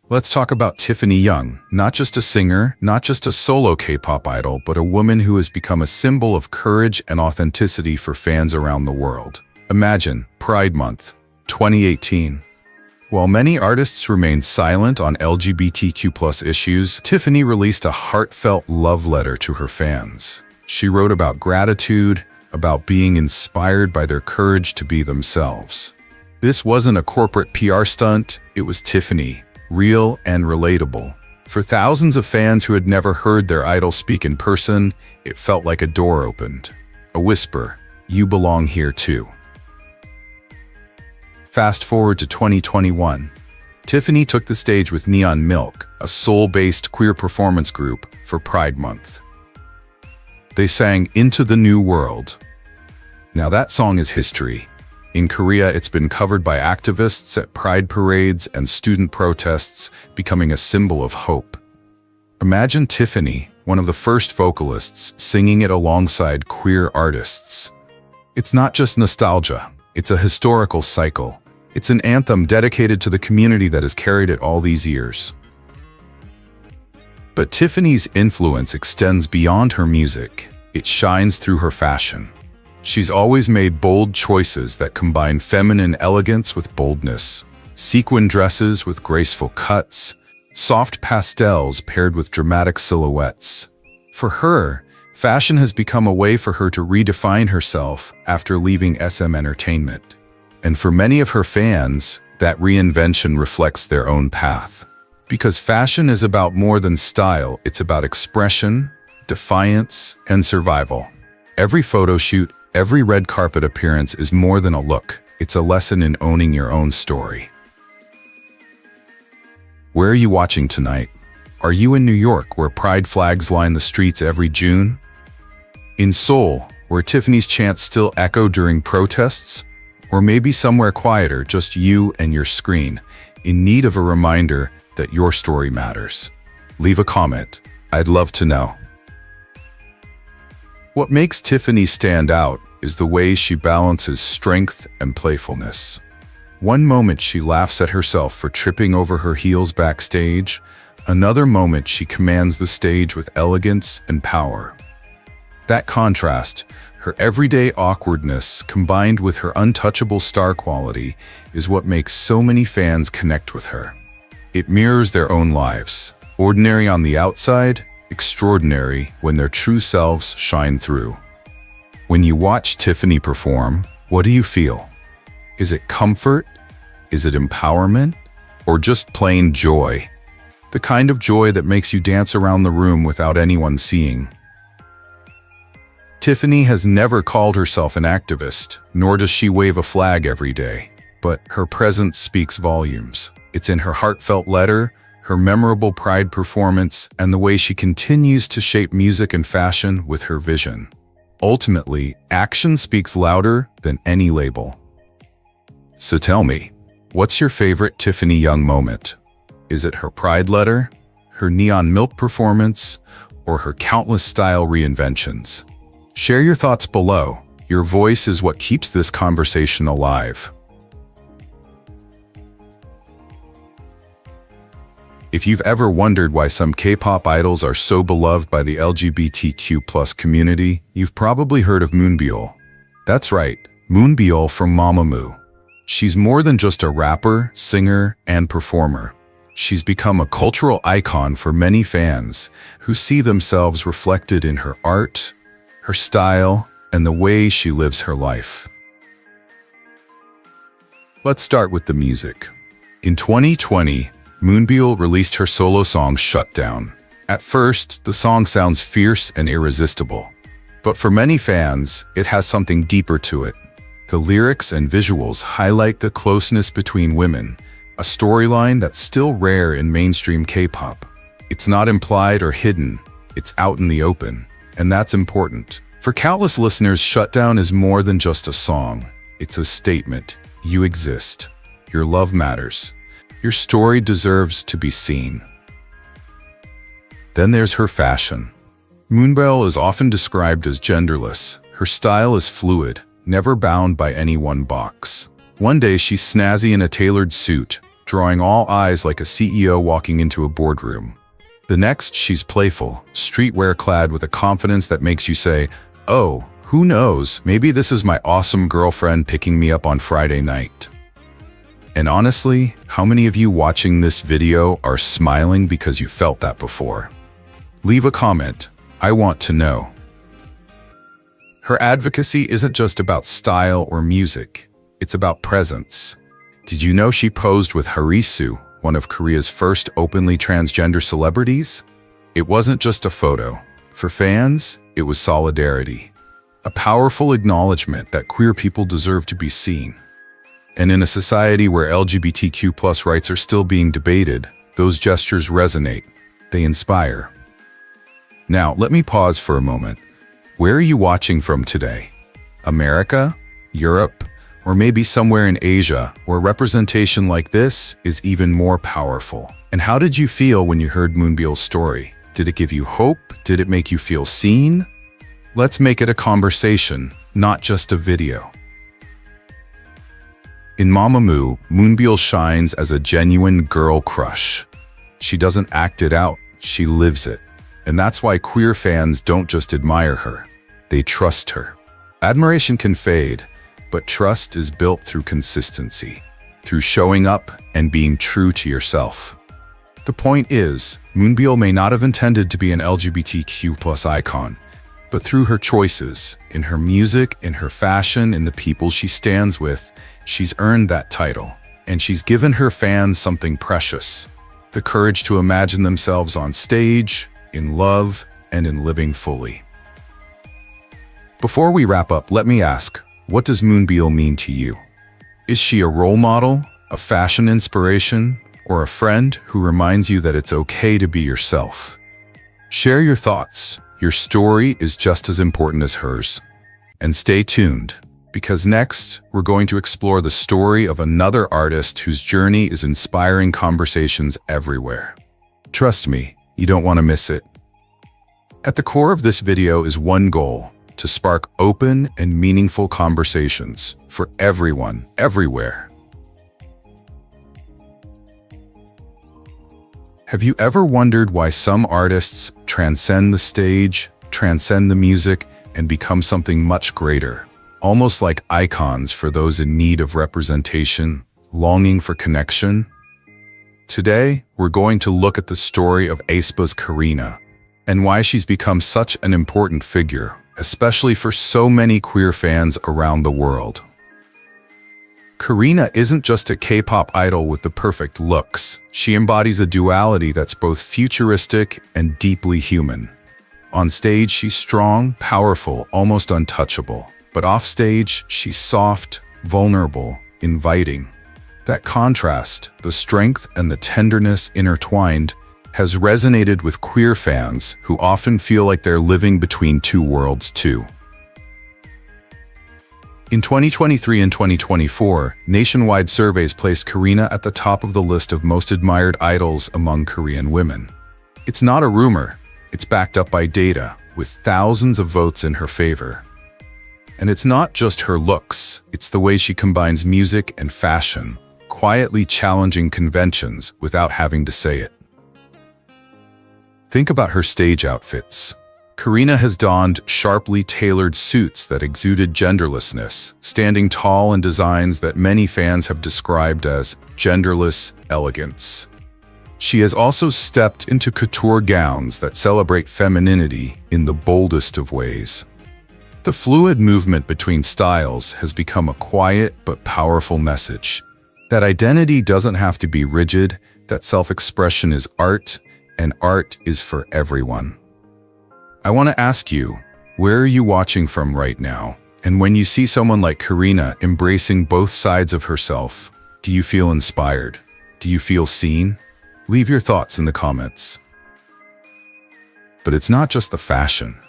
Let's talk about Tiffany Young, not just a singer, not just a solo K-pop idol, but a woman who has become a symbol of courage and authenticity for fans around the world. Imagine Pride Month, 2018. While many artists remained silent on LGBTQ+ issues, Tiffany released a heartfelt love letter to her fans. She wrote about gratitude, about being inspired by their courage to be themselves. This wasn't a corporate PR stunt, it was Tiffany. Real and relatable. For thousands of fans who had never heard their idol speak in person, it felt like a door opened. A whisper, you belong here too. Fast forward to 2021. Tiffany took the stage with Neon Milk, a Seoul-based queer performance group, for Pride Month. They sang Into the New World. Now that song is history. In Korea, it's been covered by activists at pride parades and student protests, becoming a symbol of hope. Imagine Tiffany, one of the first vocalists, singing it alongside queer artists. It's not just nostalgia, it's a historical cycle. It's an anthem dedicated to the community that has carried it all these years. But Tiffany's influence extends beyond her music. It shines through her fashion. She's always made bold choices that combine feminine elegance with boldness, sequin dresses with graceful cuts, soft pastels paired with dramatic silhouettes. For her, fashion has become a way for her to redefine herself after leaving SM Entertainment. And for many of her fans, that reinvention reflects their own path. Because fashion is about more than style, it's about expression, defiance, and survival. Every photo shoot, every red carpet appearance is more than a look. It's a lesson in owning your own story. Where are you watching tonight? Are you in New York, where pride flags line the streets every June? In Seoul, where Tiffany's chants still echo during protests? Or maybe somewhere quieter, just you and your screen, in need of a reminder that your story matters? Leave a comment. I'd love to know. What makes Tiffany stand out is the way she balances strength and playfulness. One moment she laughs at herself for tripping over her heels backstage, another moment she commands the stage with elegance and power. That contrast, her everyday awkwardness combined with her untouchable star quality, is what makes so many fans connect with her. It mirrors their own lives, ordinary on the outside, extraordinary when their true selves shine through. When you watch Tiffany perform, what do you feel? Is it comfort? Is it empowerment? Or just plain joy? The kind of joy that makes you dance around the room without anyone seeing. Tiffany has never called herself an activist, nor does she wave a flag every day. But her presence speaks volumes. It's in her heartfelt letter, her memorable Pride performance, and the way she continues to shape music and fashion with her vision. Ultimately, action speaks louder than any label. So tell me, what's your favorite Tiffany Young moment? Is it her Pride letter, her Neon Milk performance, or her countless style reinventions? Share your thoughts below. Your voice is what keeps this conversation alive. If you've ever wondered why some K-pop idols are so beloved by the LGBTQ+ community, you've probably heard of Moonbyul. That's right, Moonbyul from Mamamoo. She's more than just a rapper, singer, and performer. She's become a cultural icon for many fans who see themselves reflected in her art, her style, and the way she lives her life. Let's start with the music. In 2020, Moonbyul released her solo song Shut Down. At first, the song sounds fierce and irresistible. But for many fans, it has something deeper to it. The lyrics and visuals highlight the closeness between women, a storyline that's still rare in mainstream K-pop. It's not implied or hidden, it's out in the open, and that's important. For countless listeners, Shutdown is more than just a song. It's a statement. You exist. Your love matters. Your story deserves to be seen. Then there's her fashion. Moonbyul is often described as genderless. Her style is fluid, never bound by any one box. One day she's snazzy in a tailored suit, drawing all eyes like a CEO walking into a boardroom. The next, she's playful, streetwear clad with a confidence that makes you say, "Oh, who knows, maybe this is my awesome girlfriend picking me up on Friday night." And honestly, how many of you watching this video are smiling because you felt that before? Leave a comment. I want to know. Her advocacy isn't just about style or music. It's about presence. Did you know she posed with Harisu, one of Korea's first openly transgender celebrities? It wasn't just a photo. For fans, it was solidarity. A powerful acknowledgement that queer people deserve to be seen. And in a society where LGBTQ+ rights are still being debated, those gestures resonate. They inspire. Now, let me pause for a moment. Where are you watching from today? America? Europe? Or maybe somewhere in Asia, where representation like this is even more powerful? And how did you feel when you heard Moonbyul's story? Did it give you hope? Did it make you feel seen? Let's make it a conversation, not just a video. In Mamamoo, Moonbyul shines as a genuine girl crush. She doesn't act it out, she lives it. And that's why queer fans don't just admire her, they trust her. Admiration can fade, but trust is built through consistency, through showing up and being true to yourself. The point is, Moonbyul may not have intended to be an LGBTQ+ icon, but through her choices, in her music, in her fashion, in the people she stands with, she's earned that title, and she's given her fans something precious, the courage to imagine themselves on stage, in love, and in living fully. Before we wrap up, let me ask, what does Moonbyul mean to you? Is she a role model, a fashion inspiration, or a friend who reminds you that it's okay to be yourself? Share your thoughts. Your story is just as important as hers. And stay tuned, because next, we're going to explore the story of another artist whose journey is inspiring conversations everywhere. Trust me, you don't want to miss it. At the core of this video is one goal: to spark open and meaningful conversations for everyone, everywhere. Have you ever wondered why some artists transcend the stage, transcend the music, and become something much greater? Almost like icons for those in need of representation, longing for connection? Today, we're going to look at the story of aespa's Karina, and why she's become such an important figure, especially for so many queer fans around the world. Karina isn't just a K-pop idol with the perfect looks. She embodies a duality that's both futuristic and deeply human. On stage, she's strong, powerful, almost untouchable. But offstage, she's soft, vulnerable, inviting. That contrast, the strength and the tenderness intertwined, has resonated with queer fans who often feel like they're living between two worlds too. In 2023 and 2024, nationwide surveys placed Karina at the top of the list of most admired idols among Korean women. It's not a rumor, it's backed up by data, with thousands of votes in her favor. And it's not just her looks, it's the way she combines music and fashion, quietly challenging conventions without having to say it. Think about her stage outfits. Karina has donned sharply tailored suits that exuded genderlessness, standing tall in designs that many fans have described as genderless elegance. She has also stepped into couture gowns that celebrate femininity in the boldest of ways. The fluid movement between styles has become a quiet but powerful message. That identity doesn't have to be rigid, that self-expression is art, and art is for everyone. I want to ask you, where are you watching from right now? And when you see someone like Karina embracing both sides of herself, do you feel inspired? Do you feel seen? Leave your thoughts in the comments. But it's not just the fashion.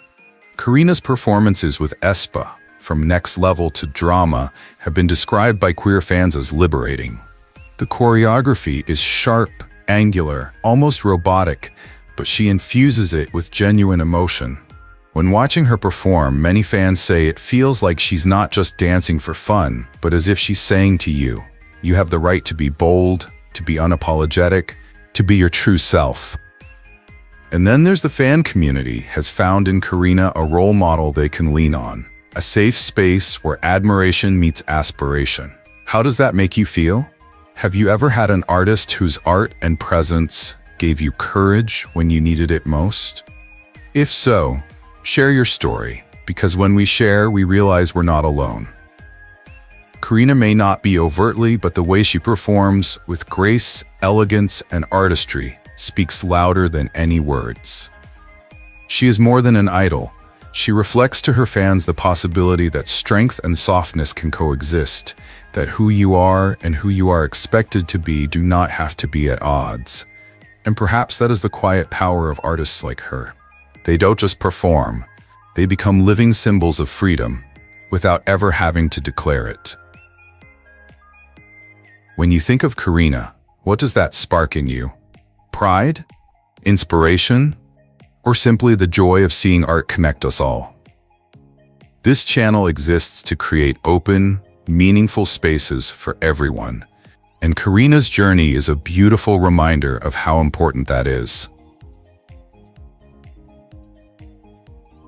Karina's performances with aespa, from next level to drama, have been described by queer fans as liberating. The choreography is sharp, angular, almost robotic, but she infuses it with genuine emotion. When watching her perform, many fans say it feels like she's not just dancing for fun, but as if she's saying to you, you have the right to be bold, to be unapologetic, to be your true self. And then there's the fan community has found in Karina a role model they can lean on, a safe space where admiration meets aspiration. How does that make you feel? Have you ever had an artist whose art and presence gave you courage when you needed it most? If so, share your story, because when we share, we realize we're not alone. Karina may not be overtly, but the way she performs with grace, elegance, and artistry speaks louder than any words. She is more than an idol. She reflects to her fans the possibility that strength and softness can coexist, that who you are and who you are expected to be do not have to be at odds. And perhaps that is the quiet power of artists like her. They don't just perform, they become living symbols of freedom without ever having to declare it. When you think of Karina, what does that spark in you? Pride? Inspiration? Or simply the joy of seeing art connect us all? This channel exists to create open, meaningful spaces for everyone, and Karina's journey is a beautiful reminder of how important that is.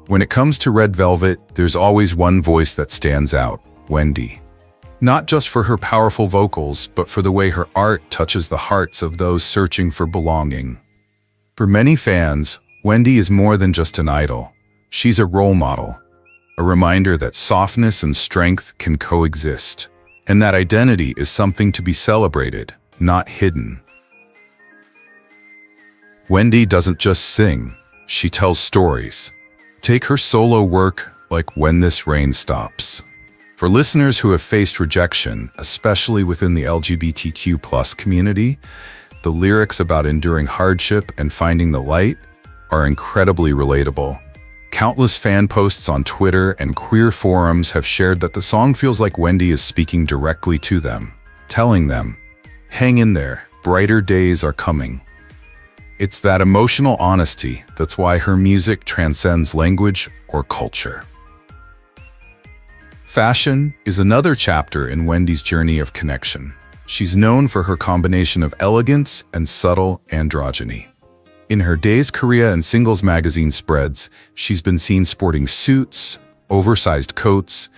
When it comes to Red Velvet, there's always one voice that stands out, Wendy. Not just for her powerful vocals, but for the way her art touches the hearts of those searching for belonging. For many fans, Wendy is more than just an idol. She's a role model, a reminder that softness and strength can coexist, and that identity is something to be celebrated, not hidden. Wendy doesn't just sing, she tells stories. Take her solo work like When This Rain Stops. For listeners who have faced rejection, especially within the LGBTQ+ community, the lyrics about enduring hardship and finding the light are incredibly relatable. Countless fan posts on Twitter and queer forums have shared that the song feels like Wendy is speaking directly to them, telling them, hang in there, brighter days are coming. It's that emotional honesty that's why her music transcends language or culture. Fashion is another chapter in Wendy's journey of connection. She's known for her combination of elegance and subtle androgyny. In her Days Korea and Singles magazine spreads, she's been seen sporting suits, oversized coats,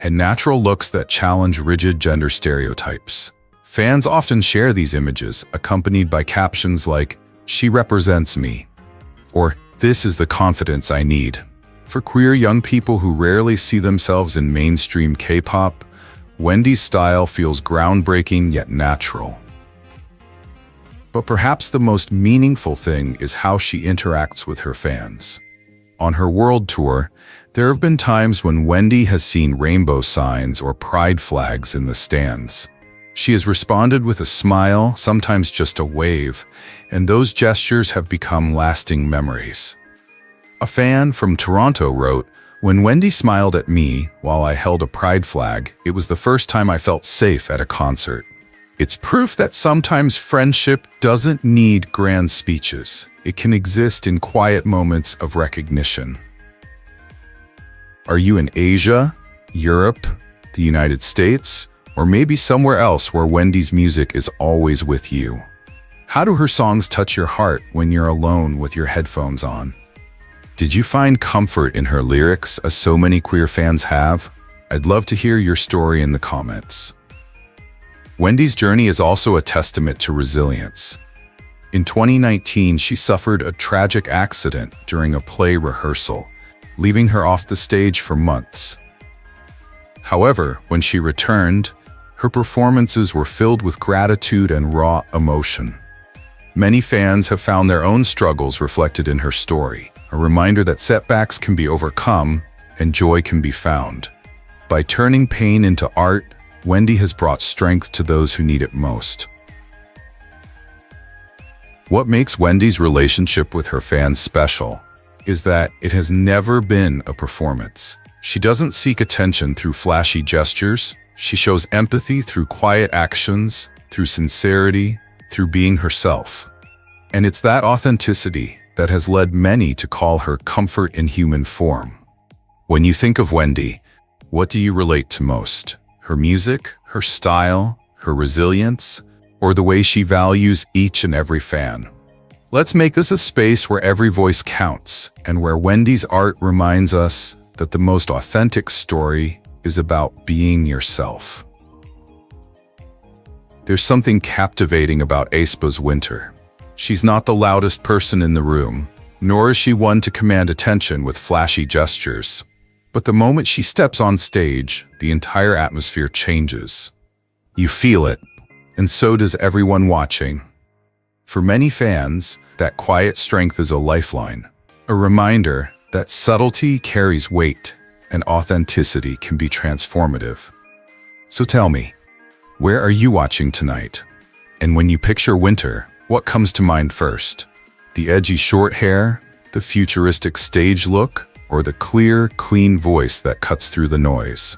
and natural looks that challenge rigid gender stereotypes. Fans often share these images, accompanied by captions like, "She represents me," or "This is the confidence I need." For queer young people who rarely see themselves in mainstream K-pop, Wendy's style feels groundbreaking yet natural. But perhaps the most meaningful thing is how she interacts with her fans. On her world tour, there have been times when Wendy has seen rainbow signs or pride flags in the stands. She has responded with a smile, sometimes just a wave, and those gestures have become lasting memories. A fan from Toronto wrote, "When Wendy smiled at me while I held a pride flag, it was the first time I felt safe at a concert." It's proof that sometimes friendship doesn't need grand speeches. It can exist in quiet moments of recognition. Are you in Asia, Europe, the United States, or maybe somewhere else where Wendy's music is always with you? How do her songs touch your heart when you're alone with your headphones on? Did you find comfort in her lyrics, as so many queer fans have? I'd love to hear your story in the comments. Wendy's journey is also a testament to resilience. In 2019, she suffered a tragic accident during a play rehearsal, leaving her off the stage for months. However, when she returned, her performances were filled with gratitude and raw emotion. Many fans have found their own struggles reflected in her story, a reminder that setbacks can be overcome and joy can be found. By turning pain into art, Wendy has brought strength to those who need it most. What makes Wendy's relationship with her fans special is that it has never been a performance. She doesn't seek attention through flashy gestures. She shows empathy through quiet actions, through sincerity, through being herself. And it's that authenticity that has led many to call her comfort in human form. When you think of Wendy, what do you relate to most? Her music, her style, her resilience, or the way she values each and every fan? Let's make this a space where every voice counts and where Wendy's art reminds us that the most authentic story is about being yourself. There's something captivating about aespa's Winter. She's not the loudest person in the room, nor is she one to command attention with flashy gestures. But the moment she steps on stage, the entire atmosphere changes. You feel it, and so does everyone watching. For many fans, that quiet strength is a lifeline, a reminder that subtlety carries weight and authenticity can be transformative. So tell me, where are you watching tonight? And when you picture Winter, what comes to mind first? The edgy short hair, the futuristic stage look, or the clear, clean voice that cuts through the noise?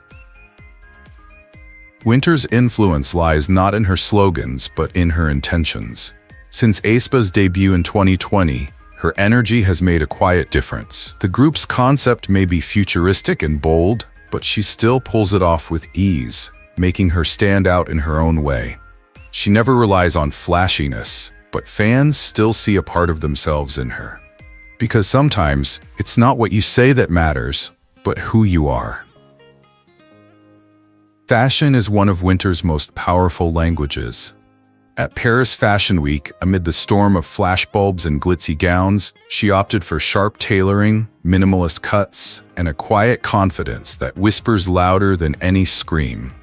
Winter's influence lies not in her slogans, but in her intentions. Since aespa's debut in 2020, her energy has made a quiet difference. The group's concept may be futuristic and bold, but she still pulls it off with ease, making her stand out in her own way. She never relies on flashiness, but fans still see a part of themselves in her. Because sometimes, it's not what you say that matters, but who you are. Fashion is one of Winter's most powerful languages. At Paris Fashion Week, amid the storm of flashbulbs and glitzy gowns, she opted for sharp tailoring, minimalist cuts, and a quiet confidence that whispers louder than any scream.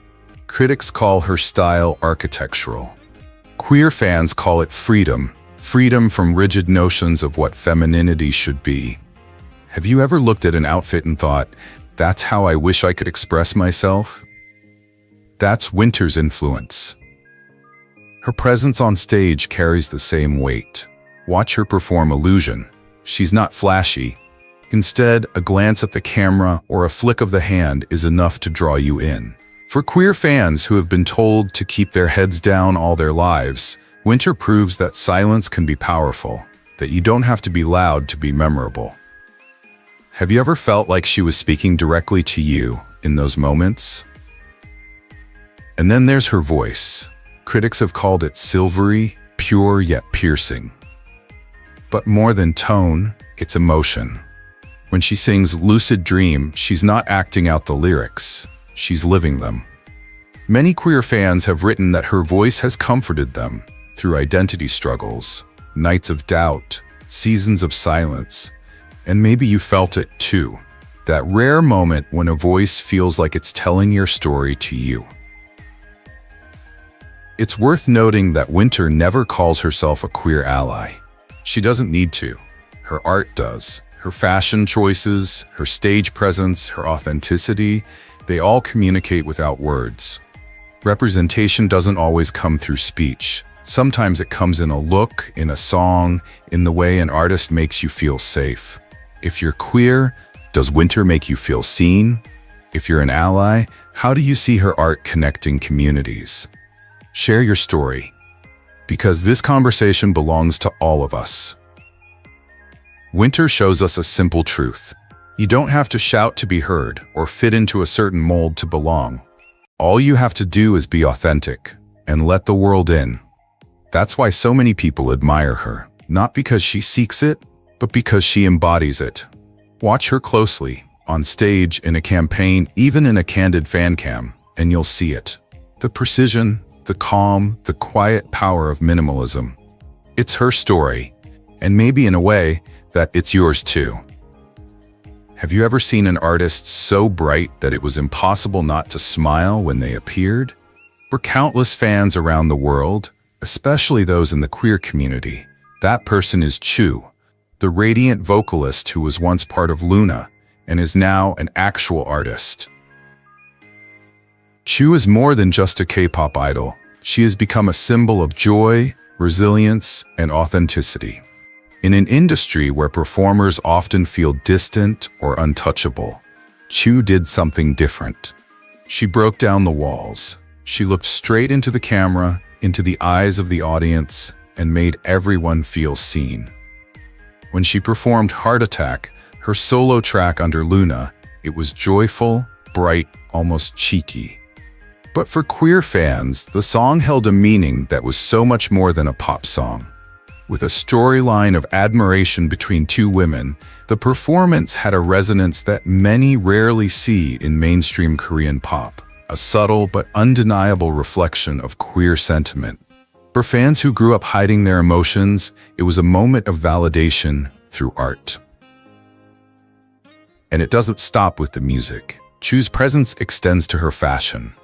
Critics call her style architectural. Queer fans call it freedom, freedom from rigid notions of what femininity should be. Have you ever looked at an outfit and thought, that's how I wish I could express myself? That's Winter's influence. Her presence on stage carries the same weight. Watch her perform Illusion. She's not flashy. Instead, a glance at the camera or a flick of the hand is enough to draw you in. For queer fans who have been told to keep their heads down all their lives, Winter proves that silence can be powerful, that you don't have to be loud to be memorable. Have you ever felt like she was speaking directly to you in those moments? And then there's her voice. Critics have called it silvery, pure yet piercing. But more than tone, it's emotion. When she sings Lucid Dream, she's not acting out the lyrics, she's living them. Many queer fans have written that her voice has comforted them through identity struggles, nights of doubt, seasons of silence, and maybe you felt it too. That rare moment when a voice feels like it's telling your story to you. It's worth noting that Winter never calls herself a queer ally. She doesn't need to. Her art does. Her fashion choices, her stage presence, her authenticity, they all communicate without words. Representation doesn't always come through speech. Sometimes it comes in a look, in a song, in the way an artist makes you feel safe. If you're queer, does Winter make you feel seen? If you're an ally, how do you see her art connecting communities? Share your story, because this conversation belongs to all of us. Winter shows us a simple truth. You don't have to shout to be heard or fit into a certain mold to belong. All you have to do is be authentic and let the world in. That's why so many people admire her, not because she seeks it, but because she embodies it. Watch her closely, on stage, in a campaign, even in a candid fan cam, and you'll see it. The precision, the calm, the quiet power of minimalism. It's her story, and maybe in a way that it's yours too. Have you ever seen an artist so bright that it was impossible not to smile when they appeared? For countless fans around the world, especially those in the queer community, that person is Chu, the radiant vocalist who was once part of Luna and is now an actual artist. Chu is more than just a K-pop idol. She has become a symbol of joy, resilience, and authenticity. In an industry where performers often feel distant or untouchable, Chu did something different. She broke down the walls. She looked straight into the camera, into the eyes of the audience, and made everyone feel seen. When she performed Heart Attack, her solo track under Luna, it was joyful, bright, almost cheeky. But for queer fans, the song held a meaning that was so much more than a pop song. With a storyline of admiration between two women, the performance had a resonance that many rarely see in mainstream Korean pop, a subtle but undeniable reflection of queer sentiment. For fans who grew up hiding their emotions, it was a moment of validation through art. And it doesn't stop with the music. Chu's presence extends to her fashion.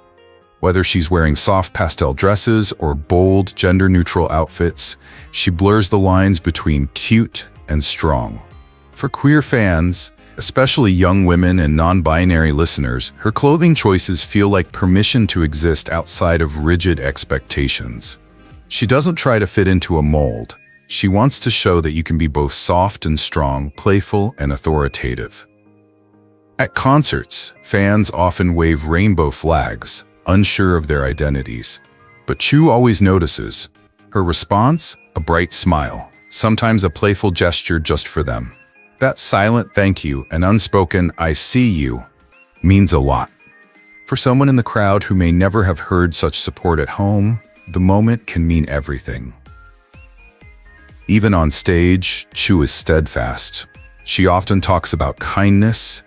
Whether she's wearing soft pastel dresses or bold, gender-neutral outfits, she blurs the lines between cute and strong. For queer fans, especially young women and non-binary listeners, her clothing choices feel like permission to exist outside of rigid expectations. She doesn't try to fit into a mold. She wants to show that you can be both soft and strong, playful and authoritative. At concerts, fans often wave rainbow flags, unsure of their identities. But Chu always notices. Her response? A bright smile, sometimes a playful gesture just for them. That silent thank you and unspoken "I see you" means a lot. For someone in the crowd who may never have heard such support at home, the moment can mean everything. Even on stage, Chu is steadfast. She often talks about kindness,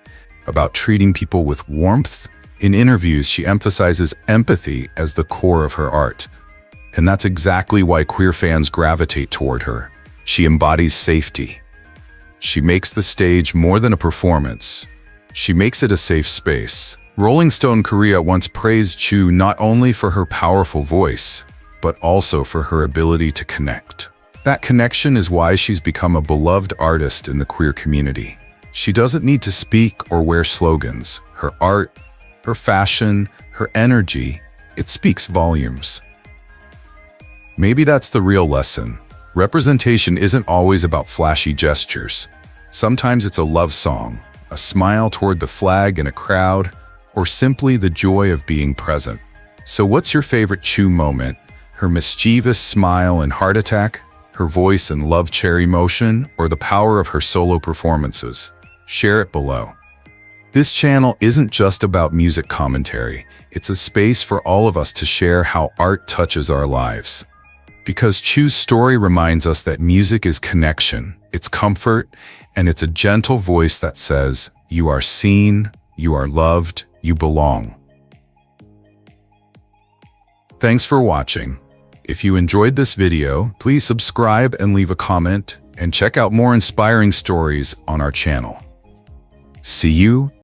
about treating people with warmth. In interviews, she emphasizes empathy as the core of her art. And that's exactly why queer fans gravitate toward her. She embodies safety. She makes the stage more than a performance. She makes it a safe space. Rolling Stone Korea once praised Chu not only for her powerful voice, but also for her ability to connect. That connection is why she's become a beloved artist in the queer community. She doesn't need to speak or wear slogans. Her art, her fashion, her energy, it speaks volumes. Maybe that's the real lesson. Representation isn't always about flashy gestures. Sometimes it's a love song, a smile toward the flag in a crowd, or simply the joy of being present. So what's your favorite Chu moment? Her mischievous smile and Heart Attack, her voice and Love Cherry Motion, or the power of her solo performances? Share it below. This channel isn't just about music commentary. It's a space for all of us to share how art touches our lives. Because Chu's story reminds us that music is connection, it's comfort, and it's a gentle voice that says, you are seen, you are loved, you belong. Thanks for watching. If you enjoyed this video, please subscribe and leave a comment, and check out more inspiring stories on our channel. See you